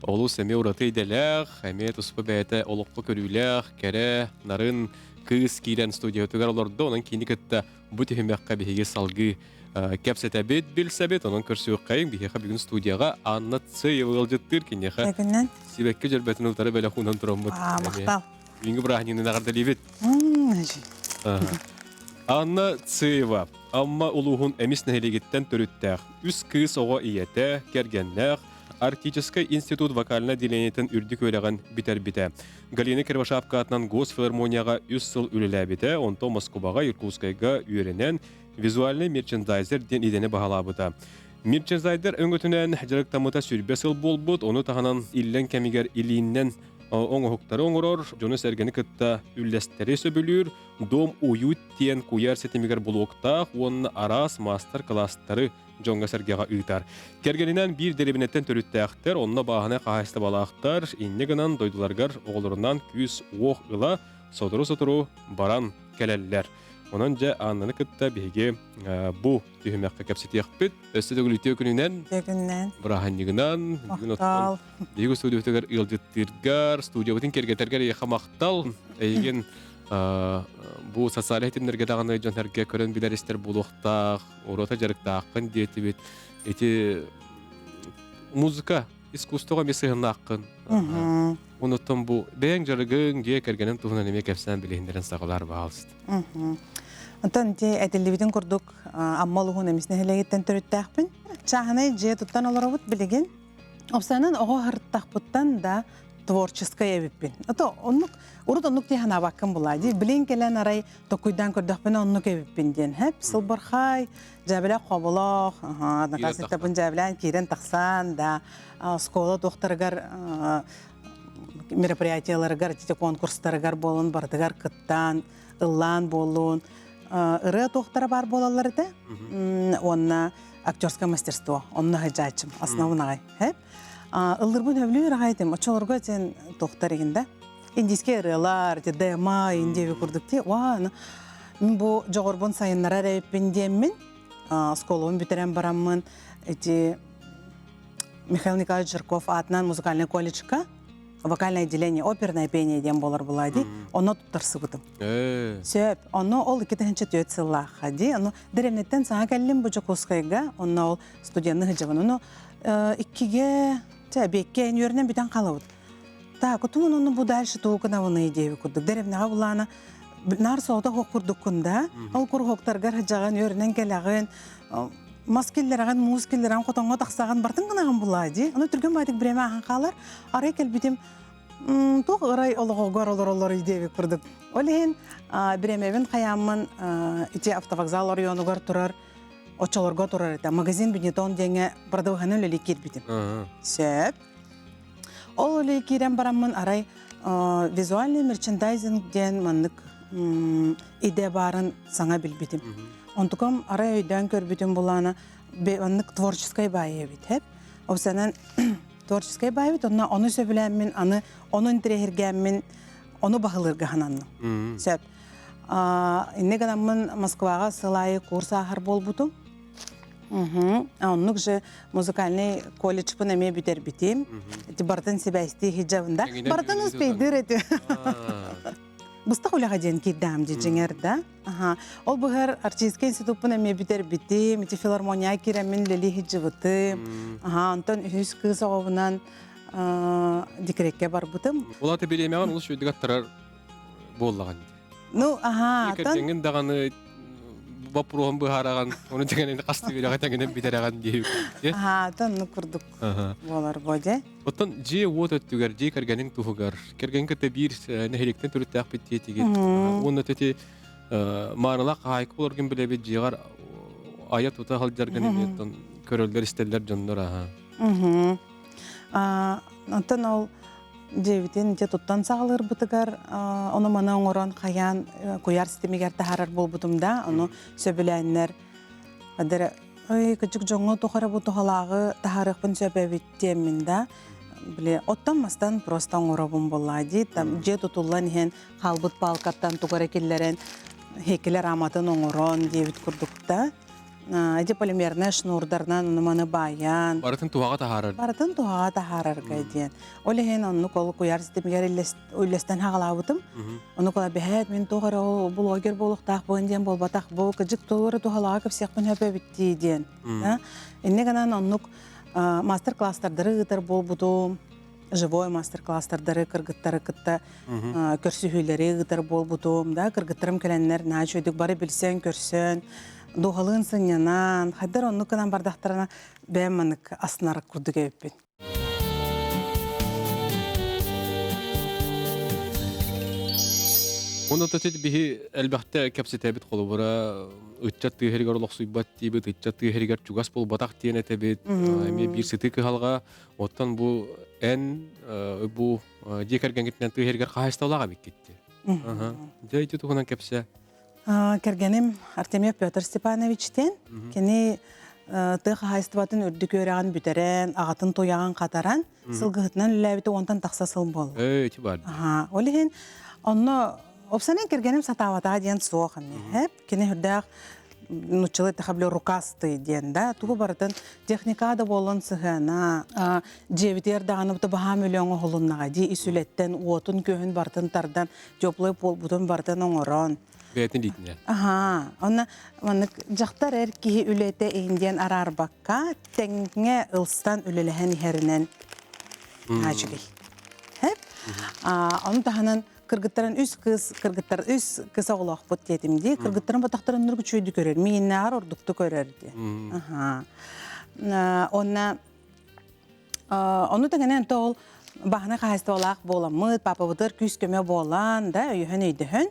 олу сәме ұраты иделәғ, әме тұспы бәйті олықпы көріләғ, кәрі нарын кыз кейден студия өтігер оларды, оның кейні кітті бұд үйімәққа бігі салғы кәпсәті бет білсә бет, оның көрсі өққайын бігі бүгін студияға Анна Цеева ғалжеттір, кенеға себәкке жүрбәтін ұлтары бәлі құнан тұрам бұд. Мақтал. Үйінгі бұрғанины нағарды лебет. Анна Цеева. Амма улуғын әміс нәхелегеттен түріттәқ. Үс кыз оға иеті, кергеннәқ, Арктический институт вокальна деленетін үрдік өліған бітер-біті. Галина Кервашапка атынан Госфилармонияға үс сыл үлілі біті, онто Москваға, Иркутскайға үйренен визуальный мерчендайзер ден идені бағалабыды. Мерчендайзер өңгөтінен жарықтамыта сүрбе сыл бол бұд, оны тағанан иллен кәмігер илиіннен оңғықтары оңырор, жоны сәргені кітті үлләстері сөбілір, дом уют тиен куяр сетемігер блоктақ, оның арас мастер класстары жонға сәргеға ұйтар. Кергенінен бір деребінеттен төріттәқтер, онына бағына қағайсты балақтар, иннегінен дойдыларғар оғылырынан күз оқ ұла, содыру-содыру баран кәләлілер. Онан жа аннаны кітті беге бұ түйімәққа кәпсеті еқпет. Өсті дөгілі күнінен, бұрағаннығынан, бегі студия өтігер ұлдеттіргар, студия өтін кергетергер еқа мақтал. Әйген бұ социал әйтімдерге дағаны жонтәрге көрін білерістер бұлықтақ, орота жарықтақын дейті бет. Эти музыка, искусствоға месығын ақын. Оныттым бұ бәң жарығын де кәргенін тұғынан еме кәпсән білейіндерін сағылар бағалысты. Онтан де әділібідің күрдік аммалығын әмесіне хелегеттен түріттәқпін. Чағынай же тұттан олар бұд білеген. Опсанын оға ғырттақ бұттан да творческая эбиппин. Ото оннук урут оннук тихан абаккын булади. Билин келен арай токуйдан көрдөкпен оннук эбиппин ден. Хеп сылбырхай, жабыла коболох, накасеттабын жабылан кирен таксан да школа докторгар мероприятияларгар, конкурстаргар болун бардыгар кыттан, ыллан болун. Ыры доктора бар болалар да. Онна актерское мастерство, онна хажачым, основнагай. Хеп ылдырбын өвлүр агайтым, очолорго сен доктор эгинде. Индиске ырылар, дема, индеви курдук те. Мен бу жогорбун сайыннара реппин деммин. Школун бүтерен бараммын. Михаил Николаевич Жирков атынан музыкальный колледжка, вокальное отделение, оперное пение дем болар булади. Оно туттарсы бутым. Сөп, оно ол 2-нче төтсылла хади. Оно деревнеттен саңа келлим бу жокускайга, оно ол студентны хыжабын. Оно 2-ге бекке үйренен бүтен қалауыд. Так, отумун оны бу дальше туукына оны идея курдук. Деревнага булана нар соғда хоқ курдук күнда. Ол кур хоқтаргар хыжаган үйренен келагын, маскиллераган, музыкиллераган, котонго тақсаган бартын гынаган булади. Оны түрген байтык биреме ахан қалар. Арай келбитим туқ ырай олығығар олар идея курдук. Олеген биремебин қаямын ити автовокзал орионугар турар. Очолорго турар это магазин Бенетон денге продавханы лели кирбитим. Сөп. Ол лели кирен барамын арай визуальный мерчендайзинг ден маннык иде барын саңа билбитим. Онтукам арай өйдөн көрбүтүм булана маннык творческой бае бит хеп. Осанан творческой бае бит оны сөбүләммин, оны интерегергәммин, оны бахылырга хананны. Сөп. Иннеганамын Москвага сылайы курс ахар болбутум. Оннук же музыкальный колледж пын эме бүтер битим. Бартын себәсти хиджабында. Бартын успейдир эти. Быстық улаға ден кирдам жеңер да. Ол бұғар артистский институт пын эме бүтер битим. Филармония киремин лели хиджабытым. Антон үз кыз оғынан декретке бар бутым. Олаты белемеген ұлыш өйдік аттырар боллаған. Екерденген дағаны бапруғын бұғараған, оны дегенен қасты береға тәңінен бетереген дейіп. Тонны күрдік болар боде. Оттан же от өттігер, же кәргенің тұғығар. Кәрген кәті бір нәхеліктен түрітті ақпет етеген. Оны төте мағынала қайқы боларген біле бет жеғар аят ұта қалдарған еметтен көрілдер істелер жонлар. Оттан ол Девитин те туттан сағылыр бұтығар, оны мана оңыран қаян көяр системегер тахарар бол бұтымда, оны сөбіләнлер. Адыр, күчік жоңы тұқары бұтығалағы тахарықпын сөбәбеттемінде, оттан мастан просто оңырабын болады. Же тұтылан ен қалбыт балқаттан тұғары келлерін хекелер аматын оңыран девит күрдікті. Эти полимерные шнурдарнан маны баян. Барытын туғаға тахарар. Барытын туғаға тахарар гайден. Олеген оны колы куяр системегер үйлестен хағалабытым. Оны кола бәхет мен туғары блогер болуқтақ бұғынден болбатақ бұл күжік туғыры туғалаға көпсеқпін өпе бітті ден. Иннегенан онық мастер-класстардары ғытыр бол бұдым. Живой мастер-класстардары кыргыттары кытта көрсүхүйлери ғытыр бол бұдым. Кыргыттарым кәләнлер нач өйдік бары білсен, көрсен. Доғалығын сынянан, қайдар оны күнан бардақтарына бәйманық асынарық күрдіге өппен. Оны төтет бігі әлбәқті кәпсетәбіт қолы бұра, үтчат түйхерігер олық сұйбат дейбіт, үтчат түйхерігер чугас бол батақ дейін әтәбіт, әме бір сыты кығалға, оттан бұл ән, бұл декәрген кетінен түйхерігер қағайстаулаға бек кетті. Жәйті тұғынан кәпсе? Кергенім Артемьев Петр Степановичтен, кені тұғы хайстыбатын үрдік өреген бүтерен, ағатын тояған қатаран, сылғытынан үләбіті онтан тақса сыл бол. Өйті бар. Олеген, оны опсанен кергенім сатаватаға дейін соғын. Кені үрдәқ нұчылы тәқаблі рукасты дейін, тұғы бардың техникада болын сығына, жевітер дағаны бұты баға миллионы ғолыннаға дей үсілеттен, отын көхін бардың тардан, жоплы пол бұтын бардың оңырын. Бәйтін дейтін, Оны жақтар әркеге үлеті еңден арарбаққа тәңге ұлстан үлеліген ерінен әжігей. Оны тағынан кыргыттарын үз кыз оғылақ бұт дедімде, кыргыттарын бұтақтарын нұрғы чөйді көрер, мейінне ар ордықты көрерді. Оны тәңінен ол Bahana kahasta olaq bolamıd, papa bıdır küs köme bolan da öйөһөн öйдөһөн.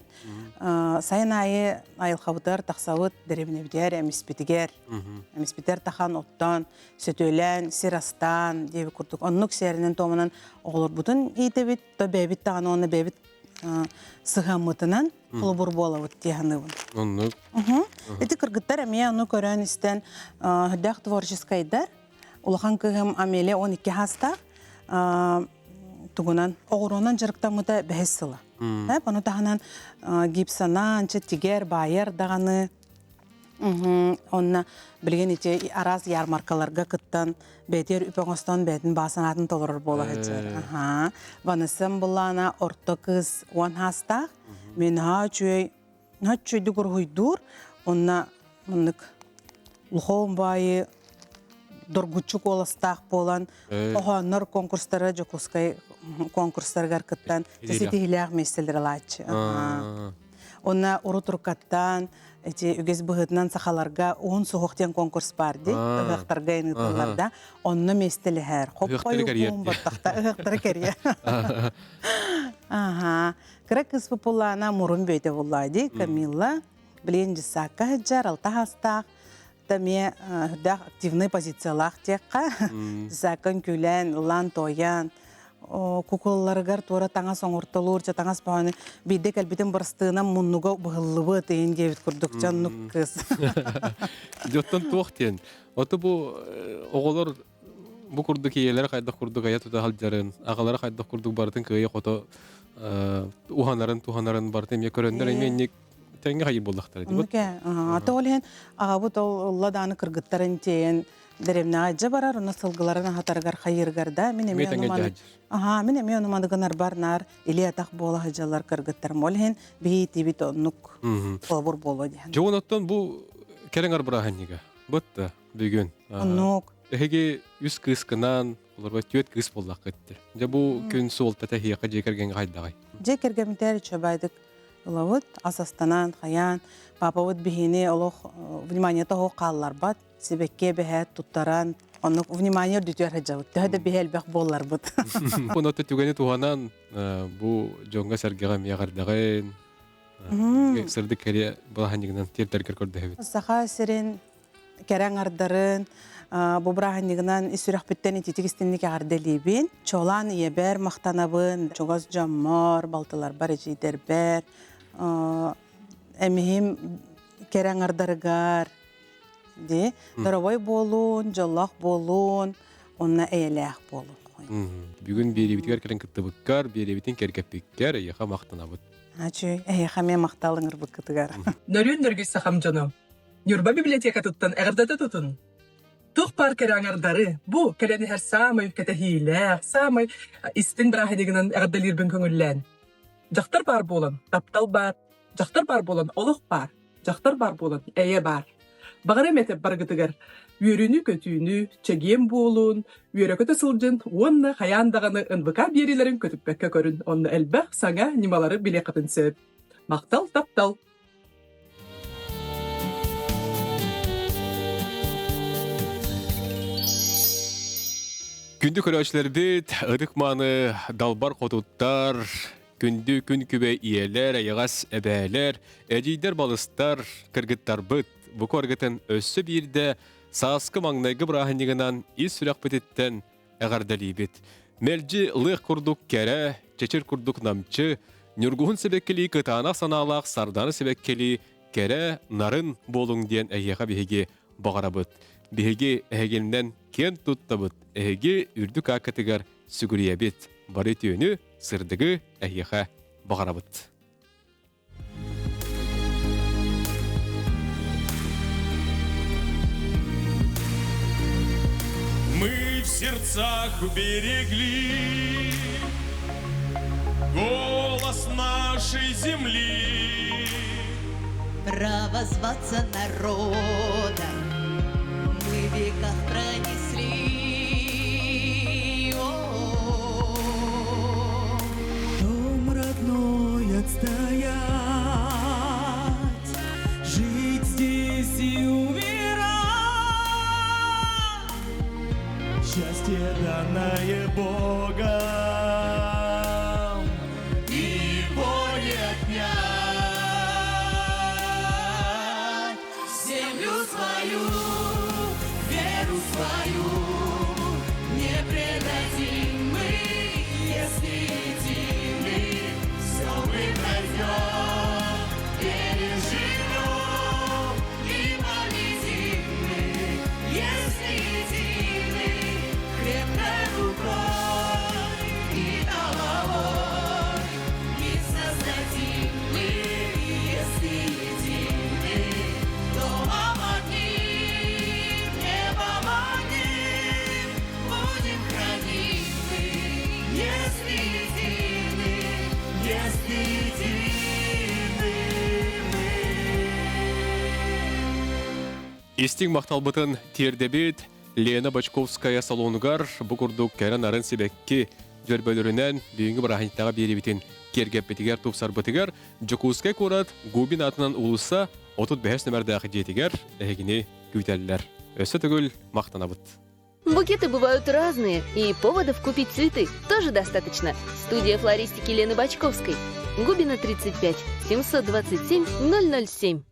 Sayın ayı ayılqa bıdır taqsavıd deremine bider, emispitiger. Emispiter taxan ottan, sötölən, sirastan devi kurduk. Onnuk serinin tomunan oğlur budun iytebit, da bebit tağın onu bebit sığamıtınan kulubur bolavıd diyanıvın. Onnuk. Эти кыргыттар әмия оны көрөн истен хөдәк творческайдар. Улахан кыгым амеле 12 хаста тугунан оғыронан жарықтамыда бәхес сылы. Оны тағынан гипсанан, тигер, байер дағаны. Онна білген ете араз ярмаркаларға кыттан бәтер үпіңістан бәтін басанатын толырыр бола ғыджар. Ванысым бұлана орто кыз 10 хаста. Мен чөйді көргүйдур. Онна мұнық лұхоун байы доргучук оластақ болан. Оғаныр конкурстары жокускай конкурстарғар кыттан. Тесеті хиляғ меселдер алачы. Онна ұры тұркаттан, үгез бұғытынан сақаларға 10 соғықтен конкурс барды. Үғақтарға енітілерді. Онны местелі әр. Қоппай ұғын баттақта үғақтары кәрия. Кірі кыз бұпылана мұрын бөйті олайды. Камилла біленді саққа жар, алта хастақ. Тәме үрдәқ активный позициялақ текқа. Сақын күлән, ұлан, тоян. Куколларыгар тура таңа соңыртылуыр, таңа спағаны бейдек әлбетін бұрыстығынан мұннуға бұғылығы тейін кебет күрдік жаннық кыз. Жоттан туақтен. Оты бұл оғылар бұл күрдік иелері қайдақ күрдік ая тұта қалдарын, ағалары қайдақ күрдік бардың көйе қоты туханарын бардың. Мен көріндер әменнек тәңге қайы болдақтар. Аты олен ағабыт олладаны кыргыттарын тейін дәремнәға жа барар, оны сылғыларына хатарғар қайырғарда. Мен әме онымадығынар барнар, иле атақ бола хажалар кыргыттарым олен бейті бейті онық қолабыр болу дейін. Жоғын оттан бұл кәрің арбырағаннеге. Бұтты бүгін. Онық. Әхеге үз кыз кынан, оларға түйет кыз болдақ кеттір. Жа бұл күн суолта тәхияқа жекерген қайдағай. Жекергемдер чөбайдық ұлауыт, асастанан, қаян, папауыт бігіне олық внимание тоғы қалылар бат. Себекке бәхәт туттаран, оны внимание дүтер хәҗәүт. Тәһәдә бәһәл бәх боллар бут. Буны түгәне туганан бу җонга сәргәгә миягырдагын. Сырды кәрия булаһаннигынан тертәргә күрдә. Саха серен кәрәң ардарын бу браханнигынан исүрәх биттән титигистенник ардәлибин. Чолан ебәр мактанабын, чогаз җаммар, балталар бар җидер бер. Әмһим кәрәң ардарыгар де, дарабай болуын, жаллақ болуын, онна әйеләқ болуын. Бүгін беребітігер кәрін күтті бұққар, беребітін кәргәп бүккар, әйеға мақтана бұд. Әйеға мен мақталыңыр бұққытығар. Нөрін нөргіз сақам жону. Нюрба библиотека тұттан әғірдата тұтын. Тұқ бар кәрәңардары, бұ кәрәні әр самай кәті хейләқ, самай істін бірахедегінен әғірдалер бүн көңіллән. Жақтар бар болын, таптал бар, жақтар бар болын, олық бар, жақтар бар болын, әйе бар. Бағарам әтіп барғытығар, үйеріні көтүйіні, чәген болуын, үйерекөті сылжын, онны қаяндағаны ұнбықа берелерін көтіппәкке көрін, онны әлбәқ саңа немалары біле қатын сөп. Мақтал, таптал. Күнді көрәшілер бет, ұдық маны далбар қотуттар, күнді күн күбе иелер, аяғас әбәлер, әдейдер балыстар, кіргіттар бұт. Бұ көргітін өссі бірді саасқы маңнайғы бірахынығынан ес сүрәқ бітеттен әғардалі бет. Мәлжі лық күрдік кәрі, чечір күрдік намчы, нүргуын себеккелі кытанақ саналақ сарданы себеккелі кәрі нарын болың ден әйеға бігеге бағара бұд. Бігеге әйгелінен кен тұтта бұд. Әйге үрдік ақытығар сүгірия бет. Бары түйіні сырдығы әйеға бағара бұд. Мы в сердцах берегли голос нашей земли. Право зваться народом мы в веках пронесли. Дом родной отстоять, жить здесь и умирать. счастье данное Богом, и его не отнять. Землю свою, веру свою не предадим мы, если едины, все мы пройдем, переживем и победим мы, если едины, крепкой рукой и головой, и создадим мы, если едины, домом одним, небом одним, будем хранимы, если едины, если едины мы. Истиң мақталбытын тердебет Лена Бачковская салонугар бұқұрдық кәрін арын себекке жөрбөлірінен бүйінгі барахынтаға беребетін кергеппетігер тұпсарбытығар Джокускай көрат Губин атынан ұлыса 35 нөмірдағы жетігер әгіне күйтәлілер. Өсі түгіл мақтанабыт. Букеты бывают разные, и поводов купить цветы тоже достаточно. Студия флористики Лены Бачковской. Губина 35, 727 007.